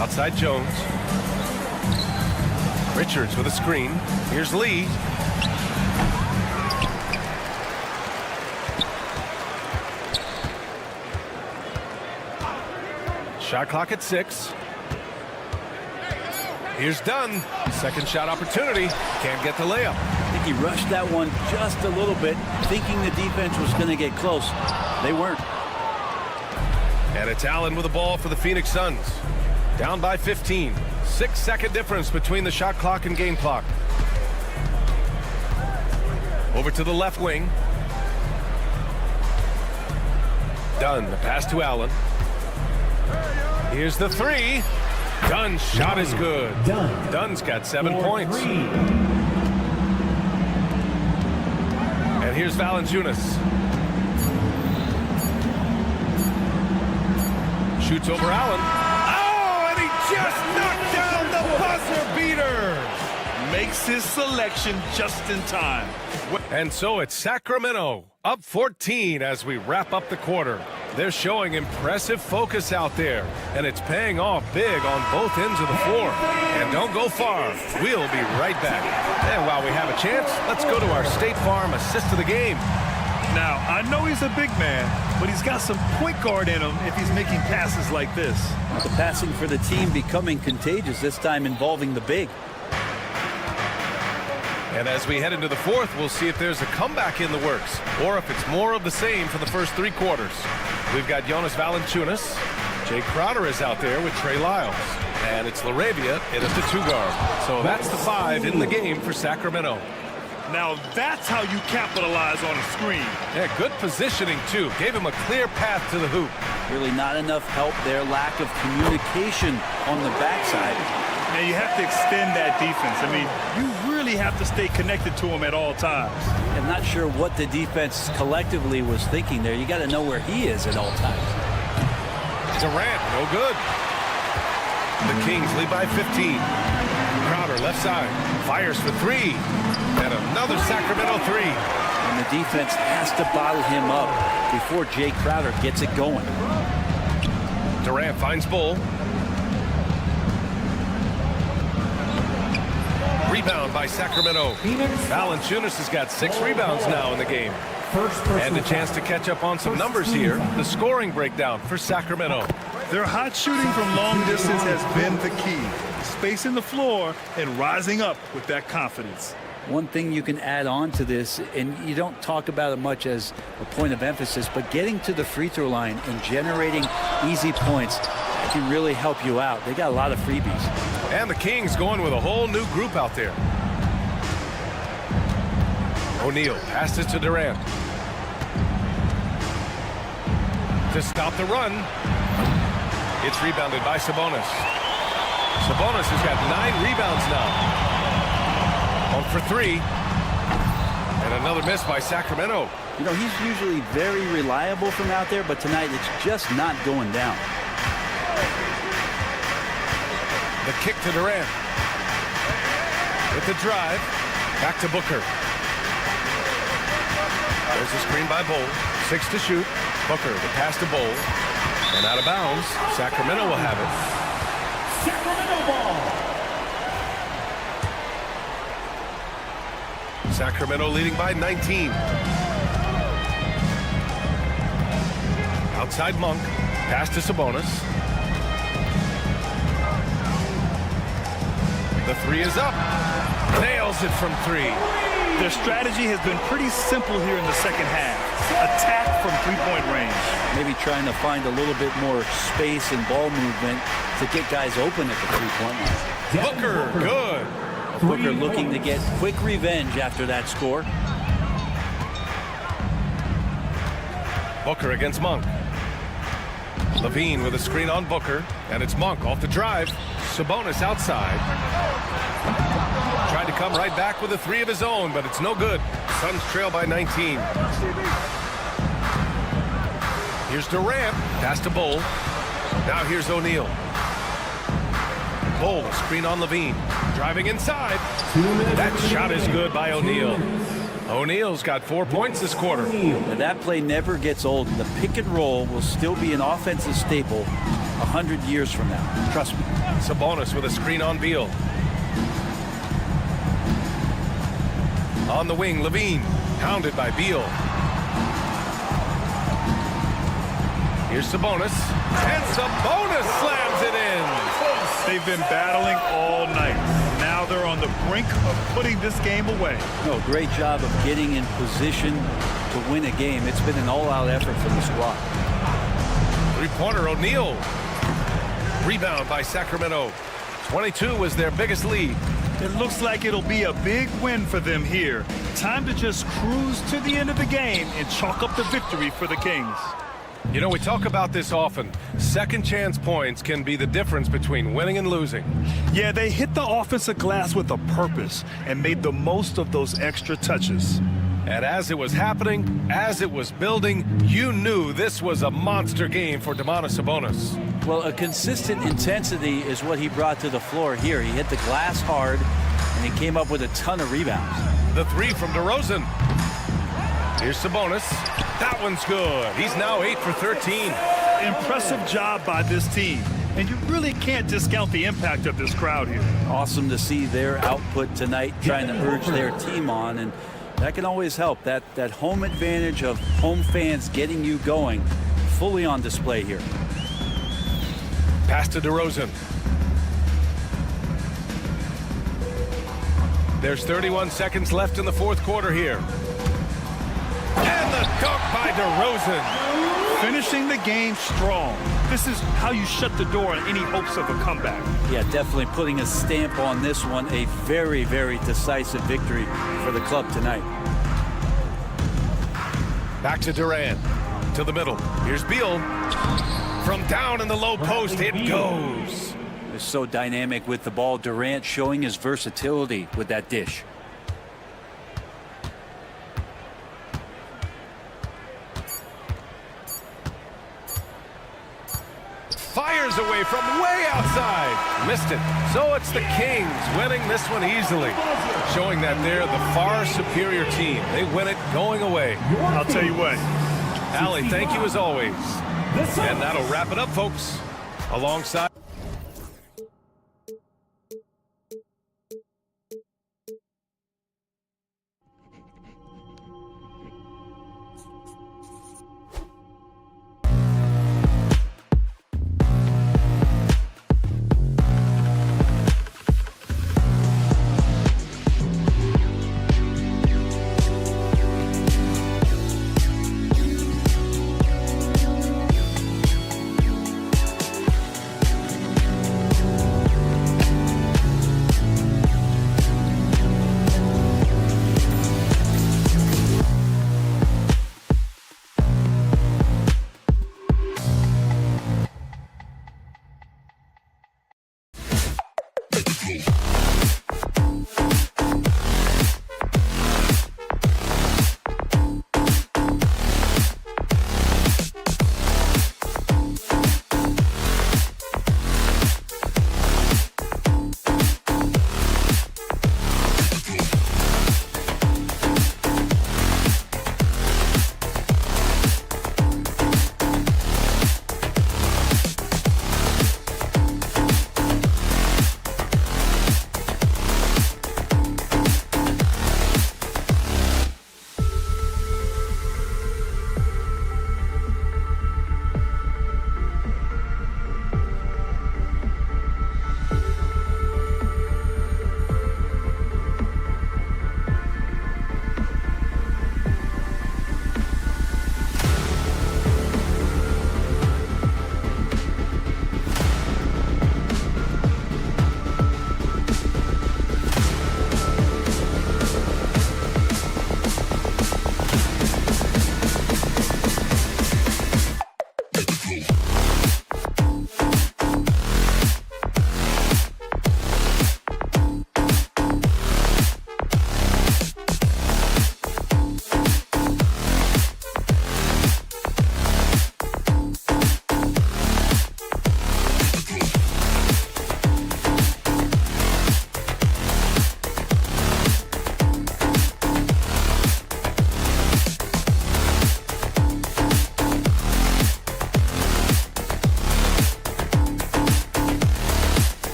Outside Jones. Richards with a screen. Here's Lee. Shot clock at 6. Here's Dunn. Second shot opportunity. Can't get the layup. I think he rushed that one just a little bit, thinking the defense was going to get close. They weren't. And it's Allen with the ball for the Phoenix Suns. Down by 15. 6-second difference between the shot clock and game clock. Over to the left wing. Dunn, the pass to Allen. Here's the 3. Dunn's shot is good. Dunn's got 7 points. And here's Valanciunas. Shoots over Allen. Oh, and he just knocked down the buzzer beater. makes his selection just in time. And so it's Sacramento up 14 as we wrap up the quarter. They're showing impressive focus out there, and it's paying off big on both ends of the floor. And don't go far. We'll be right back. And while we have a chance, let's go to our State Farm assist of the game. Now, I know he's a big man, but he's got some point guard in him if he's making passes like this. The passing for the team becoming contagious, this time involving the big. And as we head into the fourth, we'll see if there's a comeback in the works or if it's more of the same for the first three quarters. We've got Jonas Valanciunas. Jay Crowder is out there with Trey Lyles. And it's LaRavia in at the 2 guard. So that's the 5 in the game for Sacramento. Now that's how you capitalize on a screen. Yeah, good positioning, too. Gave him a clear path to the hoop. Really not enough help there. Lack of communication on the backside. Now you have to extend that defense. I mean, you really have to stay connected to him at all times. I'm not sure what the defense collectively was thinking there. You got to know where he is at all times. Durant, no good. The Kings lead by 15. Crowder left side, fires for 3. And another Sacramento 3. And the defense has to bottle him up before Jay Crowder gets it going. Durant finds Bull. Rebound by Sacramento. Valanciunas has got 6 rebounds now in the game. And a chance to catch up on some numbers here. The scoring breakdown for Sacramento. Their hot shooting from long distance has been the key. Spacing the floor and rising up with that confidence. One thing you can add on to this, and you don't talk about it much as a point of emphasis, but getting to the free throw line and generating easy points can really help you out. They got a lot of freebies. And the Kings going with a whole new group out there. O'Neal passes to Durant. To stop the run. It's rebounded by Sabonis. Sabonis has got 9 rebounds now. 1 for 3. And another miss by Sacramento. You know, he's usually very reliable from out there, but tonight it's just not going down. The kick to Durant. With the drive. Back to Booker. There's a screen by Bull. 6 to shoot. Booker, the pass to Bull. And out of bounds. Sacramento will have it. Sacramento ball. Sacramento leading by 19. Outside Monk. Pass to Sabonis. The 3 is up. Nails it from 3. Their strategy has been pretty simple here in the second half. Attack from three-point range. Maybe trying to find a little bit more space and ball movement to get guys open at the three-point line. Booker, good. Booker looking to get quick revenge after that score. Booker against Monk. Levine with a screen on Booker, and it's Monk off the drive. Sabonis outside. Tried to come right back with a 3 of his own, but it's no good. Suns trail by 19. Here's Durant. Pass to Bull. Now here's O'Neal. Bull, a screen on Levine. Driving inside. That shot is good by O'Neal. O'Neal's got 4 points this quarter. And that play never gets old. The pick and roll will still be an offensive staple 100 years from now. Trust me. Sabonis with a screen on Beal. On the wing, Levine. Hounded by Beal. Here's Sabonis. And Sabonis slams it in. They've been battling all night. Now they're on the brink of putting this game away. No, great job of getting in position to win a game. It's been an all-out effort from the squad. Three-pointer, O'Neal. Rebound by Sacramento. 22 was their biggest lead. It looks like it'll be a big win for them here. Time to just cruise to the end of the game and chalk up the victory for the Kings. You know, we talk about this often. Second chance points can be the difference between winning and losing. Yeah, they hit the offensive glass with a purpose and made the most of those extra touches. And as it was happening, as it was building, you knew this was a monster game for Domantas Sabonis. Well, a consistent intensity is what he brought to the floor here. He hit the glass hard, and he came up with a ton of rebounds. The three from DeRozan. Here's Sabonis. That one's good. He's now 8 for 13. Impressive job by this team. And you really can't discount the impact of this crowd here. Awesome to see their output tonight, trying to urge their team on, and that can always help. That home advantage of home fans getting you going, fully on display here. Pass to DeRozan. There's 31 seconds left in the fourth quarter here. And the dunk by DeRozan. Finishing the game strong. This is how you shut the door on any hopes of a comeback. Yeah, definitely putting a stamp on this one. A very, very decisive victory for the club tonight. Back to Durant. To the middle. Here's Beal. From down in the low post, it goes. Is so dynamic with the ball. Durant showing his versatility with that dish. Fires away from way outside. Missed it. So it's the Kings winning this one easily. Showing that they're the far superior team. They win it going away. I'll tell you what. Allie, thank you as always. And that'll wrap it up, folks. Alongside.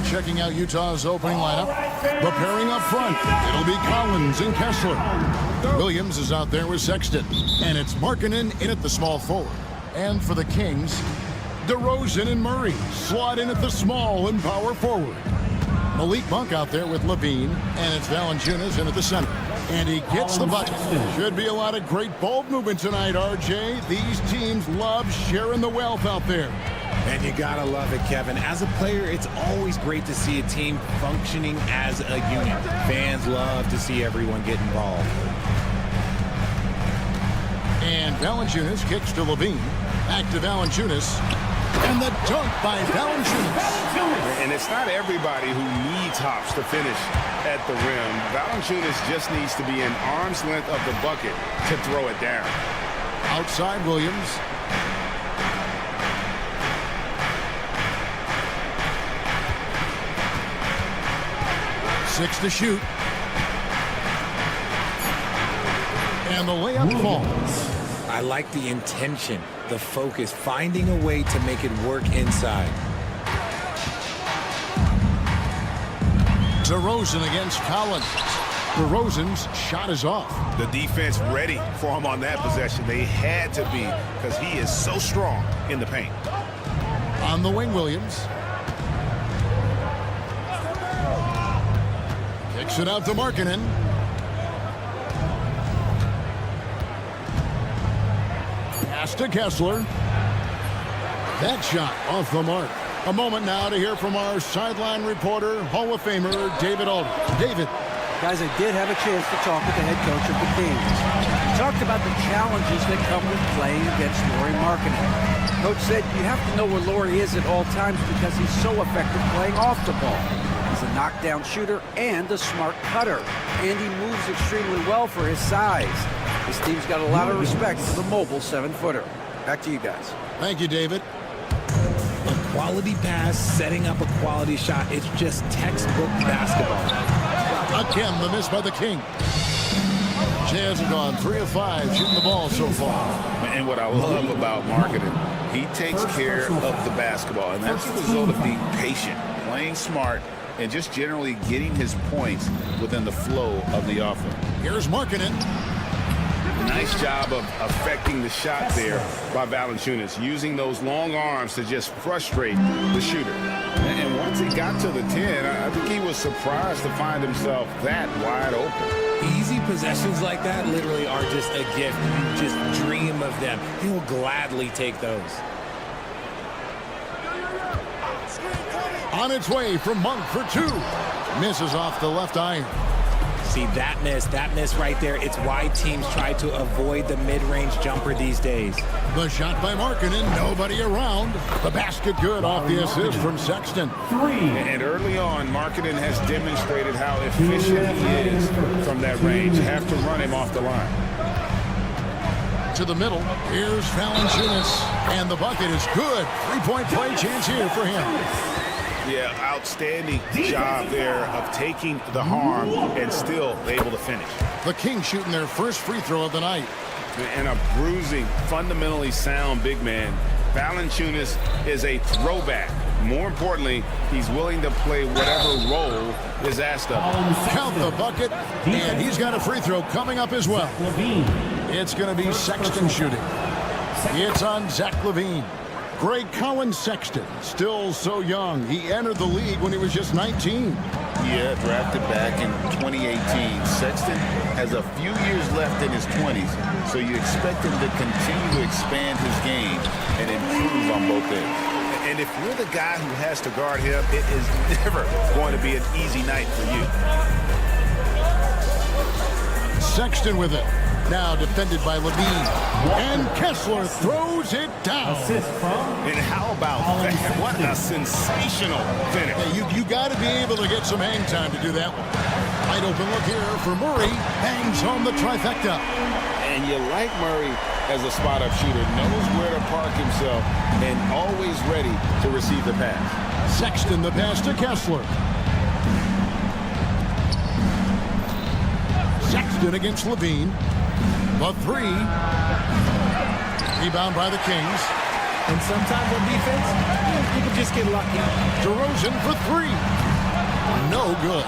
Checking out Utah's opening lineup. The pairing up front, it'll be Collins and Kessler. Williams is out there with Sexton. And it's Markkanen in at the small forward. And for the Kings, DeRozan and Murray slot in at the small and power forward. Malik Monk out there with Levine. And it's Valanciunas in at the center. And he gets the bucket. Should be a lot of great ball movement tonight, RJ. These teams love sharing the wealth out there. And you gotta love it, Kevin. As a player, it's always great to see a team functioning as a unit. Fans love to see everyone get involved. And Valanciunas kicks to Levine. Back to Valanciunas. And the dunk by Valanciunas. And it's not everybody who needs hops to finish at the rim. Valanciunas just needs to be an arm's length of the bucket to throw it down. Outside Williams. 6 to shoot. And the layup falls. I like the intention, the focus, finding a way to make it work inside. DeRozan against Collins. DeRozan's shot is off. The defense ready for him on that possession. They had to be because he is so strong in the paint. On the wing, Williams. Kicks it out to Markkanen. Pass to Kessler. That shot off the mark. A moment now to hear from our sideline reporter, Hall of Famer David Aldridge. David. Guys, I did have a chance to talk with the head coach of the Kings. He talked about the challenges that come with playing against Lauri Markkanen. Coach said you have to know where Lauri is at all times because he's so effective playing off the ball. He's a knockdown shooter and a smart cutter. And he moves extremely well for his size. This team's got a lot of respect for the mobile 7-footer. Back to you guys. Thank you, David. A quality pass, setting up a quality shot. It's just textbook basketball. Again, the miss by the King. Jazz have gone 3 of 5 shooting the ball so far. And what I love about Markkanen, he takes care of the basketball. And that's a result of being patient, playing smart, and just generally getting his points within the flow of the offense. Here's Markkanen. Nice job of affecting the shot there by Valanciunas, using those long arms to just frustrate the shooter. And once he got to the 10, I think he was surprised to find himself that wide open. Easy possessions like that literally are just a gift. You just dream of them. He will gladly take those. On its way from Monk for 2. Misses off the left iron. See, that miss right there, it's why teams try to avoid the mid-range jumper these days. The shot by Markkanen, nobody around. The basket good off the assist from Sexton. 3. And early on, Markkanen has demonstrated how efficient he is from that range. You have to run him off the line. To the middle, here's Valanciunas, and the bucket is good. 3-point play chance here for him. Yeah, outstanding job there of taking the harm and still able to finish. The Kings shooting their first free throw of the night. And a bruising, fundamentally sound big man. Valanciunas is a throwback. More importantly, he's willing to play whatever role is asked of him. Count the bucket, and he's got a free throw coming up as well. It's going to be Sexton shooting. It's on Zach LaVine. Greg Collins Sexton, still so young. He entered the league when he was just 19. Yeah, drafted back in 2018. Sexton has a few years left in his 20s, so you expect him to continue to expand his game and improve on both ends. And if you're the guy who has to guard him, it is never going to be an easy night for you. Sexton with it. Now defended by Levine. And Kessler throws it down. And how about that? What a sensational finish. Yeah, you got to be able to get some hang time to do that one. Wide open look here for Murray. Hangs home the trifecta. And you like Murray as a spot-up shooter, knows where to park himself, and always ready to receive the pass. Sexton the pass to Kessler. Sexton against Levine. The three. Rebound by the Kings. And sometimes on defense, you can just get lucky. DeRozan for three. No good.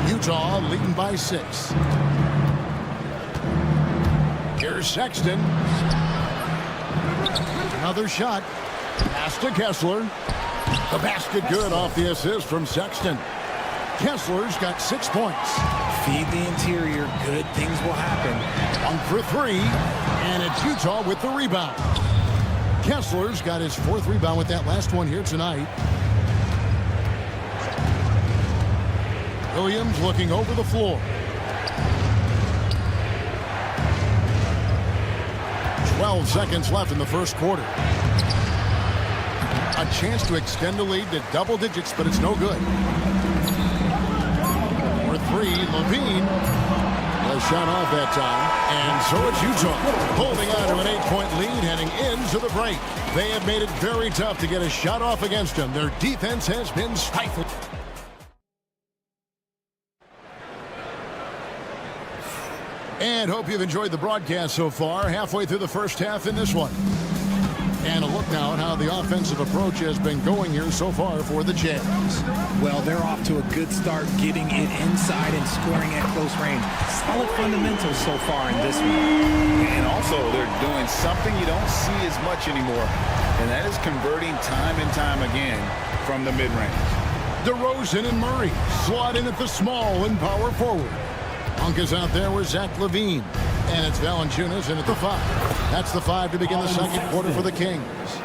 Utah leading by 6. Here's Sexton. Another shot. Pass to Kessler. The basket good off the assist from Sexton. Kessler's got 6 points. Feed the interior. Good things will happen. 1 for 3. And it's Utah with the rebound. Kessler's got his 4th rebound with that last one here tonight. Williams looking over the floor. 12 seconds left in the first quarter. A chance to extend the lead to double digits, but it's no good. For 3, Levine. A shot off that time. And so it's Utah holding on to an 8-point lead heading into the break. They have made it very tough to get a shot off against them. Their defense has been stifled. And hope you've enjoyed the broadcast so far. Halfway through the first half in this one. And a look now at how the offensive approach has been going here so far for the Jazz. Well, they're off to a good start getting it inside and scoring at close range. Solid fundamentals so far in this one. And also, they're doing something you don't see as much anymore, and that is converting time and time again from the mid-range. DeRozan and Murray slot in at the small and power forward. Monk is out there with Zach LaVine. And it's Valanciunas in at the 5. That's the 5 to begin the second quarter for the Kings.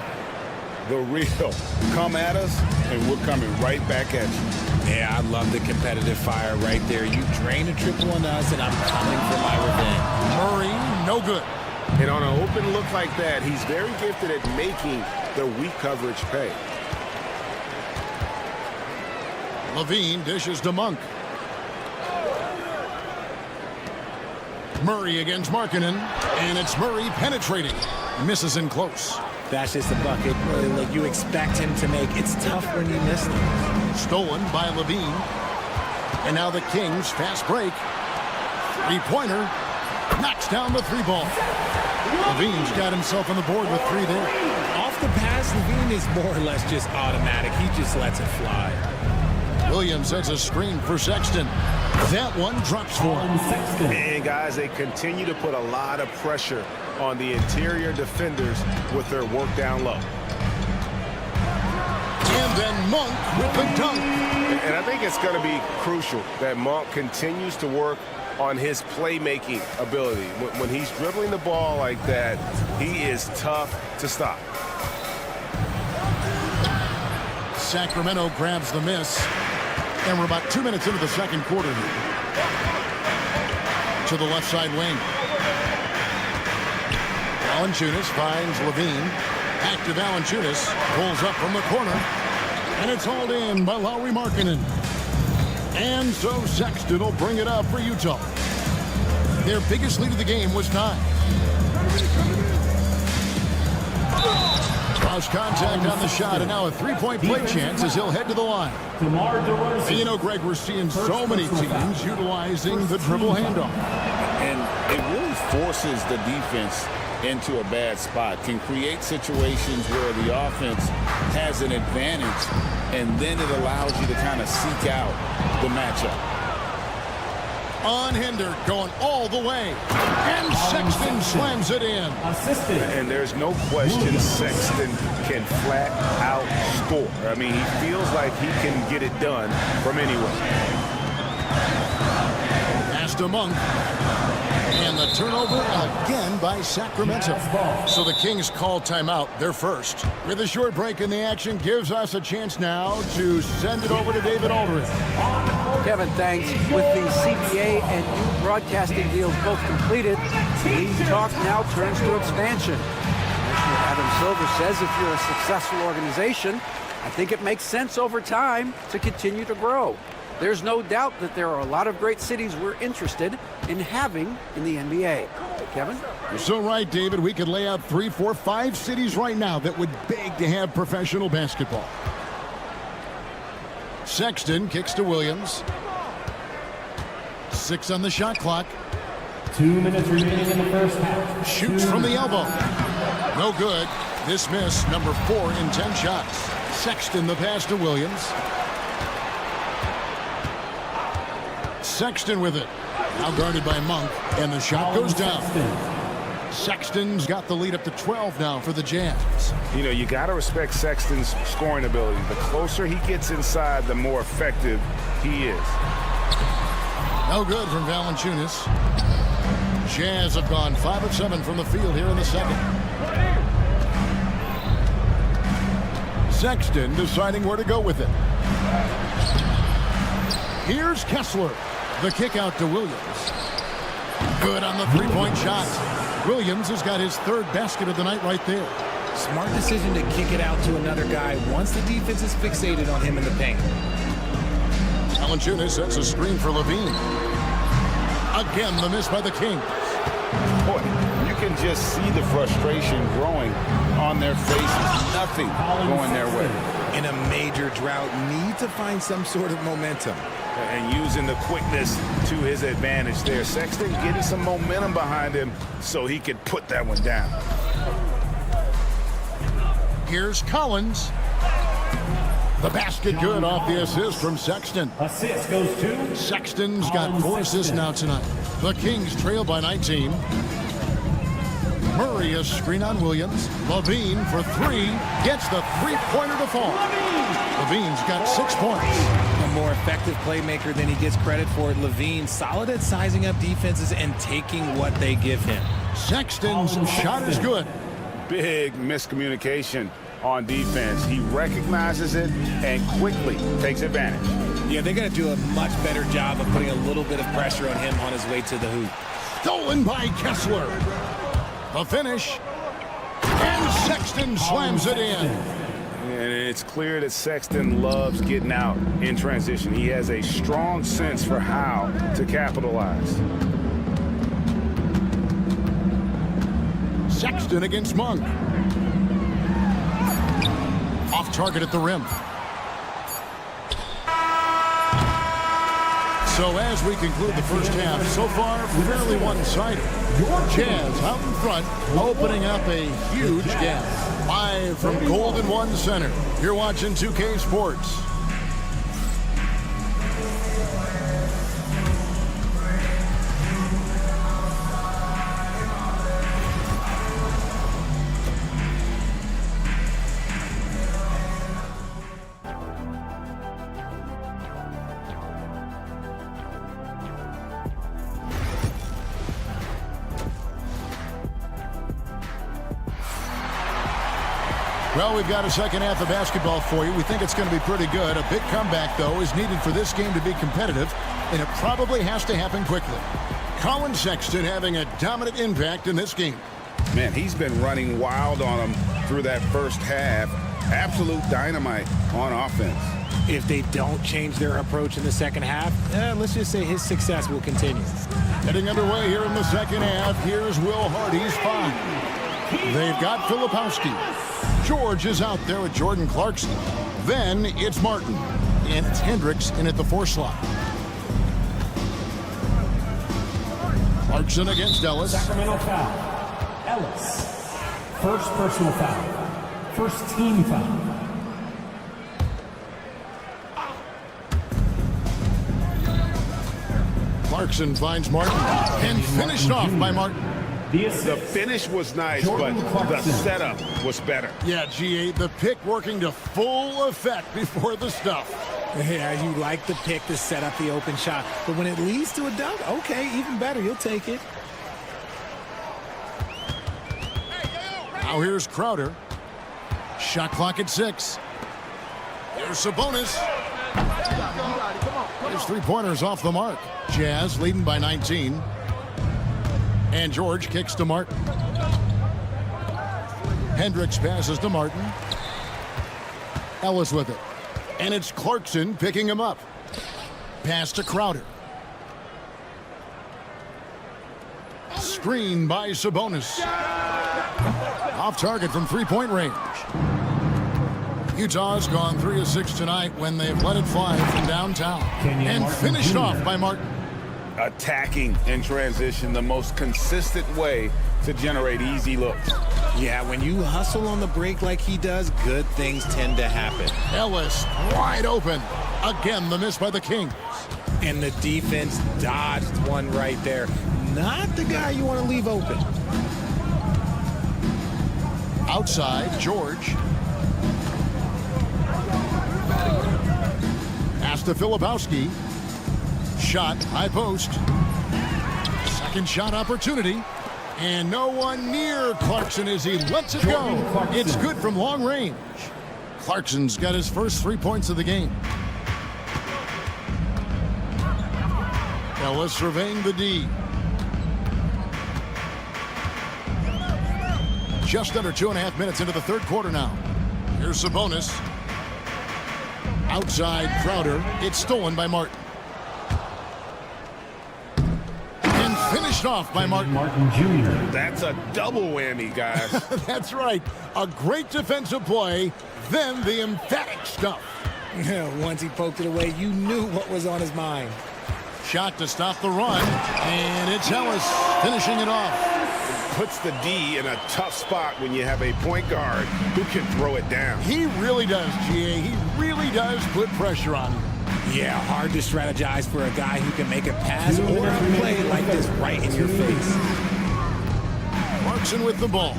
The real. Come at us, and we're coming right back at you. Yeah, I love the competitive fire right there. You drain a triple on us, and I'm coming for my revenge. Murray, no good. And on an open look like that, he's very gifted at making the weak coverage pay. LaVine dishes to Monk. Murray against Markkanen, and it's Murray penetrating. Misses in close. That's just a bucket like you expect him to make. It's tough when you miss them. Stolen by Levine. And now the Kings fast break. 3-pointer. Knocks down the 3-ball. Levine's got himself on the board with 3 there. Off the pass, Levine is more or less just automatic. He just lets it fly. Williams sets a screen for Sexton. That one drops for him. And guys, they continue to put a lot of pressure on the interior defenders with their work down low. And then Monk with the dunk. And I think it's going to be crucial that Monk continues to work on his playmaking ability. When he's dribbling the ball like that, he is tough to stop. Sacramento grabs the miss. And we're about 2 minutes into the second quarter here. To the left side wing. Valanciunas finds Levine. Back to Valanciunas. Pulls up from the corner. And it's hauled in by Lauri Markkanen. And so Sexton will bring it up for Utah. Their biggest lead of the game was time. Cross contact on the shot, and now a 3-point play chance as he'll head to the line. And you know, Greg, we're seeing so many teams utilizing the dribble handoff. And it really forces the defense into a bad spot, can create situations where the offense has an advantage, and then it allows you to kind of seek out the matchup. Unhindered, going all the way. And Sexton slams it in. And there's no question Sexton can flat out score. I mean, he feels like he can get it done from anywhere. Pass to Monk. And the turnover again by Sacramento. So the Kings call timeout, their first. With a short break in the action, gives us a chance now to send it over to David Aldridge. Kevin, thanks. With the CBA and new broadcasting deals both completed, league talk now turns to expansion. Commissioner Adam Silver says if you're a successful organization, I think it makes sense over time to continue to grow. There's no doubt that there are a lot of great cities we're interested in having in the NBA. Kevin? You're so right, David. We could lay out 3, 4, 5 cities right now that would beg to have professional basketball. Sexton kicks to Williams. 6 on the shot clock. 2 minutes remaining in the first half. Shoots from the elbow. No good. This miss, number 4 in 10 shots. Sexton the pass to Williams. Sexton with it. Now guarded by Monk, and the shot goes down. Sexton's got the lead up to 12 now for the Jazz. You know, you got to respect Sexton's scoring ability. The closer he gets inside, the more effective he is. No good from Valanciunas. Jazz have gone 5 of 7 from the field here in the second. Sexton deciding where to go with it. Here's Kessler. The kick out to Williams. Good on the three-point shot. Williams has got his 3rd basket of the night right there. Smart decision to kick it out to another guy once the defense is fixated on him in the paint. Valanciunas sets a screen for Levine. Again, the miss by the Kings. Boy, you can just see the frustration growing on their faces. Nothing going their way. In a major drought, need to find some sort of momentum. And using the quickness to his advantage there. Sexton getting some momentum behind him so he could put that one down. Here's Collins. The basket good off the assist from Sexton. Assist goes to Sexton's got 4 assists now tonight. The Kings trail by 19. Murray a screen on Williams. Levine for 3. Gets the three-pointer to fall. Levine's got 6 points. A more effective playmaker than he gets credit for. Levine solid at sizing up defenses and taking what they give him. Sexton's shot is good. Big miscommunication on defense. He recognizes it and quickly takes advantage. Yeah, they got to do a much better job of putting a little bit of pressure on him on his way to the hoop. Stolen by Kessler. The finish. And Sexton slams it in. And it's clear that Sexton loves getting out in transition. He has a strong sense for how to capitalize. Sexton against Monk. Off target at the rim. So as we conclude the first half, so far fairly one-sided. Jazz out in front, opening up a huge gap. Live from Golden One Center, you're watching 2K Sports. Well, we've got a second half of basketball for you. We think it's going to be pretty good. A big comeback, though, is needed for this game to be competitive, and it probably has to happen quickly. Colin Sexton having a dominant impact in this game. Man, he's been running wild on him through that first half. Absolute dynamite on offense. If they don't change their approach in the second half, let's just say his success will continue. Getting underway here in the second half. Here's Will Hardy's 5. They've got Filipowski. George is out there with Jordan Clarkson. Then it's Martin. And it's Hendricks in at the 4 slot. Clarkson against Ellis. Sacramento foul. Ellis. First personal foul. First team foul. Clarkson finds Martin and finished off by Martin. The finish was nice, but the setup was better. Yeah, GA, the pick working to full effect before the stuff. Yeah, you like the pick to set up the open shot, but when it leads to a dunk, okay, even better, you'll take it. Now here's Crowder. Shot clock at 6. Here's Sabonis. His 3-pointers off the mark. Jazz leading by 19. And George kicks to Martin. Hendricks passes to Martin. Ellis with it. And it's Clarkson picking him up. Pass to Crowder. Screen by Sabonis. Off target from three-point range. Utah's gone 3 of 6 tonight when they've let it fly from downtown. And finished off by Martin. Attacking in transition, the most consistent way to generate easy looks. Yeah, when you hustle on the break like he does, good things tend to happen. Ellis wide open. Again, the miss by the Kings. And the defense dodged one right there. Not the guy you want to leave open. Outside, George. Pass to Filipowski. Shot, high post. Second shot opportunity. And no one near Clarkson as he lets it go. It's good from long range. Clarkson's got his first 3 points of the game. Ellis surveying the D. Just under 2.5 minutes into the third quarter now. Here's Sabonis. Outside Crowder. It's stolen by Martin. And finished off by Martin. Jr. That's a double whammy, guys. That's right. A great defensive play, then the emphatic stuff. Once he poked it away, you knew what was on his mind. Shot to stop the run, and it's Ellis finishing it off. Puts the D in a tough spot when you have a point guard who can throw it down. He really does, GA. He really does put pressure on him. Yeah, hard to strategize for a guy who can make a pass or a play like this right in your face. Clarkson with the ball.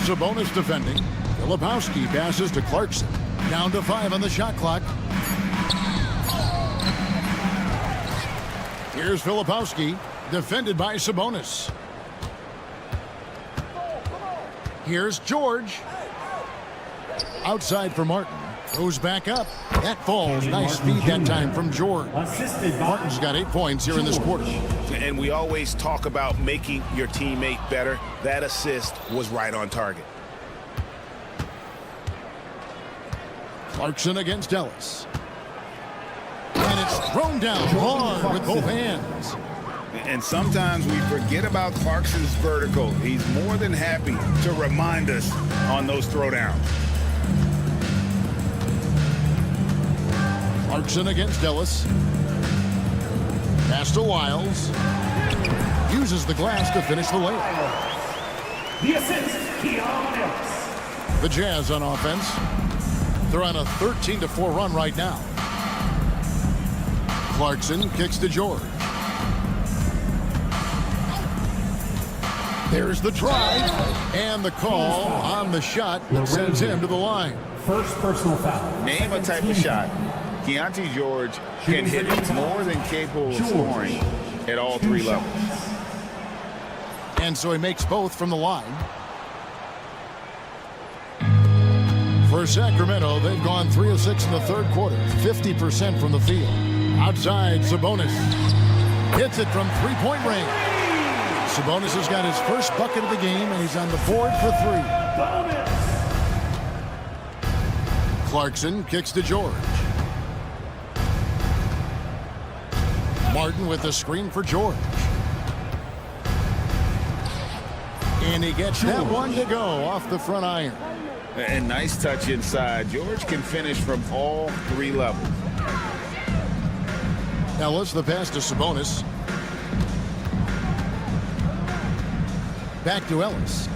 Sabonis defending. Filipowski passes to Clarkson. Down to 5 on the shot clock. Here's Filipowski, defended by Sabonis. Here's George. Outside for Martin. Goes back up. That falls. Nice feed that time from George. Martin's got 8 points here in this quarter. And we always talk about making your teammate better. That assist was right on target. Clarkson against Ellis. And it's thrown down hard with both hands. And sometimes we forget about Clarkson's vertical. He's more than happy to remind us on those throwdowns. Clarkson against Ellis. Pass to Wiles. Uses the glass to finish the layup. The assist, Keon Ellis. The Jazz on offense. They're on a 13-4 run right now. Clarkson kicks to George. There's the try, and the call on the shot that sends him to the line. First personal foul. Name a type of shot. Keontae George can hit it more than capable of scoring at all 3 levels. And so he makes both from the line. For Sacramento, they've gone 3 of 6 in the third quarter, 50% from the field. Outside, Sabonis hits it from 3-point range. Sabonis has got his first bucket of the game, and he's on the board for 3. Clarkson kicks to George. Martin with the screen for George. And he gets that one to go off the front iron. And nice touch inside. George can finish from all 3 levels. Ellis, the pass to Sabonis. Back to Ellis.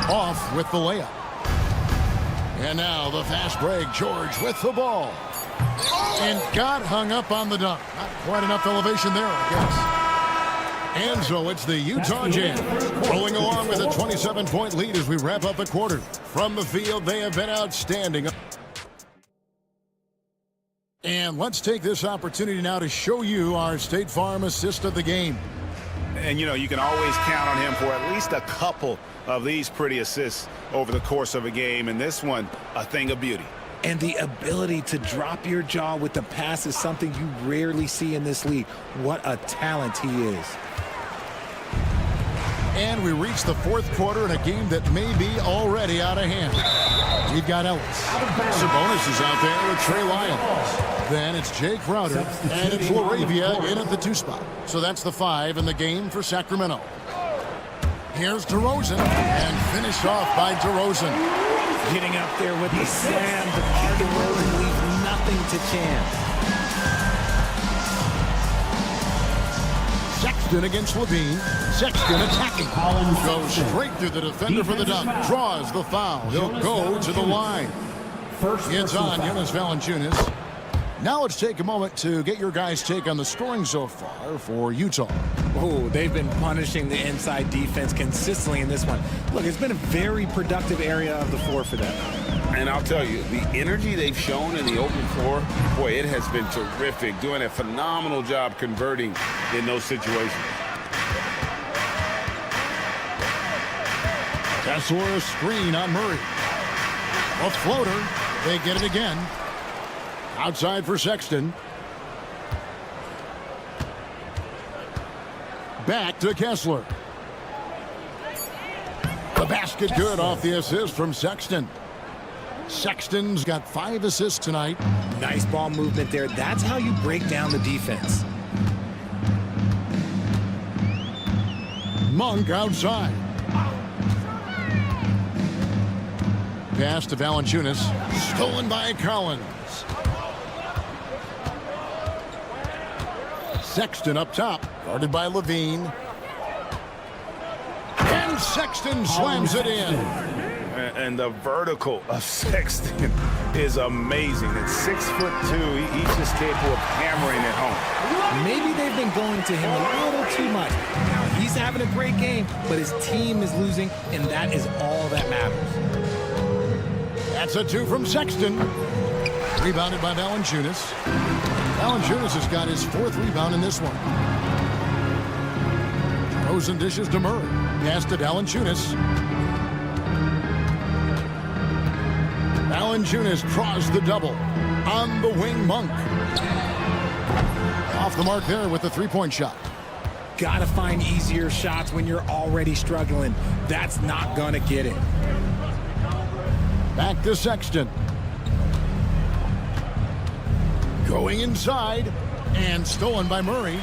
Off with the layup. And now the fast break. George with the ball. And got hung up on the dunk. Not quite enough elevation there, I guess. And so it's the Utah Jazz rolling along with a 27-point lead as we wrap up the quarter. From the field, they have been outstanding. And let's take this opportunity now to show you our State Farm assist of the game. And, you know, you can always count on him for at least a couple of these pretty assists over the course of a game. And this one, a thing of beauty. And the ability to drop your jaw with the pass is something you rarely see in this league. What a talent he is. And we reach the fourth quarter in a game that may be already out of hand. We've got Ellis. Sabonis is out there with Trey Lyles. Then it's Jay Crowder, and it's LaRavia in at the 2 spot. So that's the 5 in the game for Sacramento. Here's DeRozan, and finished off by DeRozan. Getting up there with the slam, but DeRozan leaves nothing to chance. Sexton against Levine. Sexton attacking. Goes straight through the defender for the dunk. Draws the foul. He'll go to the line. It's on Jonas Valanciunas. Now let's take a moment to get your guys' take on the scoring so far for Utah. Oh, they've been punishing the inside defense consistently in this one. Look, it's been a very productive area of the floor for them. And I'll tell you, the energy they've shown in the open floor, boy, it has been terrific. Doing a phenomenal job converting in those situations. Kessler a screen on Murray. A floater. They get it again. Outside for Sexton. Back to Kessler. The basket good off the assist from Sexton. Sexton's got 5 assists tonight. Nice ball movement there. That's how you break down the defense. Monk outside. Pass to Valanciunas. Stolen by Collins. Sexton up top. Guarded by Levine. And Sexton slams it in. And the vertical of Sexton is amazing. At 6'2", he's just capable of hammering it home. Maybe they've been going to him a little too much. Now, he's having a great game, but his team is losing, and that is all that matters. That's a 2 from Sexton. Rebounded by Valanciunas. Valanciunas has got his 4th rebound in this one. Rosen dishes to Murray. Pass to Valanciunas. Valanciunas draws the double. On the wing, Monk. Off the mark there with the 3-point shot. Gotta find easier shots when you're already struggling. That's not gonna get it. Back to Sexton. Going inside. And stolen by Murray.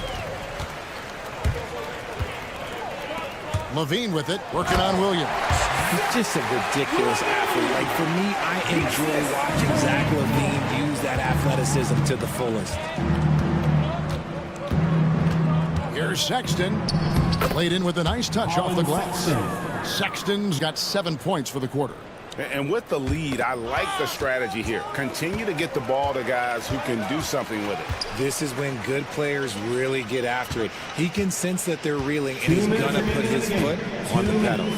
Levine with it. Working on Williams. He's just a ridiculous athlete. Like, for me, I enjoy watching Zach Levine use that athleticism to the fullest. Here's Sexton. Played in with a nice touch off the glass. Sexton's got 7 points for the quarter. And with the lead, I like the strategy here. Continue to get the ball to guys who can do something with it. This is when good players really get after it. He can sense that they're reeling, and he's going to put his foot on the pedal.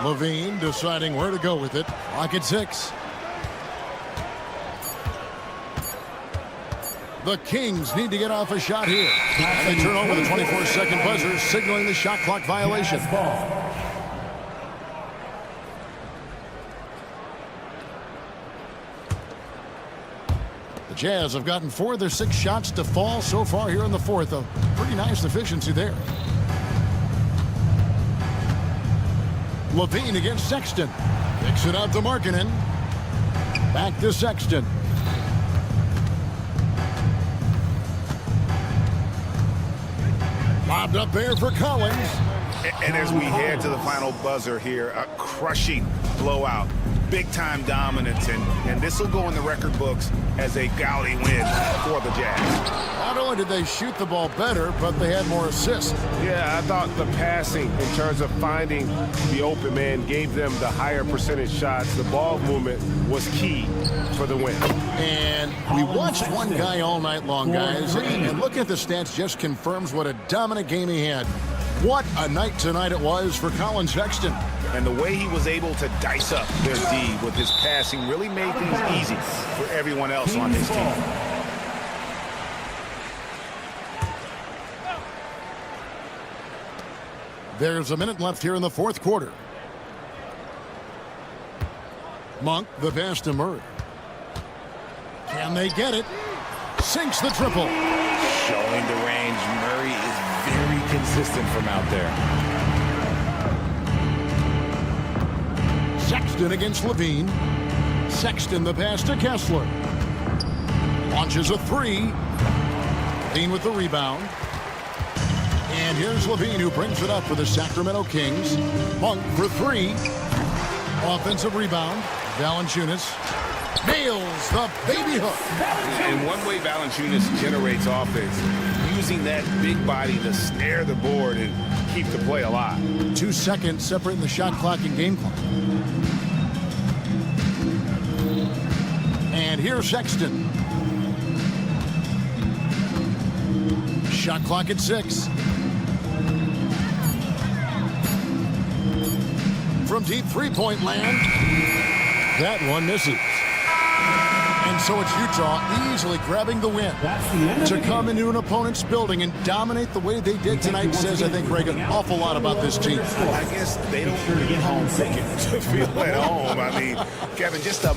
Levine deciding where to go with it. Clock at 6. The Kings need to get off a shot here. And they turn over the 24-second buzzer, signaling the shot clock violation. The Jazz have gotten 4 of their 6 shots to fall so far here in the 4th. A pretty nice efficiency there. Levine against Sexton. Kicks it out to Markkanen. Back to Sexton. Lobbed up there for Collins. And as we head to the final buzzer here, a crushing blowout. Big-time dominance, and this will go in the record books as a gaudy win for the Jazz. Not only did they shoot the ball better, but they had more assists. Yeah, I thought the passing in terms of finding the open man gave them the higher percentage shots. The ball movement was key for the win. And we watched one guy all night long, guys, and looking at the stats just confirms what a dominant game he had. What a night tonight it was for Colin Sexton. And the way he was able to dice up their D with his passing really made things easy for everyone else on his team. There's a minute left here in the 4th quarter. Monk, the pass to Murray. Can they get it? Sinks the triple. Showing the range. Murray is very consistent from out there. Sexton against Levine. Sexton the pass to Kessler. Launches a three. Levine with the rebound. And here's Levine who brings it up for the Sacramento Kings. Monk for three. Offensive rebound. Valanciunas nails the baby hook. And one way Valanciunas generates offense, using that big body to snare the board and keep the play alive. 2 seconds separating the shot clock and game clock. And here's Sexton. Shot clock at 6. From deep three-point land. That one misses. And so it's Utah easily grabbing the win. To come into an opponent's building and dominate the way they did tonight says, I think, Greg, an awful lot about this team. I guess they don't get home ticket to feel at home. I mean, Kevin, just a